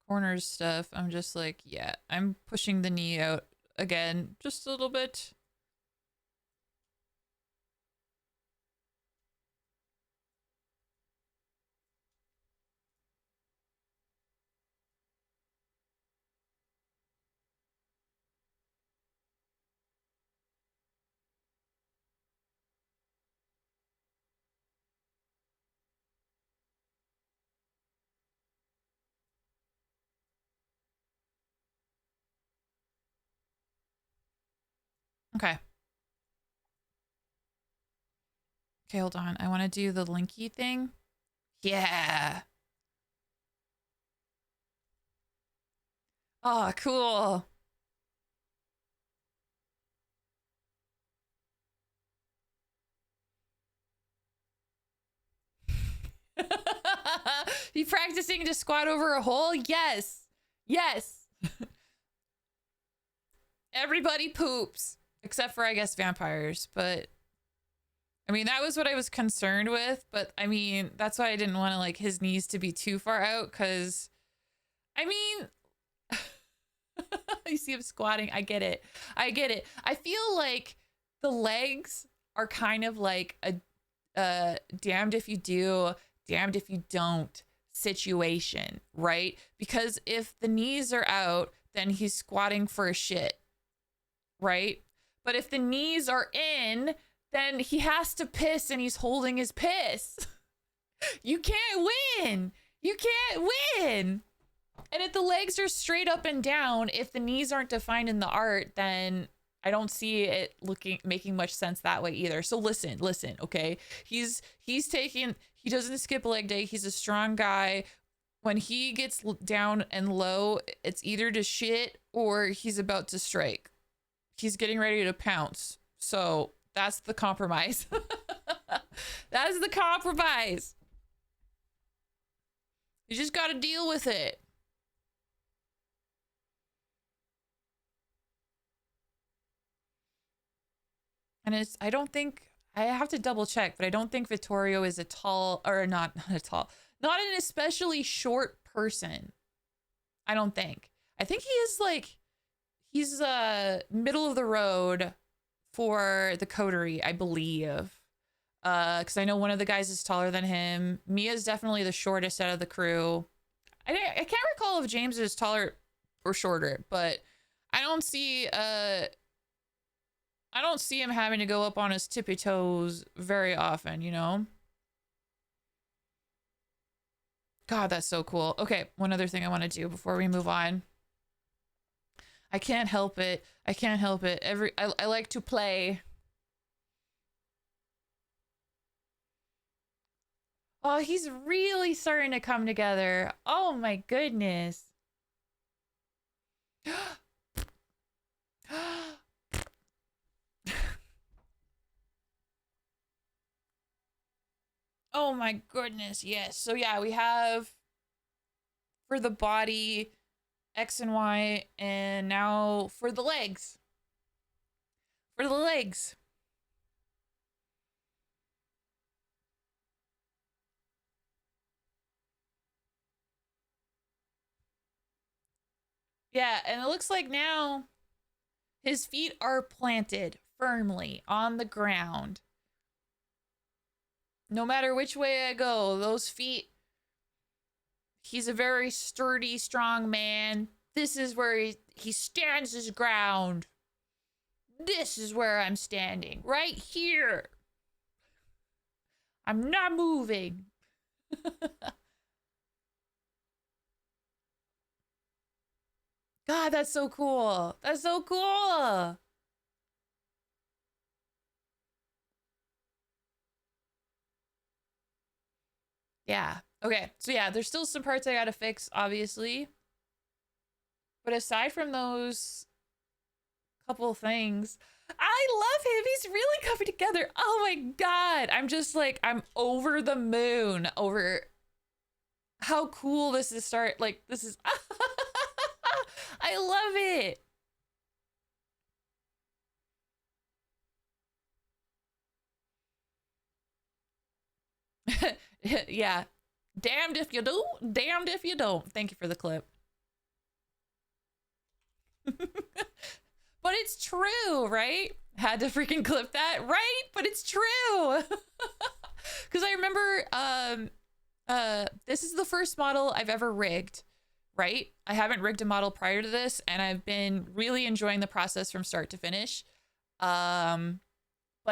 corners stuff, I'm just like, yeah, I'm pushing the knee out again just a little bit. Okay. Okay, hold on. I want to do the linky thing. Yeah. Oh, cool. You practicing to squat over a hole? Yes. Yes. Everybody poops. Except for, I guess, vampires. But, I mean, that was what I was concerned with. But, I mean, that's why I didn't want to, like, his knees to be too far out. Because, I mean... you see him squatting. I get it. I get it. I feel like the legs are kind of like a damned if you do, damned if you don't situation, right? Because if the knees are out, then he's squatting for a shit, right? But if the knees are in, then he has to piss and he's holding his piss. You can't win. You can't win. And if the legs are straight up and down, if the knees aren't defined in the art, then I don't see it making much sense that way either. So listen, okay? He's taking, he doesn't skip leg day. He's a strong guy. When he gets down and low, it's either to shit or he's about to strike. He's getting ready to pounce. So that's the compromise. That's the compromise. You just got to deal with it. And it's, I don't think, I have to double check, but I don't think Vittorio is a tall, or not a tall, not an especially short person. I don't think. I think he is like, he's middle of the road for the coterie, I believe. Because I know one of the guys is taller than him. Mia's definitely the shortest out of the crew. I can't recall if James is taller or shorter, but I don't see I don't see him having to go up on his tippy toes very often, you know? God, that's so cool. Okay, one other thing I want to do before we move on. I can't help it. I can't help it. I like to play. Oh, he's really starting to come together. Oh my goodness. Oh my goodness, yes. So yeah, we have for the body X and Y, and now for the legs. For the legs. Yeah, and it looks like now his feet are planted firmly on the ground. No matter which way I go, those feet, he's a very sturdy, strong man. This is where he stands his ground. This is where I'm standing, right here. I'm not moving. God, that's so cool. That's so cool. Yeah. Okay. So yeah, there's still some parts I gotta fix, obviously. But aside from those couple things, I love him. He's really coming together. Oh my God. I'm just like, I'm over the moon over how cool this is this is, I love it. Yeah. Damned if you do, damned if you don't. Thank you for the clip. But it's true, right? Had to freaking clip that, right? But it's true. Because I remember this is the first model I've ever rigged, right? I haven't rigged a model prior to this, and I've been really enjoying the process from start to finish. But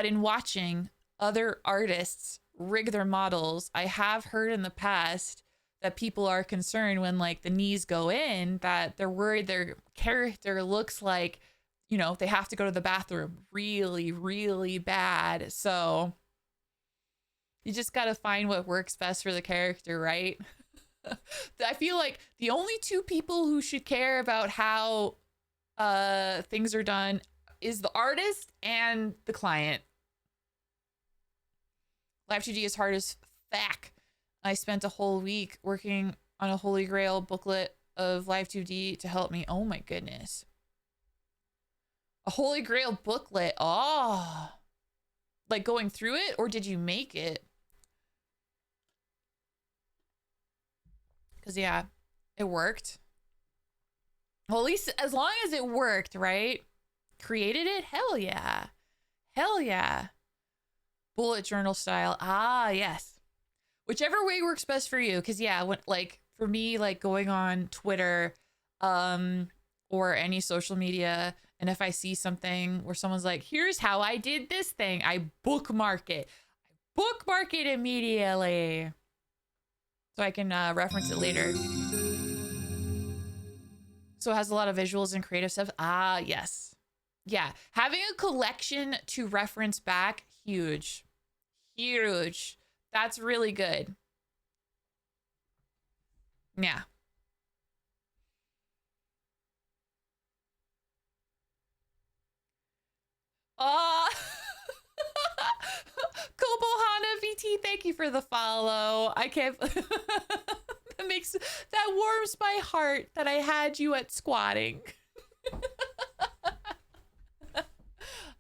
in watching other artists rig their models, I have heard in the past that people are concerned when like the knees go in, that they're worried their character looks like, you know, they have to go to the bathroom really, really bad. So you just got to find what works best for the character, right? I feel like the only two people who should care about how things are done is the artist and the client. Live 2D is hard as fuck. I spent a whole week working on a Holy Grail booklet of Live 2D to help me. Oh my goodness. A Holy Grail booklet. Oh. Like going through it, or did you make it? Because yeah, it worked. Well, at least as long as it worked, right? Created it? Hell yeah. Hell yeah. Bullet journal style. Ah, yes. Whichever way works best for you. Because yeah, when, like for me, like going on Twitter or any social media, and if I see something where someone's like, here's how I did this thing, I bookmark it. I bookmark it immediately so I can reference it later. So it has a lot of visuals and creative stuff. Ah, yes. Yeah, having a collection to reference back, huge. Huge. That's really good. Yeah. Uh Kobohana VT, thank you for the follow. I can't that warms my heart that I had you at squatting.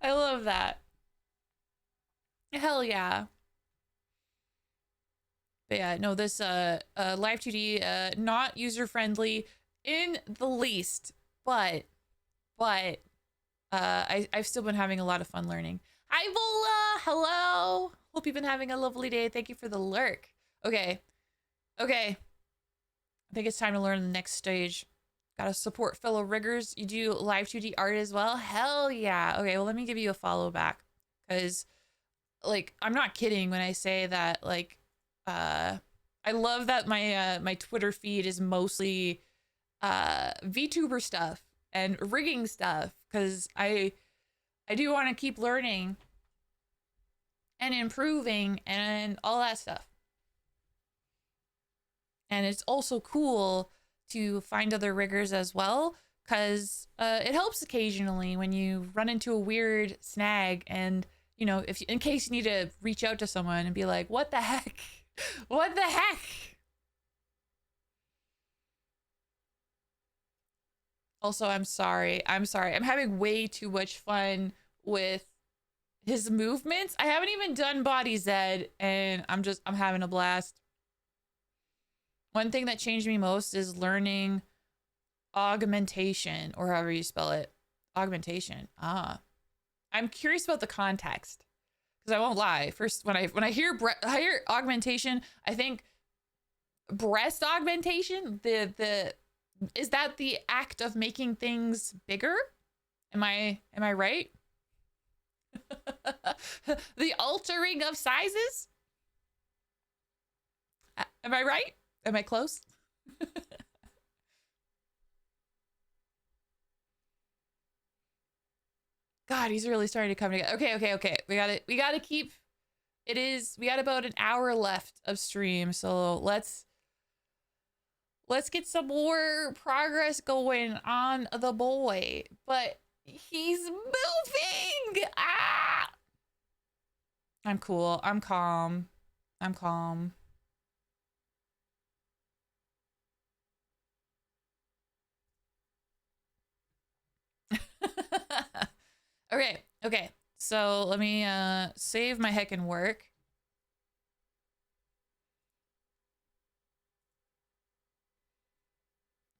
I love that. Hell yeah. But yeah, no, this Live 2D not user friendly in the least, but I've still been having a lot of fun learning. Hi Vola, hello. Hope you've been having a lovely day. Thank you for the lurk. Okay. I think it's time to learn the next stage. Gotta support fellow riggers. You do live 2D art as well? Hell yeah. Okay, well, let me give you a follow back. Because, like, I'm not kidding when I say that, like, I love that my Twitter feed is mostly VTuber stuff and rigging stuff. Because I do want to keep learning and improving and all that stuff. And it's also cool to find other riggers as well, because it helps occasionally when you run into a weird snag, and you know, if in case you need to reach out to someone and be like, what the heck? What the heck? Also, I'm sorry. I'm having way too much fun with his movements. I haven't even done Body Zed, and I'm having a blast. One thing that changed me most is learning augmentation, or however you spell it. Augmentation. I'm curious about the context, because I won't lie. First, when I hear augmentation, I think breast augmentation. Is that the act of making things bigger? Am I right? The altering of sizes? Am I right? Am I close? God, he's really starting to come together. Okay. We gotta keep we got about an hour left of stream, so let's get some more progress going on the boy. But he's moving! Ah! I'm cool. I'm calm. Okay. So let me save my heckin' work.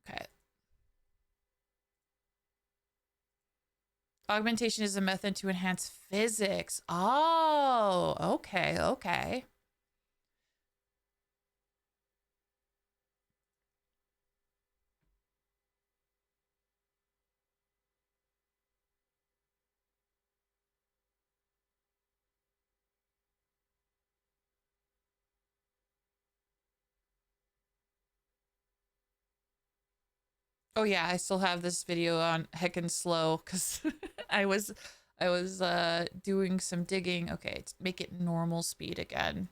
Okay. Augmentation is a method to enhance physics. Oh, okay. Oh yeah, I still have this video on heckin' slow because I was doing some digging. Okay, make it normal speed again.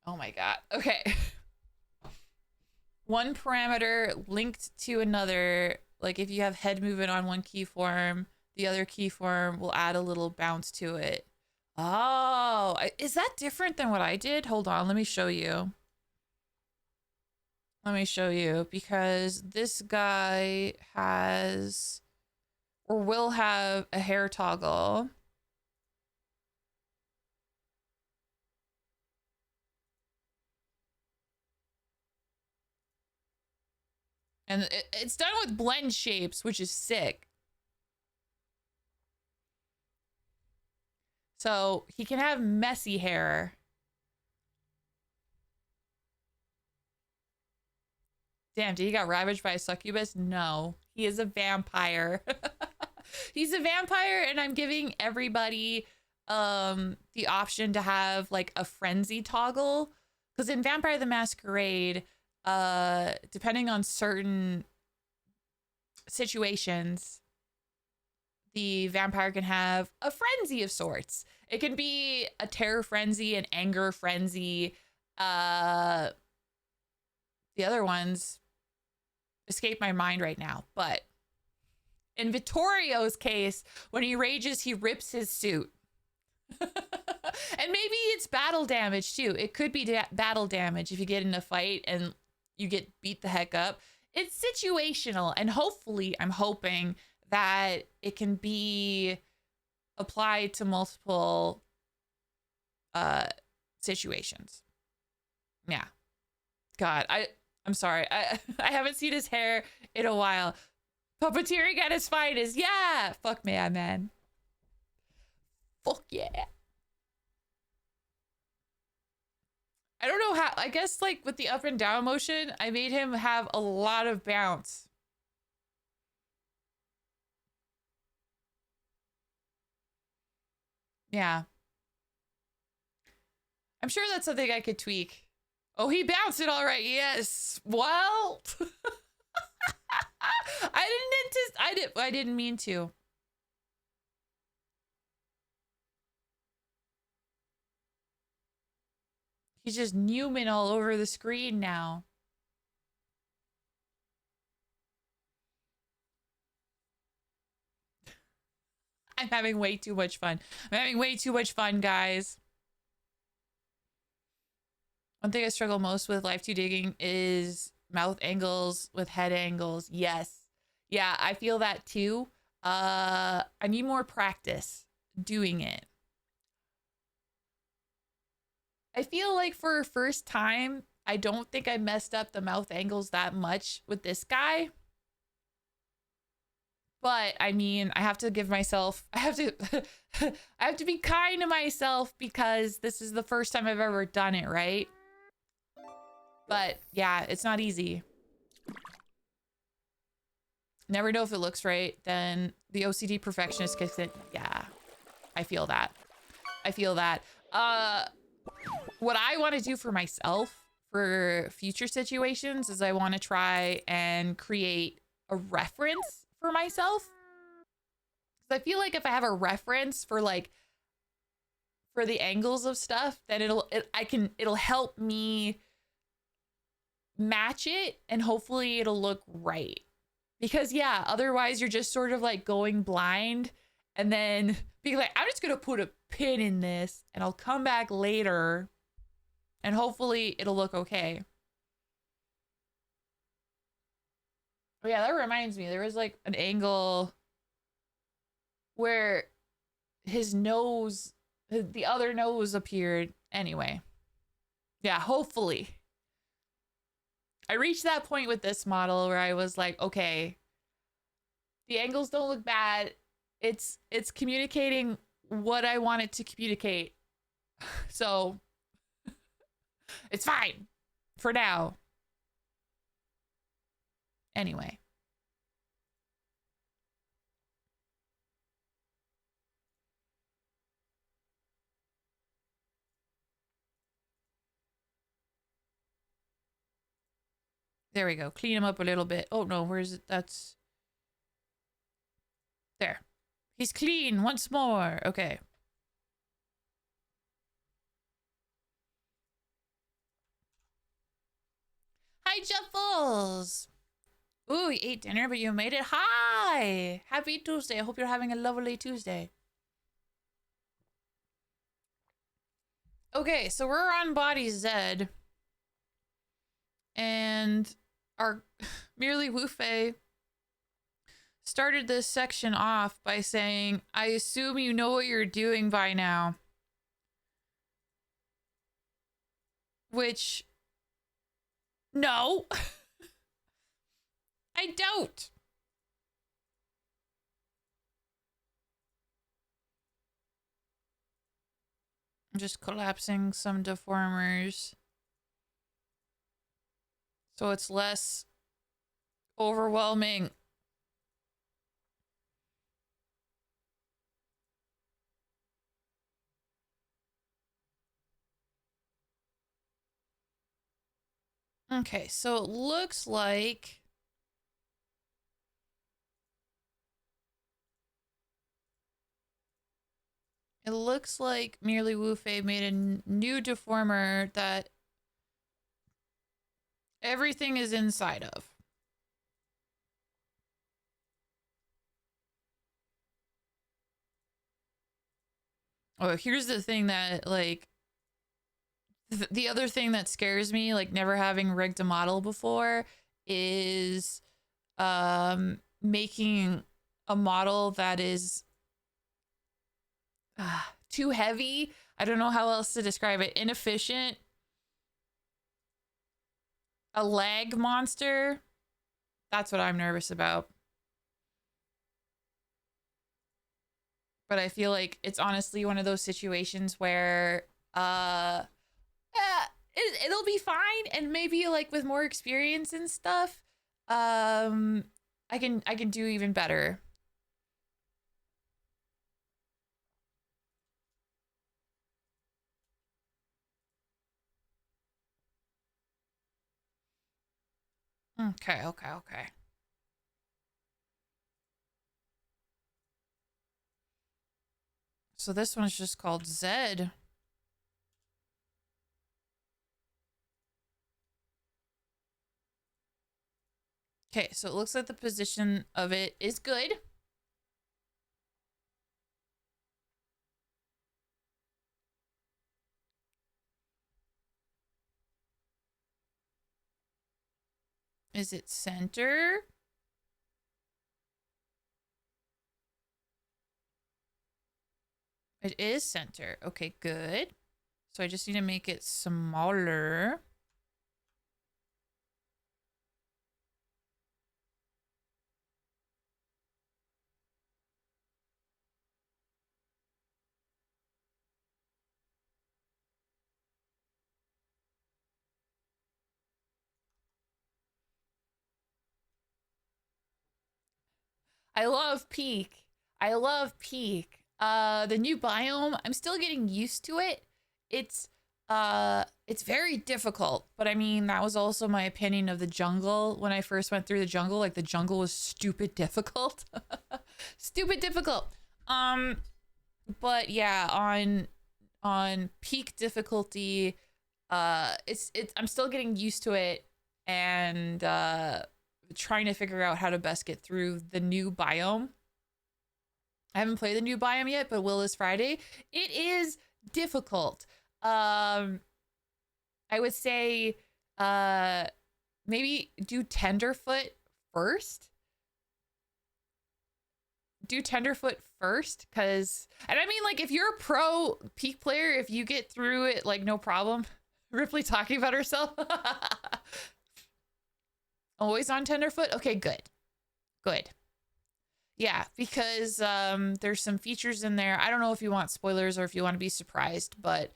Oh my god. Okay. One parameter linked to another. Like if you have head movement on one keyform, the other keyform will add a little bounce to it. Oh, is that different than what I did? Hold on, let me show you. Because this guy has or will have a hair toggle. And it's done with blend shapes, which is sick. So he can have messy hair. Damn, did he got ravaged by a succubus? No, he is a vampire. He's a vampire, and I'm giving everybody the option to have like a frenzy toggle, because in Vampire the Masquerade, depending on certain situations, the vampire can have a frenzy of sorts. It can be a terror frenzy, an anger frenzy. The other ones escape my mind right now, but in Vittorio's case, when he rages, he rips his suit. And maybe it's battle damage too. It could be battle damage if you get in a fight and you get beat the heck up. It's situational, and hopefully, I'm hoping that it can be applied to multiple situations. Yeah. God, I'm sorry. I haven't seen his hair in a while. Puppeteering at his finest. Yeah. Fuck man. Fuck yeah. I don't know how, I guess like with the up and down motion, I made him have a lot of bounce. Yeah. I'm sure that's something I could tweak. Oh, he bounced it all right. Yes. Well, I didn't mean to. He's just Newman all over the screen now. I'm having way too much fun. I'm having way too much fun, guys. One thing I struggle most with Life 2 digging is mouth angles with head angles. Yes. Yeah, I feel that too. I need more practice doing it. I feel like for a first time, I don't think I messed up the mouth angles that much with this guy. But I mean, I have to give myself, I have to be kind to myself because this is the first time I've ever done it, right? But yeah, it's not easy. Never know if it looks right, then the OCD perfectionist kicks in. Yeah, I feel that. I feel that. What I want to do for myself for future situations is I want to try and create a reference for myself. Because I feel like if I have a reference for like for the angles of stuff, then it'll help me match it and hopefully it'll look right. Because yeah, otherwise you're just sort of like going blind and then being like, I'm just gonna put a pin in this and I'll come back later and hopefully it'll look okay. Oh yeah, that reminds me, there was like an angle where his nose, the other nose appeared. Anyway, yeah, hopefully. I reached that point with this model where I was like, okay, the angles don't look bad. It's communicating what I want it to communicate. So it's fine for now. Anyway. There we go. Clean him up a little bit. Oh no, where's it? That's there. He's clean once more. Okay. Hi, Juffles. Ooh, you ate dinner, but you made it. Hi. Happy Tuesday. I hope you're having a lovely Tuesday. Okay, so we're on body Z. And our Merely Wufei started this section off by saying, I assume you know what you're doing by now. Which, no, I don't. I'm just collapsing some deformers so it's less overwhelming. Okay, so it looks like Merely Wufei made a new deformer that everything is inside of. Oh, here's the thing that, like, the other thing that scares me, like, never having rigged a model before, is making a model that is too heavy. I don't know how else to describe it. Inefficient. A lag monster. That's what I'm nervous about. but I feel like it's honestly one of those situations where uh it'll be fine, and maybe like with more experience and stuff, um I can do even better. Okay, okay, okay. So this one's just called Zed. Okay, so it looks like the position of it is good. Is it center? It is center. Okay, good. So I just need to make it smaller. I love Peak. I love Peak. The new biome, I'm still getting used to it. It's it's very difficult, but I mean that was also my opinion of the jungle when I first went through the jungle. Like the jungle was stupid difficult. Stupid difficult. Um but yeah, on peak difficulty, it's I'm still getting used to it, and trying to figure out how to best get through the new biome. I haven't played the new biome yet, but will this Friday. It is difficult. Um, I would say uh maybe do Tenderfoot first. Do Tenderfoot first, because and I mean like if you're a pro peak player, if you get through it like no problem. Ripley talking about herself. Always on Tenderfoot? Okay, good. Good. Yeah, because there's some features in there. I don't know if you want spoilers or if you want to be surprised, but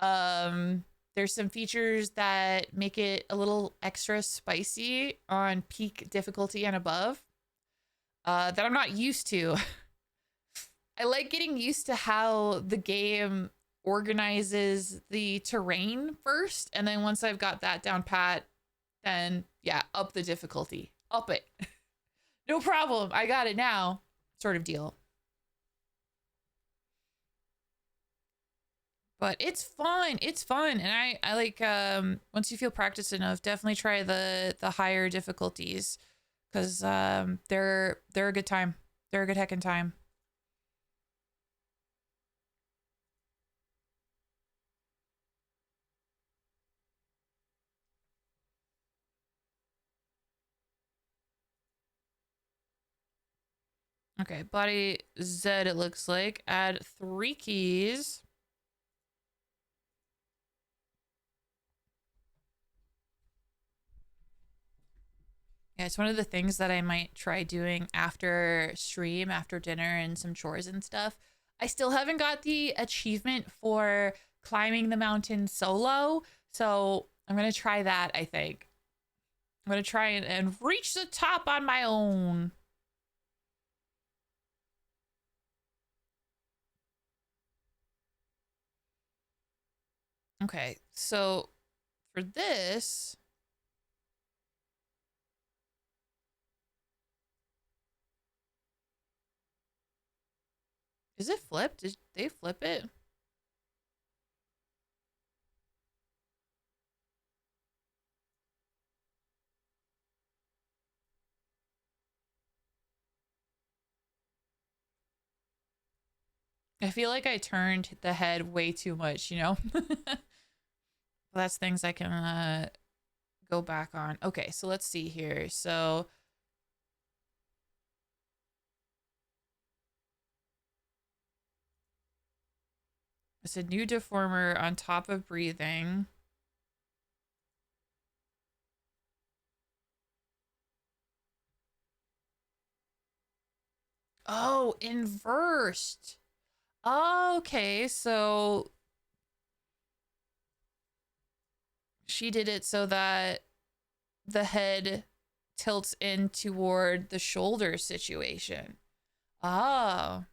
um there's some features that make it a little extra spicy on peak difficulty and above, that I'm not used to. I like getting used to how the game organizes the terrain first, and then once I've got that down pat, then yeah, up the difficulty. Up it. No problem. I got it now. Sort of deal. But it's fun. It's fun. And I like once you feel practiced enough, definitely try the higher difficulties, cuz they're a good time. They're a good heckin' time. Okay, body Z it looks like. Add 3 keys. Yeah, it's one of the things that I might try doing after stream, after dinner, and some chores and stuff. I still haven't got the achievement for climbing the mountain solo, so I'm gonna try that, I think. I'm gonna try and reach the top on my own. Okay, so for this, is it flipped? Did they flip it? I feel like I turned the head way too much, you know? That's things I can go back on. Okay, so let's see here. So it's a new deformer on top of breathing. Oh, inversed. Okay, so she did it so that the head tilts in toward the shoulder situation. Oh,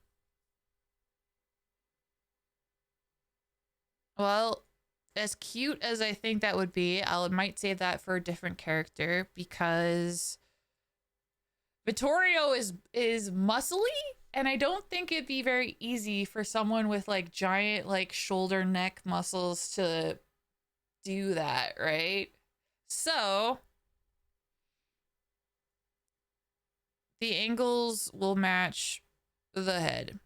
well, as cute as I think that would be, I might save that for a different character because Vittorio is muscly, and I don't think it'd be very easy for someone with like giant like shoulder neck muscles to do that, right? So the angles will match the head.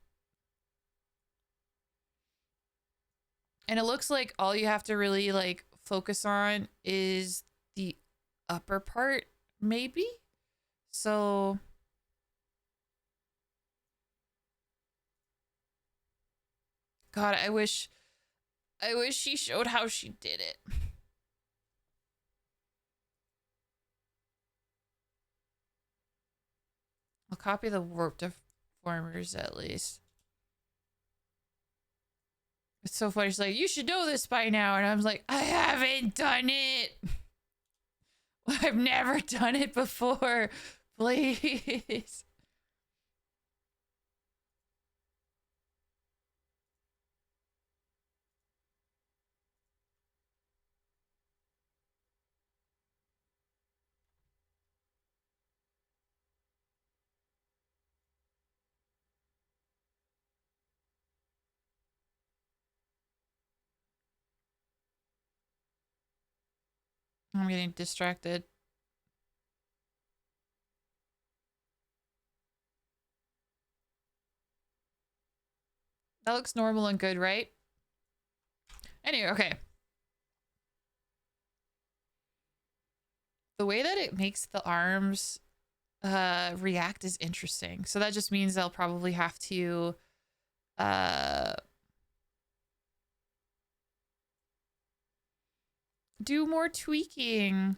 And it looks like all you have to really like focus on is the upper part, maybe? So God, I wish she showed how she did it. I'll copy the warp deformers at least. It's so funny. She's like, you should know this by now. And I was like, I haven't done it. I've never done it before. Please. I'm getting distracted. That looks normal and good, right? Anyway, okay. The way that it makes the arms react is interesting. So that just means they'll probably have to uh do more tweaking.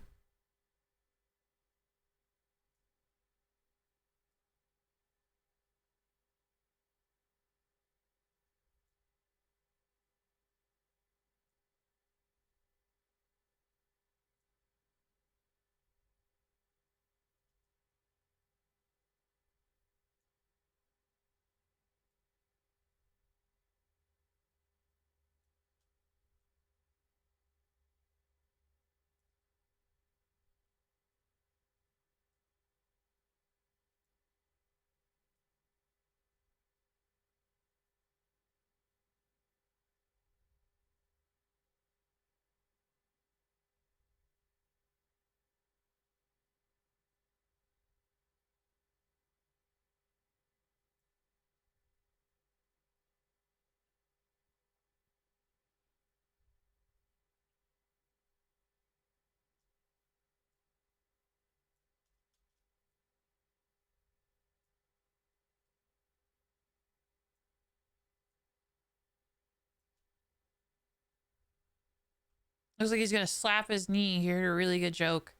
Looks like he's gonna slap his knee here. A really good joke.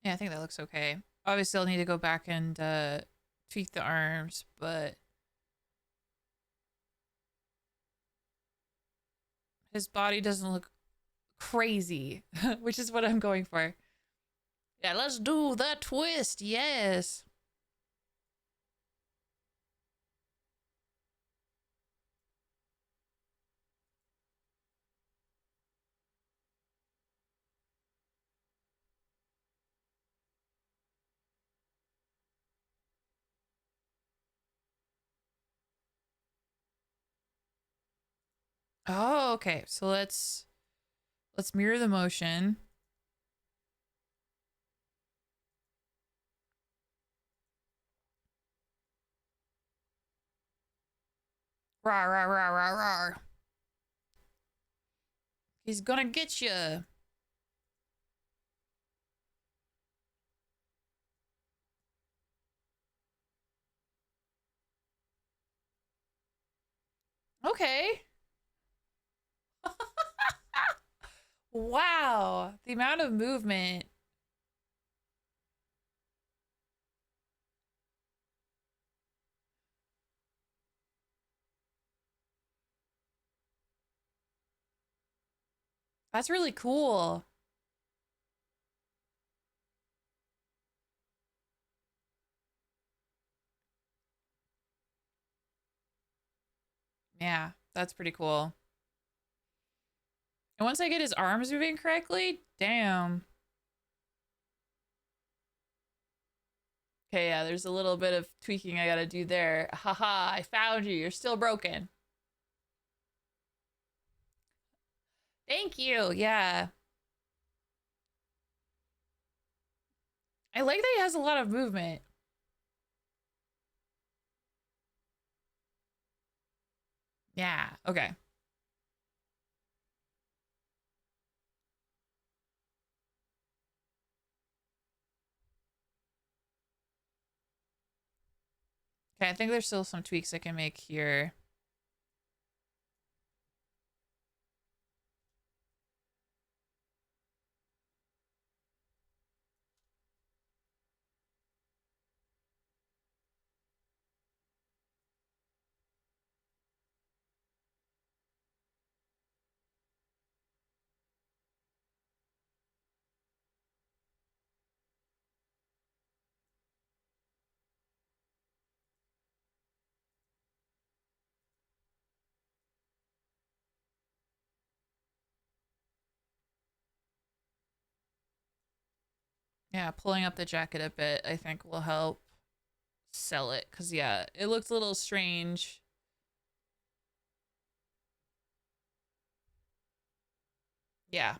Yeah, I think that looks okay. Obviously, I'll need to go back and tweak the arms, but his body doesn't look crazy, which is what I'm going for. Yeah, let's do that twist. Yes. Oh, okay. So let's mirror the motion. Rawr, rawr, rawr, rawr, rawr. He's gonna get you. Okay. Wow. The amount of movement. That's really cool. Yeah, that's pretty cool. And once I get his arms moving correctly, damn. Okay, yeah, there's a little bit of tweaking I gotta do there. Haha, I found you. You're still broken. Thank you. Yeah. I like that he has a lot of movement. Yeah, okay. Okay, I think there's still some tweaks I can make here. Yeah, pulling up the jacket a bit, I think will help sell it. Because, yeah, it looks a little strange. Yeah.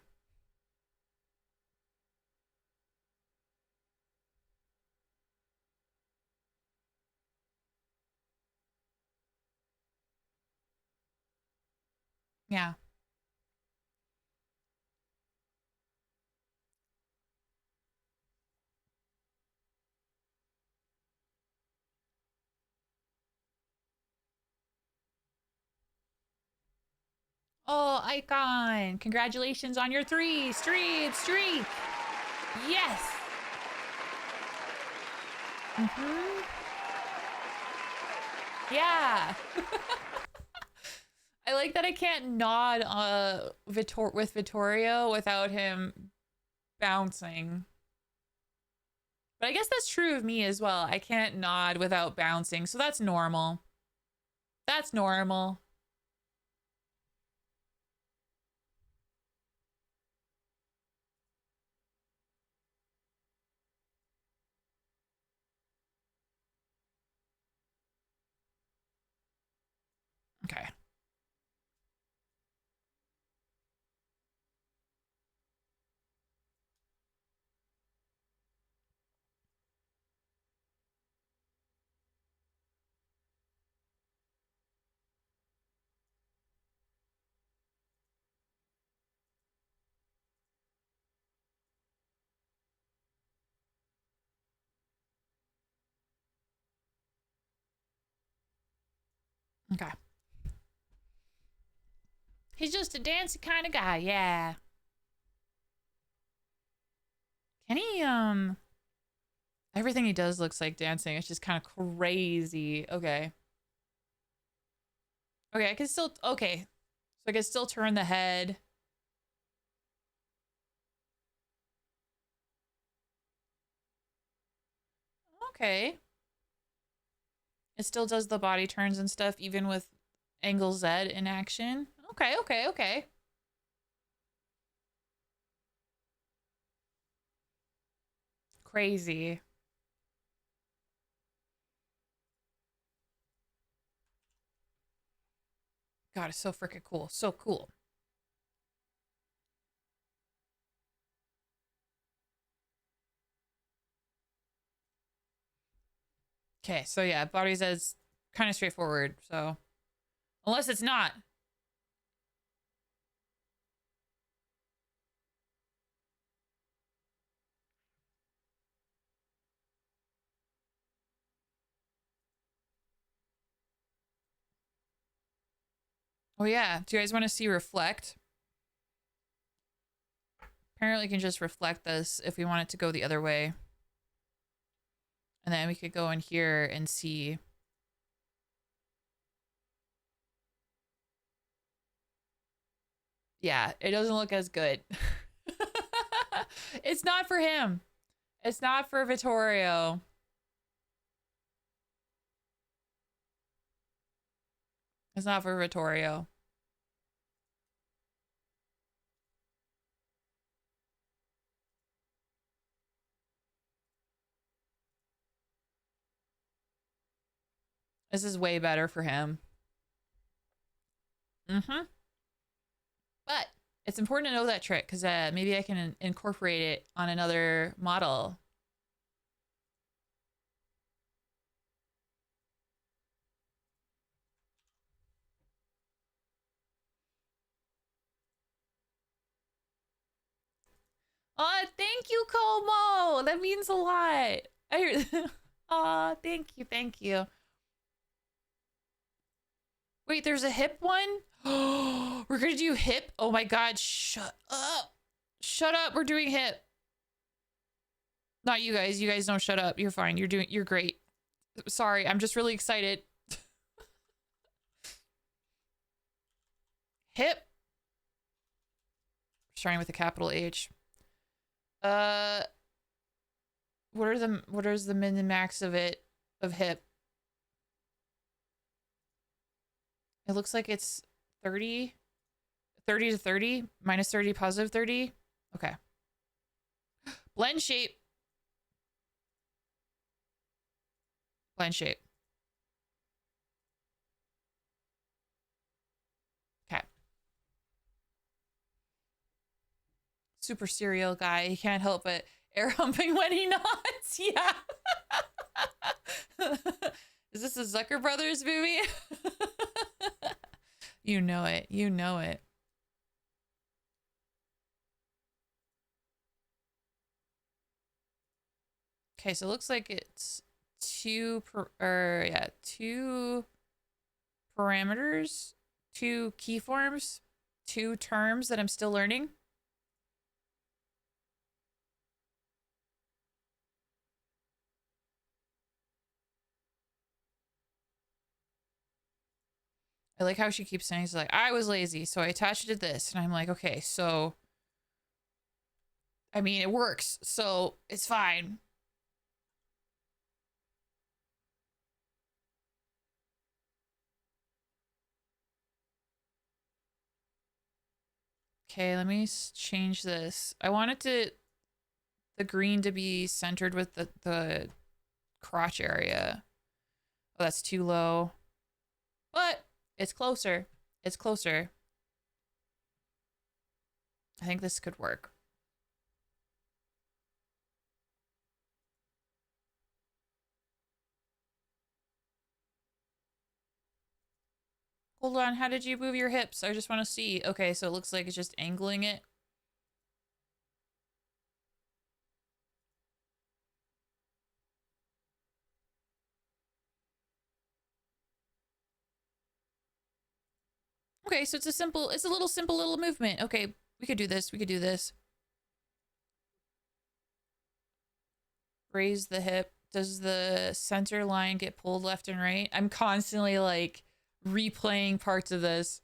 Yeah. Oh, Icon! Congratulations on your 3 streak! Yes! Mm-hmm. Yeah! I like that I can't nod with Vittorio without him bouncing. But I guess that's true of me as well. I can't nod without bouncing, so that's normal. That's normal. Okay. Okay. He's just a dancing kind of guy, yeah. Can he, Everything he does looks like dancing. It's just kind of crazy. Okay. Okay, I can still... Okay. So I can still turn the head. Okay. It still does the body turns and stuff, even with angle Z in action. Okay, okay, okay. Crazy. God, it's so freaking cool. So cool. Okay, so yeah, body Z's kind of straightforward, so... Unless it's not. Oh yeah, do you guys want to see reflect? Apparently you can just reflect this if we want it to go the other way. And then we could go in here and see. Yeah, it doesn't look as good. It's not for him. It's not for Vittorio. It's not for Vittorio. This is way better for him. Mm-hmm. But it's important to know that trick because maybe I can incorporate it on another model. Oh, thank you, Como. That means a lot. Oh, thank you, thank you. Wait, there's a hip one? We're gonna do hip? Oh my god, shut up. Shut up, we're doing hip. Not you guys. You guys don't shut up. You're fine. You're great. Sorry, I'm just really excited. Hip. Starting with a capital H. Uh what is the min and max of it of hip? It looks like it's 30 to 30, minus 30, positive 30. Okay. Blend shape. Blend shape. Okay. Super serial guy. He can't help but air humping when he nods. Yeah. Is this a Zucker Brothers movie? You know it. You know it. Okay, so it looks like it's two parameters, two keyforms, two terms that I'm still learning. I like how she keeps saying, she's like, I was lazy, so I attached it to this. And I'm like, okay, so, I mean, it works, so it's fine. Okay, let me change this. I want it to, the green to be centered with the crotch area. Oh, that's too low. But it's closer. It's closer. I think this could work. Hold on, how did you move your hips? I just want to see. Okay, so it looks like it's just angling it. Okay, so it's a little simple little movement. Okay, we could do this. We could do this. raise the hip. Does the center line get pulled left and right? I'm constantly like replaying parts of this.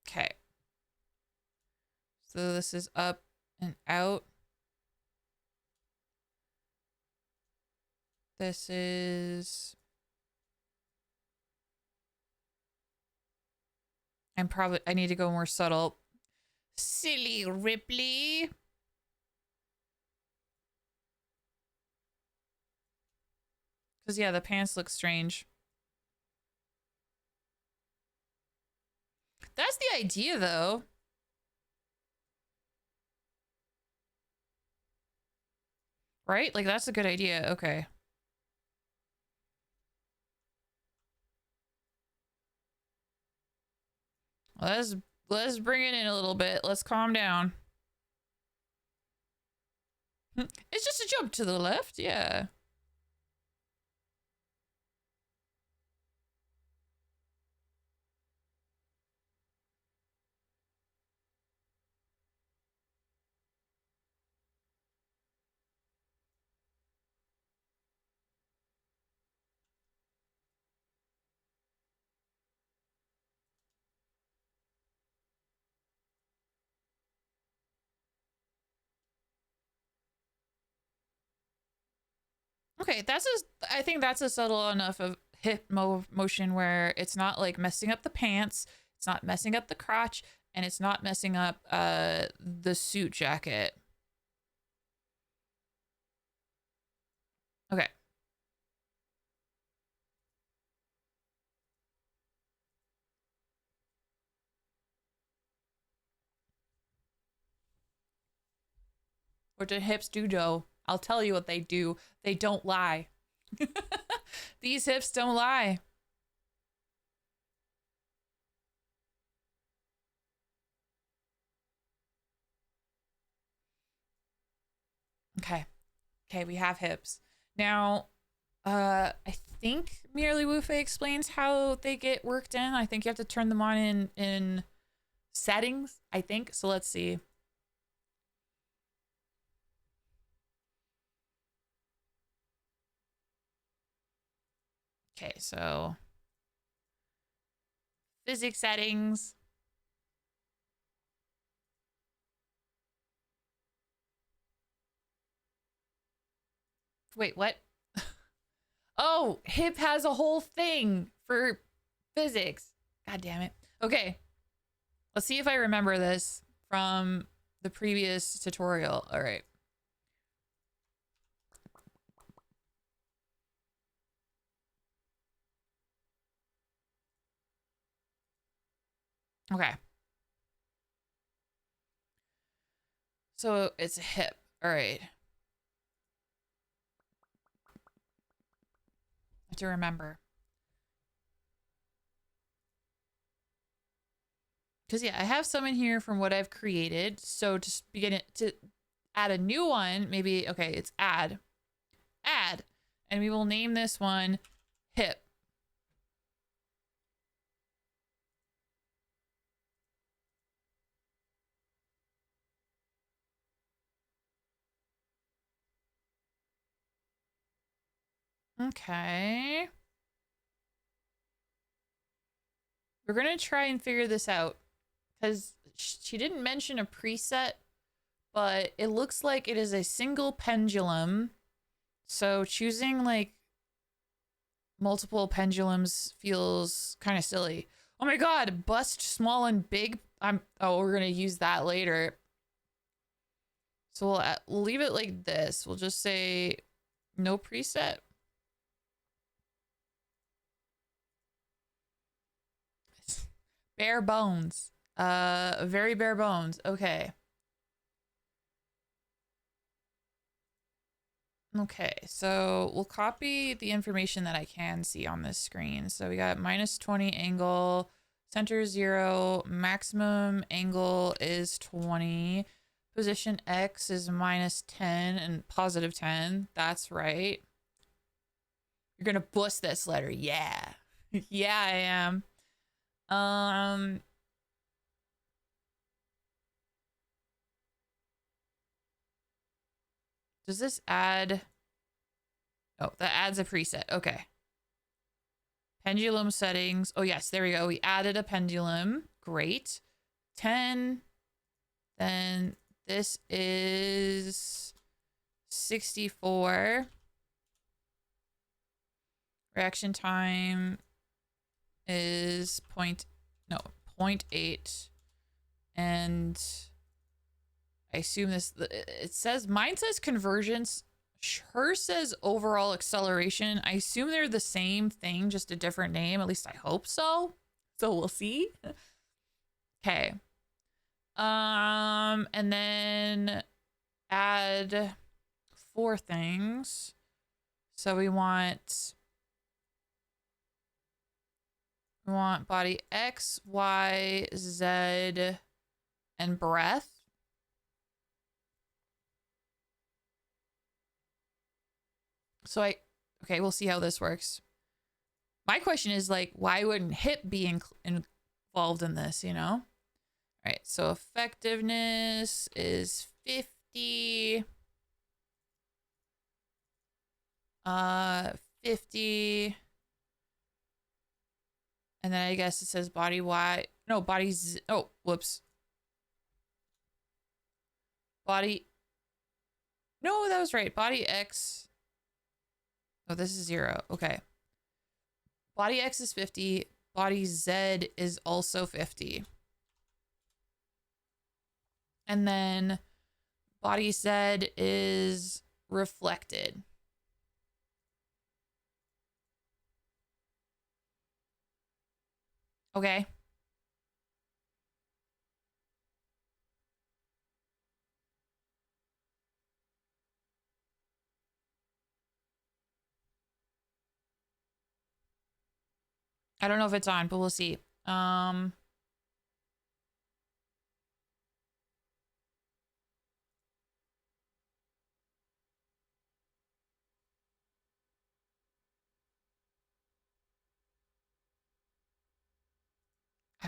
Okay. So this is up and out. This is... I need to go more subtle. Silly Ripley. Because, yeah, the pants look strange. That's the idea, though. Right? Like, that's a good idea. Okay. Let's bring it in a little bit. Let's calm down. It's just a jump to the left. Yeah. Okay, I think that's a subtle enough of hip motion where it's not like messing up the pants, it's not messing up the crotch, and it's not messing up the suit jacket. Okay. What do hips do, Joe? I'll tell you what they do. They don't lie. These hips don't lie. Okay. Okay, we have hips. Now, I think Merely Wufe explains how they get worked in. I think you have to turn them on in settings, I think. So let's see. Okay, so physics settings. Wait, what? Oh, hip has a whole thing for physics. God damn it. Okay. Let's see if I remember this from the previous tutorial. All right. Okay. So it's a hip. All right. I have to remember. Because, yeah, I have some in here from what I've created. So to begin it, to add a new one, maybe, okay, it's add. Add. And we will name this one hip. Okay. We're going to try and figure this out. Because she didn't mention a preset, but it looks like it is a single pendulum. So choosing like multiple pendulums feels kind of silly. Oh my god, bust small and big. We're going to use that later. So we'll leave it like this. We'll just say no preset. Bare bones. Very bare bones. Okay. Okay, so we'll copy the information that I can see on this screen. So we got -20 angle, center 0, maximum angle is 20, position X is -10 and +10. That's right. You're gonna bust this letter. Yeah. Yeah, I am. Does this add? Oh, that adds a preset. Okay. Pendulum settings. Oh, yes, there we go. We added a pendulum. Great. 10. Then this is 64. Reaction time is zero point 0.8. And I assume this, it says, mine says convergence. Hers says overall acceleration. I assume they're the same thing, just a different name. At least I hope so. So we'll see. Okay. And then add 4 things. So we want body X, Y, Z, and breath. So okay, we'll see how this works. My question is, like, why wouldn't hip be involved in this, you know? All right, so effectiveness is 50. 50. And then I guess it says body Y. No, body Z. Oh, whoops. Body. No, that was right. Body X. Oh, this is 0. Okay. Body X is 50. Body Z is also 50. And then body Z is reflected. Okay. I don't know if it's on, but we'll see. I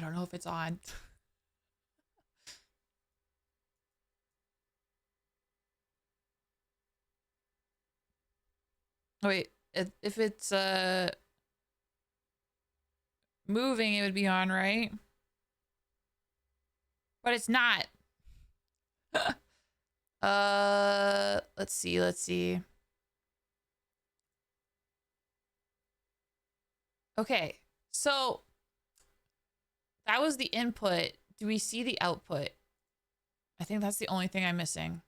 don't know if it's on. Oh, wait, if it's moving, it would be on, right? But it's not. Let's see. Okay, so that was the input. Do we see the output? I think that's the only thing I'm missing.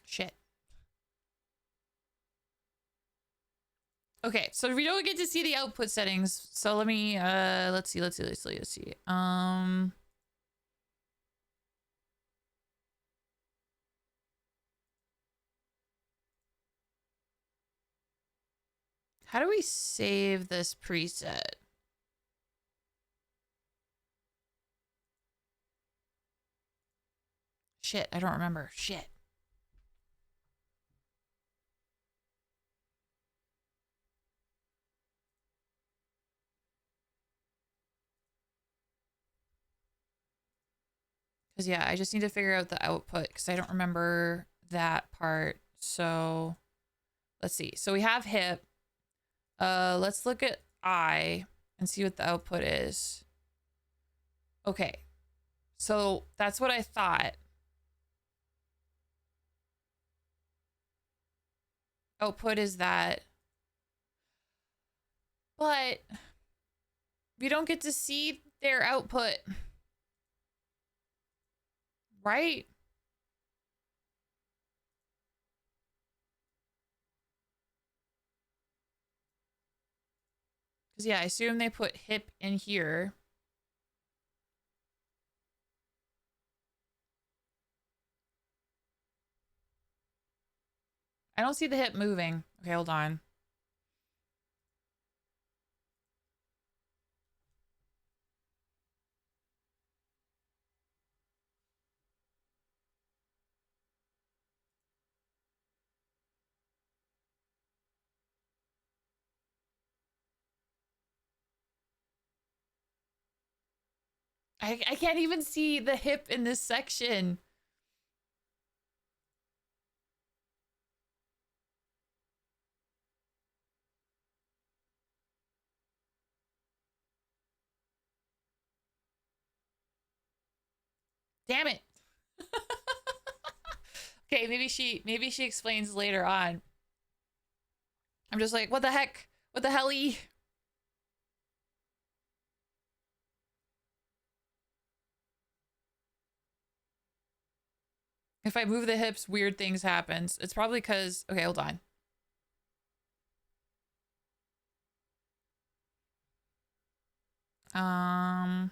Shit. Okay, so we don't get to see the output settings. So let me let's see. How do we save this preset? Shit, I don't remember. Shit. Because, yeah, I just need to figure out the output because I don't remember that part. So, let's see. So we have hip. Let's look at eye and see what the output is. Okay. So that's what I thought. Output is that. But we don't get to see their output. Right? Because, yeah, I assume they put hip in here. I don't see the hip moving. Okay, hold on. I can't even see the hip in this section. Damn it. Okay, maybe she explains later on. I'm just like, what the heck? What the hell-y? If I move the hips, weird things happens. It's probably because, okay, hold on. Um,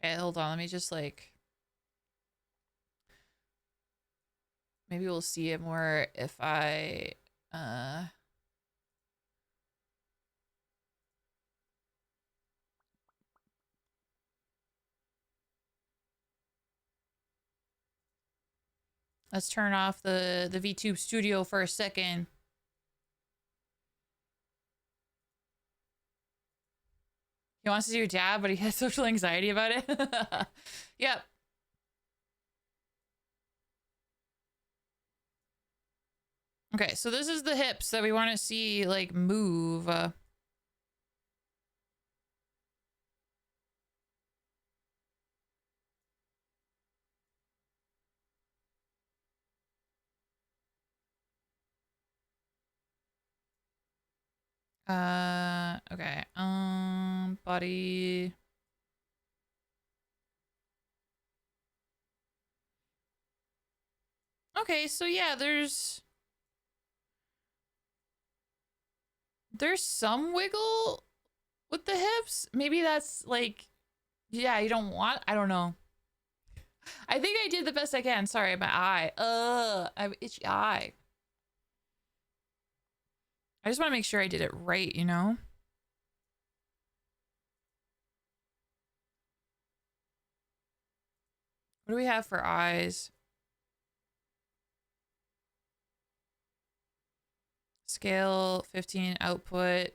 okay, hold on. Let me just like, maybe we'll see it more if I, uh, let's turn off the VTube studio for a second. He wants to do a dab, but he has social anxiety about it. Yep. Okay, so this is the hips that we want to see like move. Okay. Body. Okay, so yeah, there's some wiggle with the hips. Maybe that's like, yeah, you don't want, I don't know. I think I did the best I can. Sorry, my eye. I have itchy eye. I just want to make sure I did it right, you know? What do we have for eyes? Scale 15 output.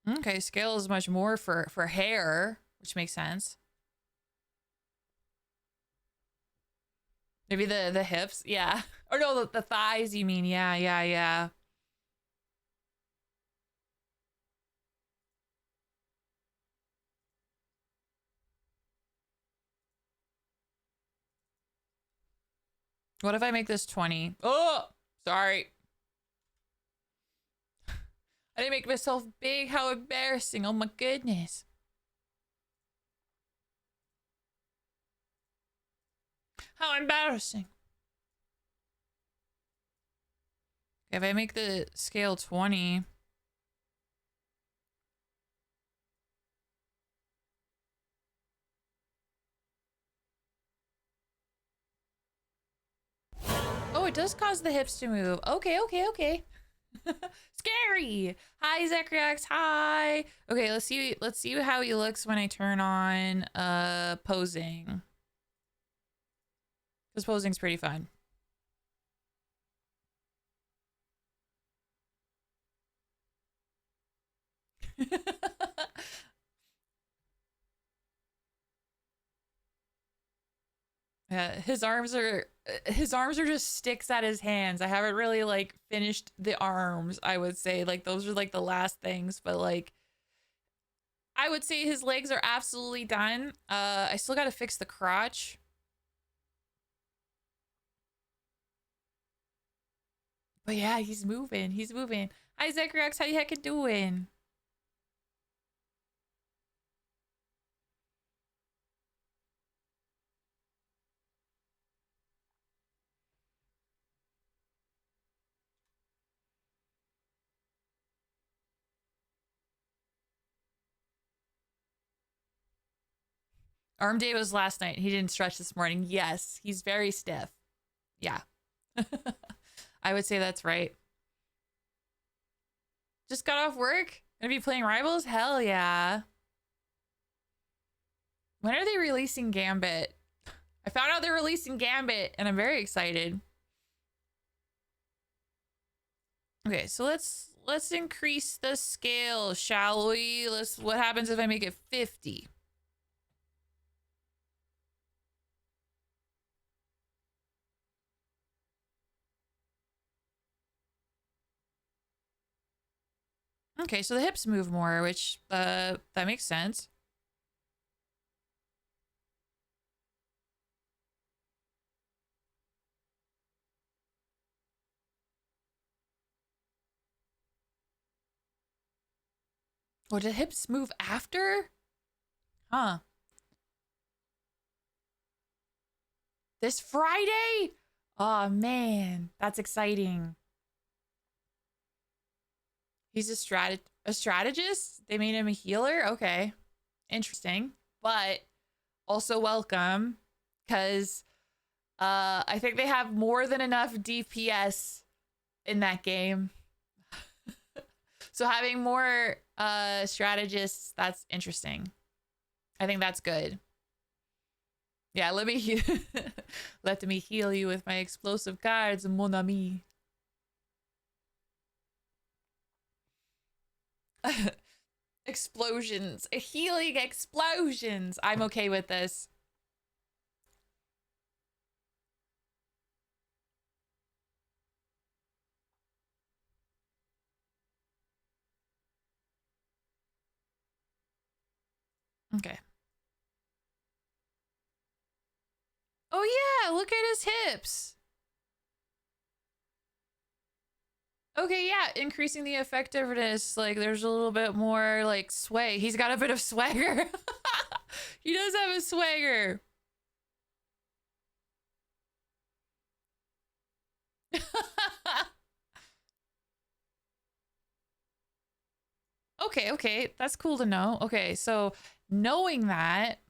Okay, scale is much more for hair, which makes sense. Maybe the hips, yeah. Or no, the thighs, you mean? Yeah, yeah, yeah. What if I make this 20? Oh, sorry. I didn't make myself big. How embarrassing. Oh my goodness. How embarrassing. If I make the scale 20. Oh, it does cause the hips to move. Okay, okay, okay. Scary. Hi, Zachariax. Hi. Okay, let's see how he looks when I turn on posing. Because posing's pretty fun. His arms are just sticks at his hands. I haven't really like finished the arms, I would say. Like those are like the last things, but like I would say his legs are absolutely done. I still got to fix the crotch. But yeah, he's moving. He's moving. Hi Zachariax, how you heckin' doing? Arm day was last night. He didn't stretch this morning. Yes, he's very stiff. Yeah. I would say that's right. Just got off work? Gonna be playing Rivals? Hell yeah. When are they releasing Gambit? I found out they're releasing Gambit and I'm very excited. Okay, so let's increase the scale, shall we? What happens if I make it 50? Okay, so the hips move more, which that makes sense. Or do hips move after? Huh. This Friday? Oh man, that's exciting. He's a strategist? They made him a healer? Okay. Interesting. But also welcome, because I think they have more than enough DPS in that game. So having more strategists, that's interesting. I think that's good. Yeah, let me let me heal you with my explosive cards, mon ami. Explosions, healing explosions. I'm okay with this. Okay. Oh yeah, look at his hips. Okay, yeah, increasing the effectiveness. Like, there's a little bit more, like, sway. He's got a bit of swagger. He does have a swagger. Okay, that's cool to know. Okay, so knowing that,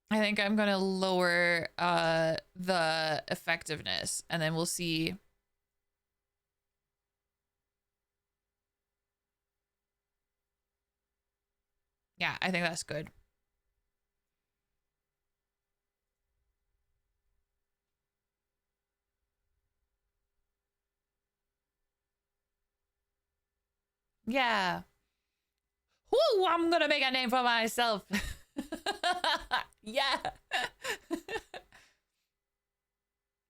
I think I'm gonna lower the effectiveness, and then we'll see. Yeah, I think that's good. Yeah. Whoo, I'm gonna make a name for myself. Yeah.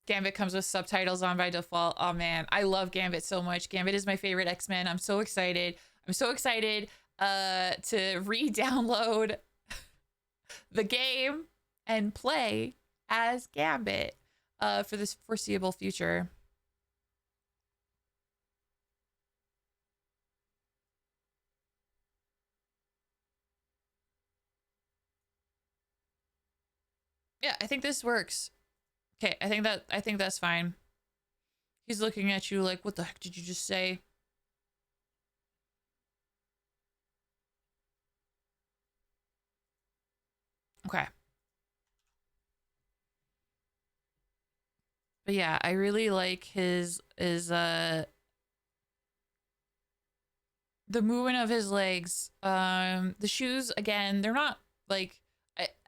Gambit comes with subtitles on by default. Oh man, I love Gambit so much. Gambit is my favorite X-Men. I'm so excited. I'm so excited to re-download the game and play as Gambit for this foreseeable future. Yeah, I think this works. Okay, I think that's fine. He's looking at you like, what the heck did you just say? Okay. But yeah, I really like his the movement of his legs. The shoes, again, they're not like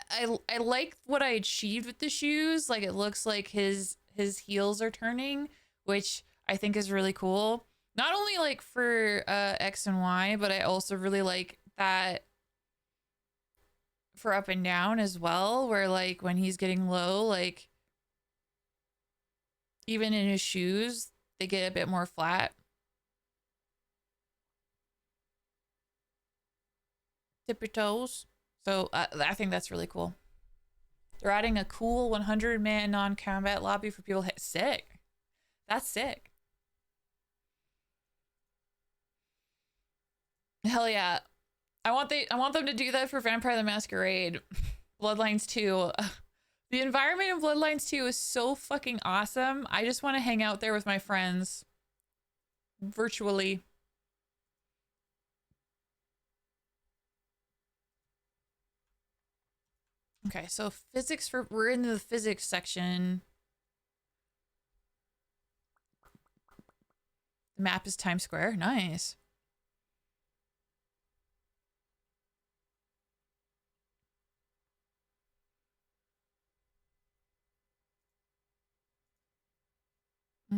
I like what I achieved with the shoes. Like, it looks like his heels are turning, which I think is really cool. Not only like for X and Y, but I also really like that for up and down as well, where like when he's getting low, like even in his shoes, they get a bit more flat. Tip your toes. So I think that's really cool. They're adding a cool 100-man non-combat lobby for people. Sick. That's sick. Hell yeah. I want them to do that for Vampire the Masquerade. Bloodlines 2. The environment in Bloodlines 2 is so fucking awesome. I just want to hang out there with my friends. Virtually. Okay, so physics we're in the physics section. The map is Times Square. Nice.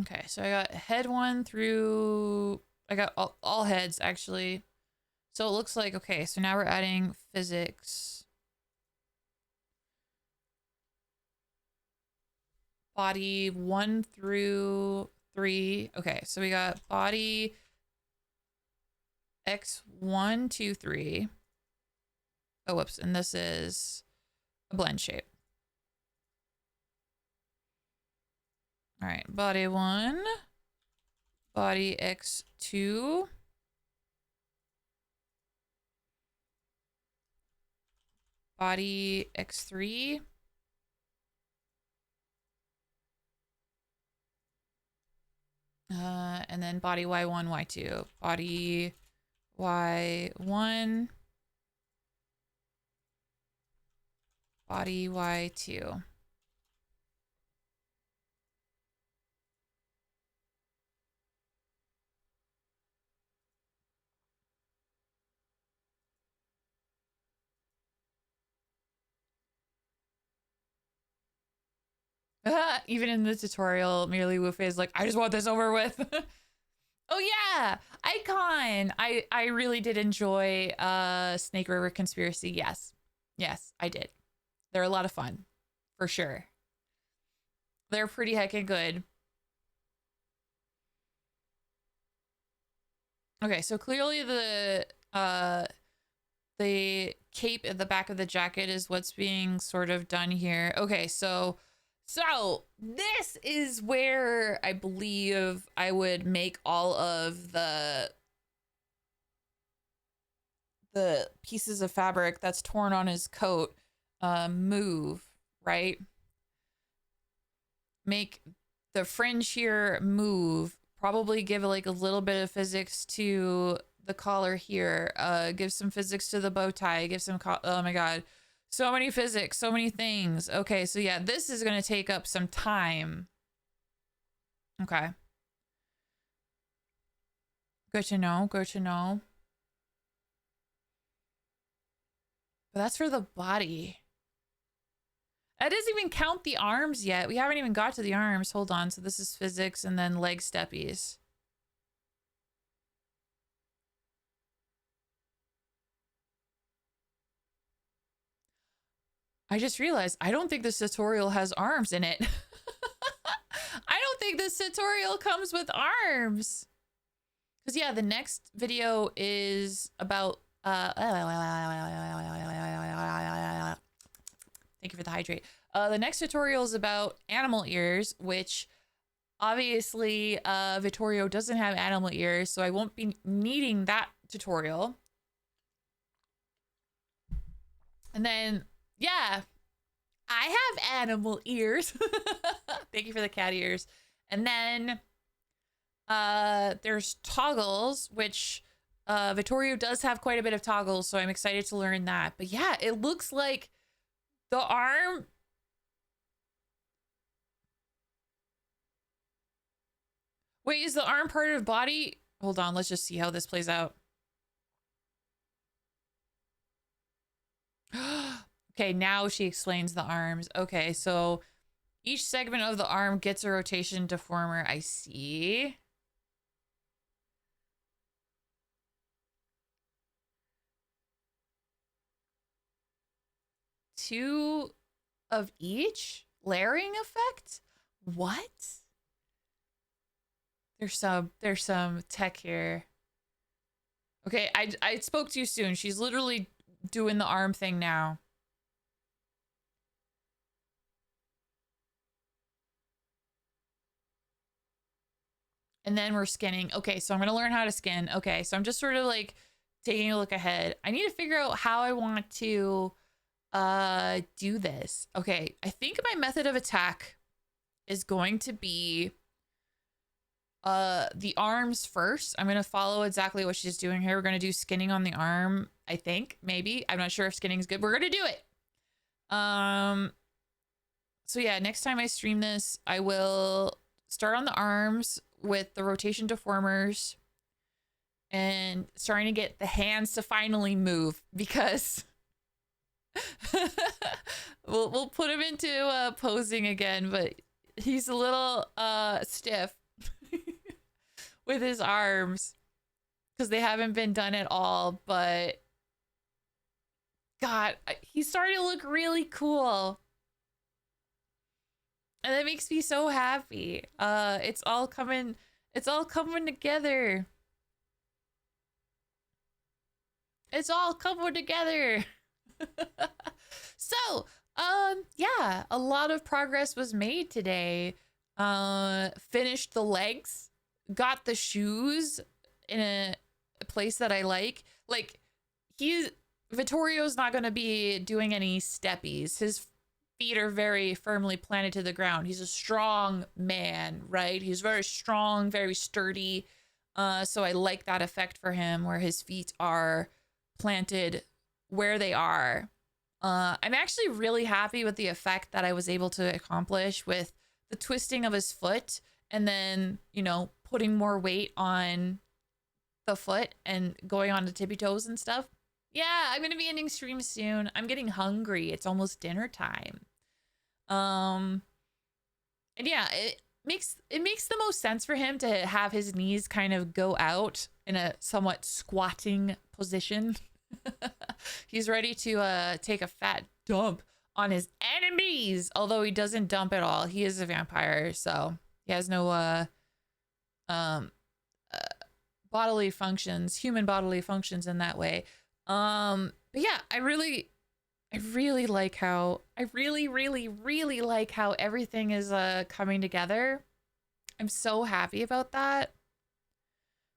Okay, so I got head 1 through... I got all heads, actually. So it looks like... Okay, so now we're adding physics. Body 1 through 3. Okay, so we got body X1, 2, 3. Oh, whoops. And this is a blend shape. All right, body 1. Body X2. Body X3. And then body Y1, Y2. Body Y1. Body Y2. Even in the tutorial, Merely Woof is like, I just want this over with. Oh yeah, Icon. I really did enjoy Snake River Conspiracy. Yes. Yes, I did. They're a lot of fun. For sure. They're pretty heckin' good. Okay, so clearly the cape at the back of the jacket is what's being sort of done here. Okay, so this is where I believe I would make all of the pieces of fabric that's torn on his coat move, right? Make the fringe here move, probably give like a little bit of physics to the collar here, give some physics to the bow tie, give some oh my god, so many physics, so many things. Okay, so yeah, this is gonna take up some time. Okay, good to know, good to know. But that's for the body. That doesn't even count the arms yet. We haven't even got to the arms. Hold on. So this is physics and then leg steppies. I just realized I don't think this tutorial has arms in it. I don't think this tutorial comes with arms. Because yeah, the next video is about thank you for the hydrate. The next tutorial is about animal ears, which obviously Vittorio doesn't have animal ears, so I won't be needing that tutorial. And then, yeah, I have animal ears. Thank you for the cat ears. And then there's toggles, which Vittorio does have quite a bit of toggles, so I'm excited to learn that. But yeah, it looks like the arm... Wait, is the arm part of body? Hold on, let's just see how this plays out. Okay, now she explains the arms. Okay, so each segment of the arm gets a rotation deformer. I see. Two of each? Layering effect? What? There's some tech here. Okay, I spoke too soon. She's literally doing the arm thing now. And then we're skinning. Okay, so I'm gonna learn how to skin. Okay, so I'm just sort of like taking a look ahead. I need to figure out how I want to do this. Okay, I think my method of attack is going to be the arms first. I'm gonna follow exactly what she's doing here. We're gonna do skinning on the arm, I think. Maybe. I'm not sure if skinning is good. We're gonna do it. Um, so yeah, next time I stream this, I will start on the arms with the rotation deformers and starting to get the hands to finally move because we'll put him into posing again, but he's a little stiff with his arms because they haven't been done at all. But God, he's starting to look really cool, and that makes me so happy. It's all coming together. It's all coming together. So, yeah, a lot of progress was made today. Finished the legs, got the shoes in a place that I like. Like, Vittorio's not going to be doing any steppies. His feet are very firmly planted to the ground. He's a strong man, right? He's very strong, very sturdy. So I like that effect for him where his feet are planted where they are. I'm actually really happy with the effect that I was able to accomplish with the twisting of his foot and then, you know, putting more weight on the foot and going on to tippy toes and stuff. Yeah, I'm going to be ending stream soon. I'm getting hungry. It's almost dinner time. And yeah, it makes the most sense for him to have his knees kind of go out in a somewhat squatting position. He's ready to take a fat dump on his enemies, although he doesn't dump at all. He is a vampire, so he has no bodily functions, human bodily functions in that way. But yeah, I really like how really like how everything is coming together. I'm so happy about that.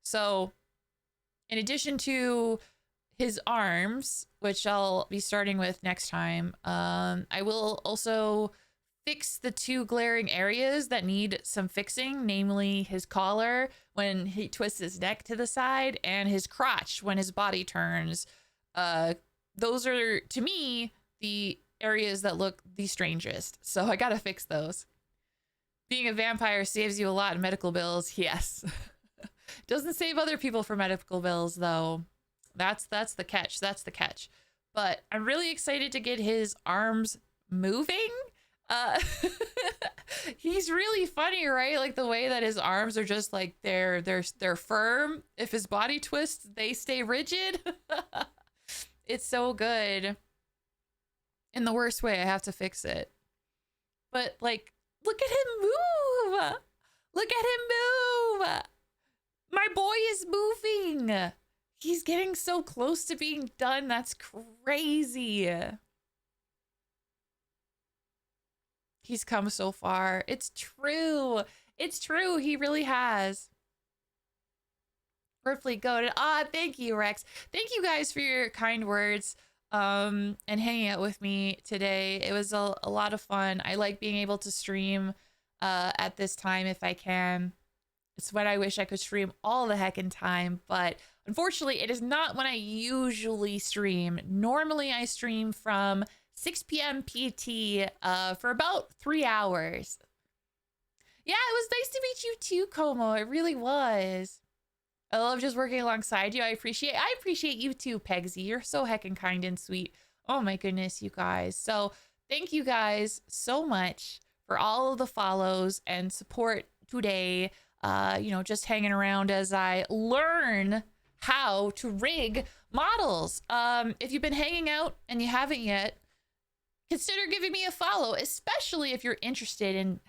So in addition to his arms, which I'll be starting with next time, I will also fix the two glaring areas that need some fixing, namely his collar when he twists his neck to the side and his crotch when his body turns. Those are, to me, the areas that look the strangest. So I gotta fix those. Being a vampire saves you a lot in medical bills. Yes. Doesn't save other people from medical bills, though. That's the catch. That's the catch. But I'm really excited to get his arms moving. He's really funny, right? Like the way that his arms are just like they're firm. If his body twists, they stay rigid. It's so good. In the worst way, I have to fix it. But like, look at him move. Look at him move. My boy is moving. He's getting so close to being done. That's crazy. He's come so far. It's true. It's true. He really has. Perfectly goated. Thank you, Rex. Thank you guys for your kind words and hanging out with me today. It was a lot of fun. I like being able to stream at this time if I can. It's when I wish I could stream all the heckin' time, but unfortunately, it is not when I usually stream. Normally, I stream from 6 p.m. PT for about 3 hours. Yeah, it was nice to meet you too, Como. It really was. I love just working alongside you. I appreciate you too, Pegsy. You're so heckin' kind and sweet. Oh my goodness, you guys. So thank you guys so much for all of the follows and support today. You know, just hanging around as I learn how to rig models. If you've been hanging out and you haven't yet, consider giving me a follow, especially if you're interested in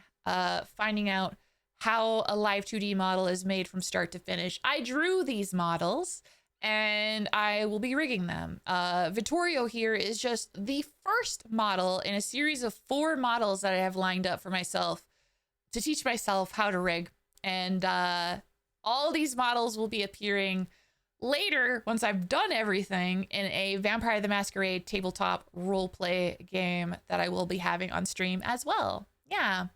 finding out how a live 2D model is made from start to finish. I drew these models and I will be rigging them. Vittorio here is just the first model in a series of 4 models that I have lined up for myself to teach myself how to rig. And all these models will be appearing later once I've done everything in a Vampire the Masquerade tabletop roleplay game that I will be having on stream as well. Yeah.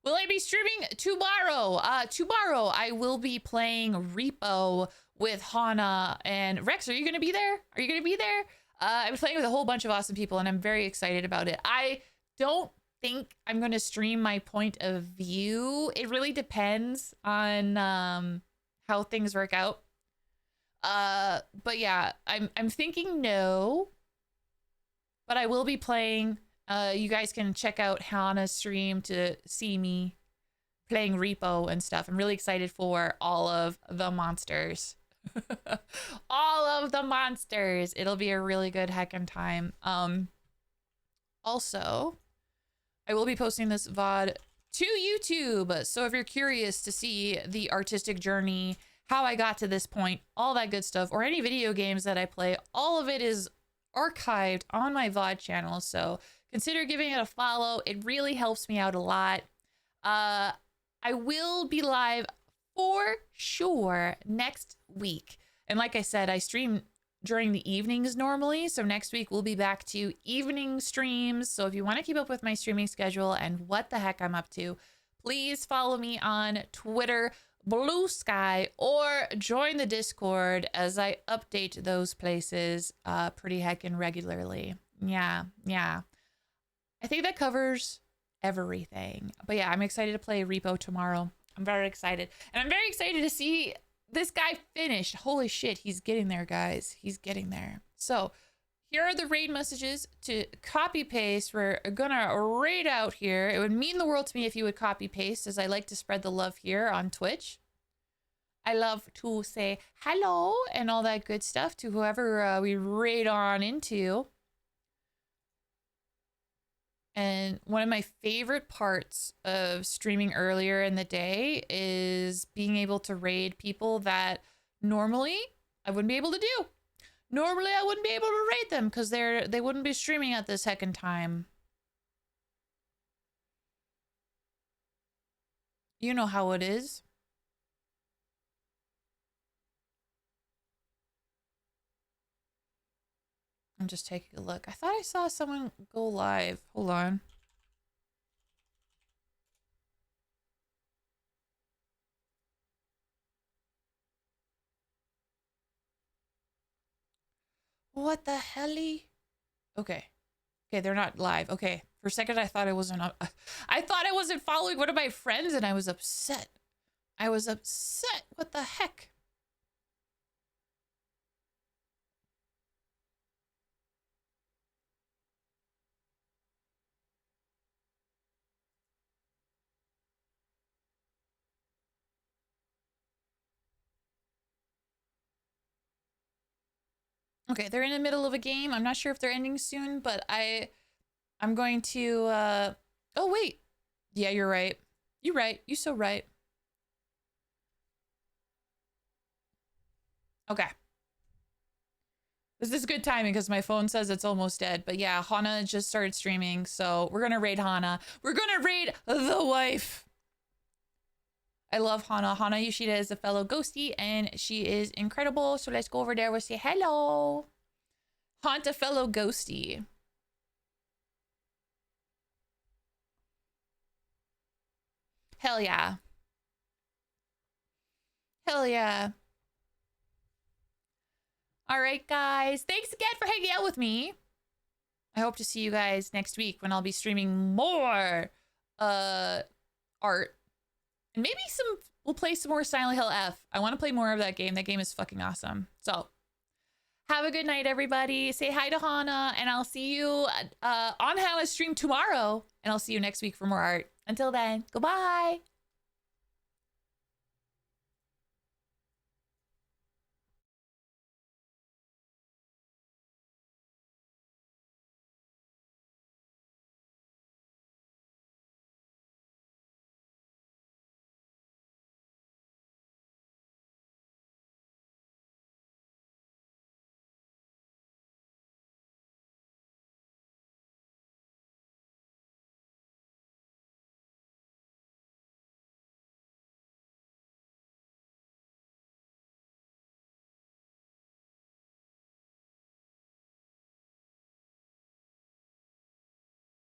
Will I be streaming tomorrow? Tomorrow I will be playing Repo with Hana and Rex. Are you going to be there? Are you going to be there? I'm playing with a whole bunch of awesome people, and I'm very excited about it. I don't think I'm going to stream my point of view. It really depends on how things work out. But yeah, I'm thinking no, but I will be playing. You guys can check out Hannah's stream to see me playing Repo and stuff. I'm really excited for all of the monsters. All of the monsters. It'll be a really good heckin' time. Also, I will be posting this VOD to YouTube. So if you're curious to see the artistic journey, how I got to this point, all that good stuff, or any video games that I play, all of it is archived on my VOD channel. So consider giving it a follow. It really helps me out a lot. I will be live for sure next week. And like I said, I stream during the evenings normally. So next week we'll be back to evening streams. So if you want to keep up with my streaming schedule and what the heck I'm up to, please follow me on Twitter, Blue Sky, or join the Discord as I update those places pretty heckin' regularly. Yeah. I think that covers everything. But yeah, I'm excited to play Repo tomorrow. I'm very excited. And I'm very excited to see this guy finish. Holy shit, he's getting there, guys. He's getting there. So here are the raid messages to copy paste. We're gonna raid out here. It would mean the world to me if you would copy paste, as I like to spread the love here on Twitch. I love to say hello and all that good stuff to whoever we raid on into. And one of my favorite parts of streaming earlier in the day is being able to raid people that normally I wouldn't be able to do. Normally I wouldn't be able to raid them because they wouldn't be streaming at this heckin' time. You know how it is. I'm just taking a look. I thought I saw someone go live. Hold on. What the helly? Okay. Okay, they're not live. Okay. For a second, I thought I wasn't. I thought I wasn't following one of my friends, and I was upset. I was upset. What the heck? Okay, they're in the middle of a game. I'm not sure if they're ending soon, but I'm going to oh wait. Yeah, you're right. You're right. You're so right. Okay. This is good timing because my phone says it's almost dead. But yeah, Hana just started streaming, so we're gonna raid Hana. We're gonna raid the wife. I love Hana. Hana Yoshida is a fellow ghosty, and she is incredible. So let's go over there. We'll say hello. Haunt a fellow ghosty. Hell yeah. Hell yeah. All right, guys. Thanks again for hanging out with me. I hope to see you guys next week when I'll be streaming more art. And maybe we'll play some more Silent Hill F. I want to play more of that game. That game is fucking awesome. So have a good night, everybody. Say hi to Hana, and I'll see you on Hana's stream tomorrow. And I'll see you next week for more art. Until then, goodbye.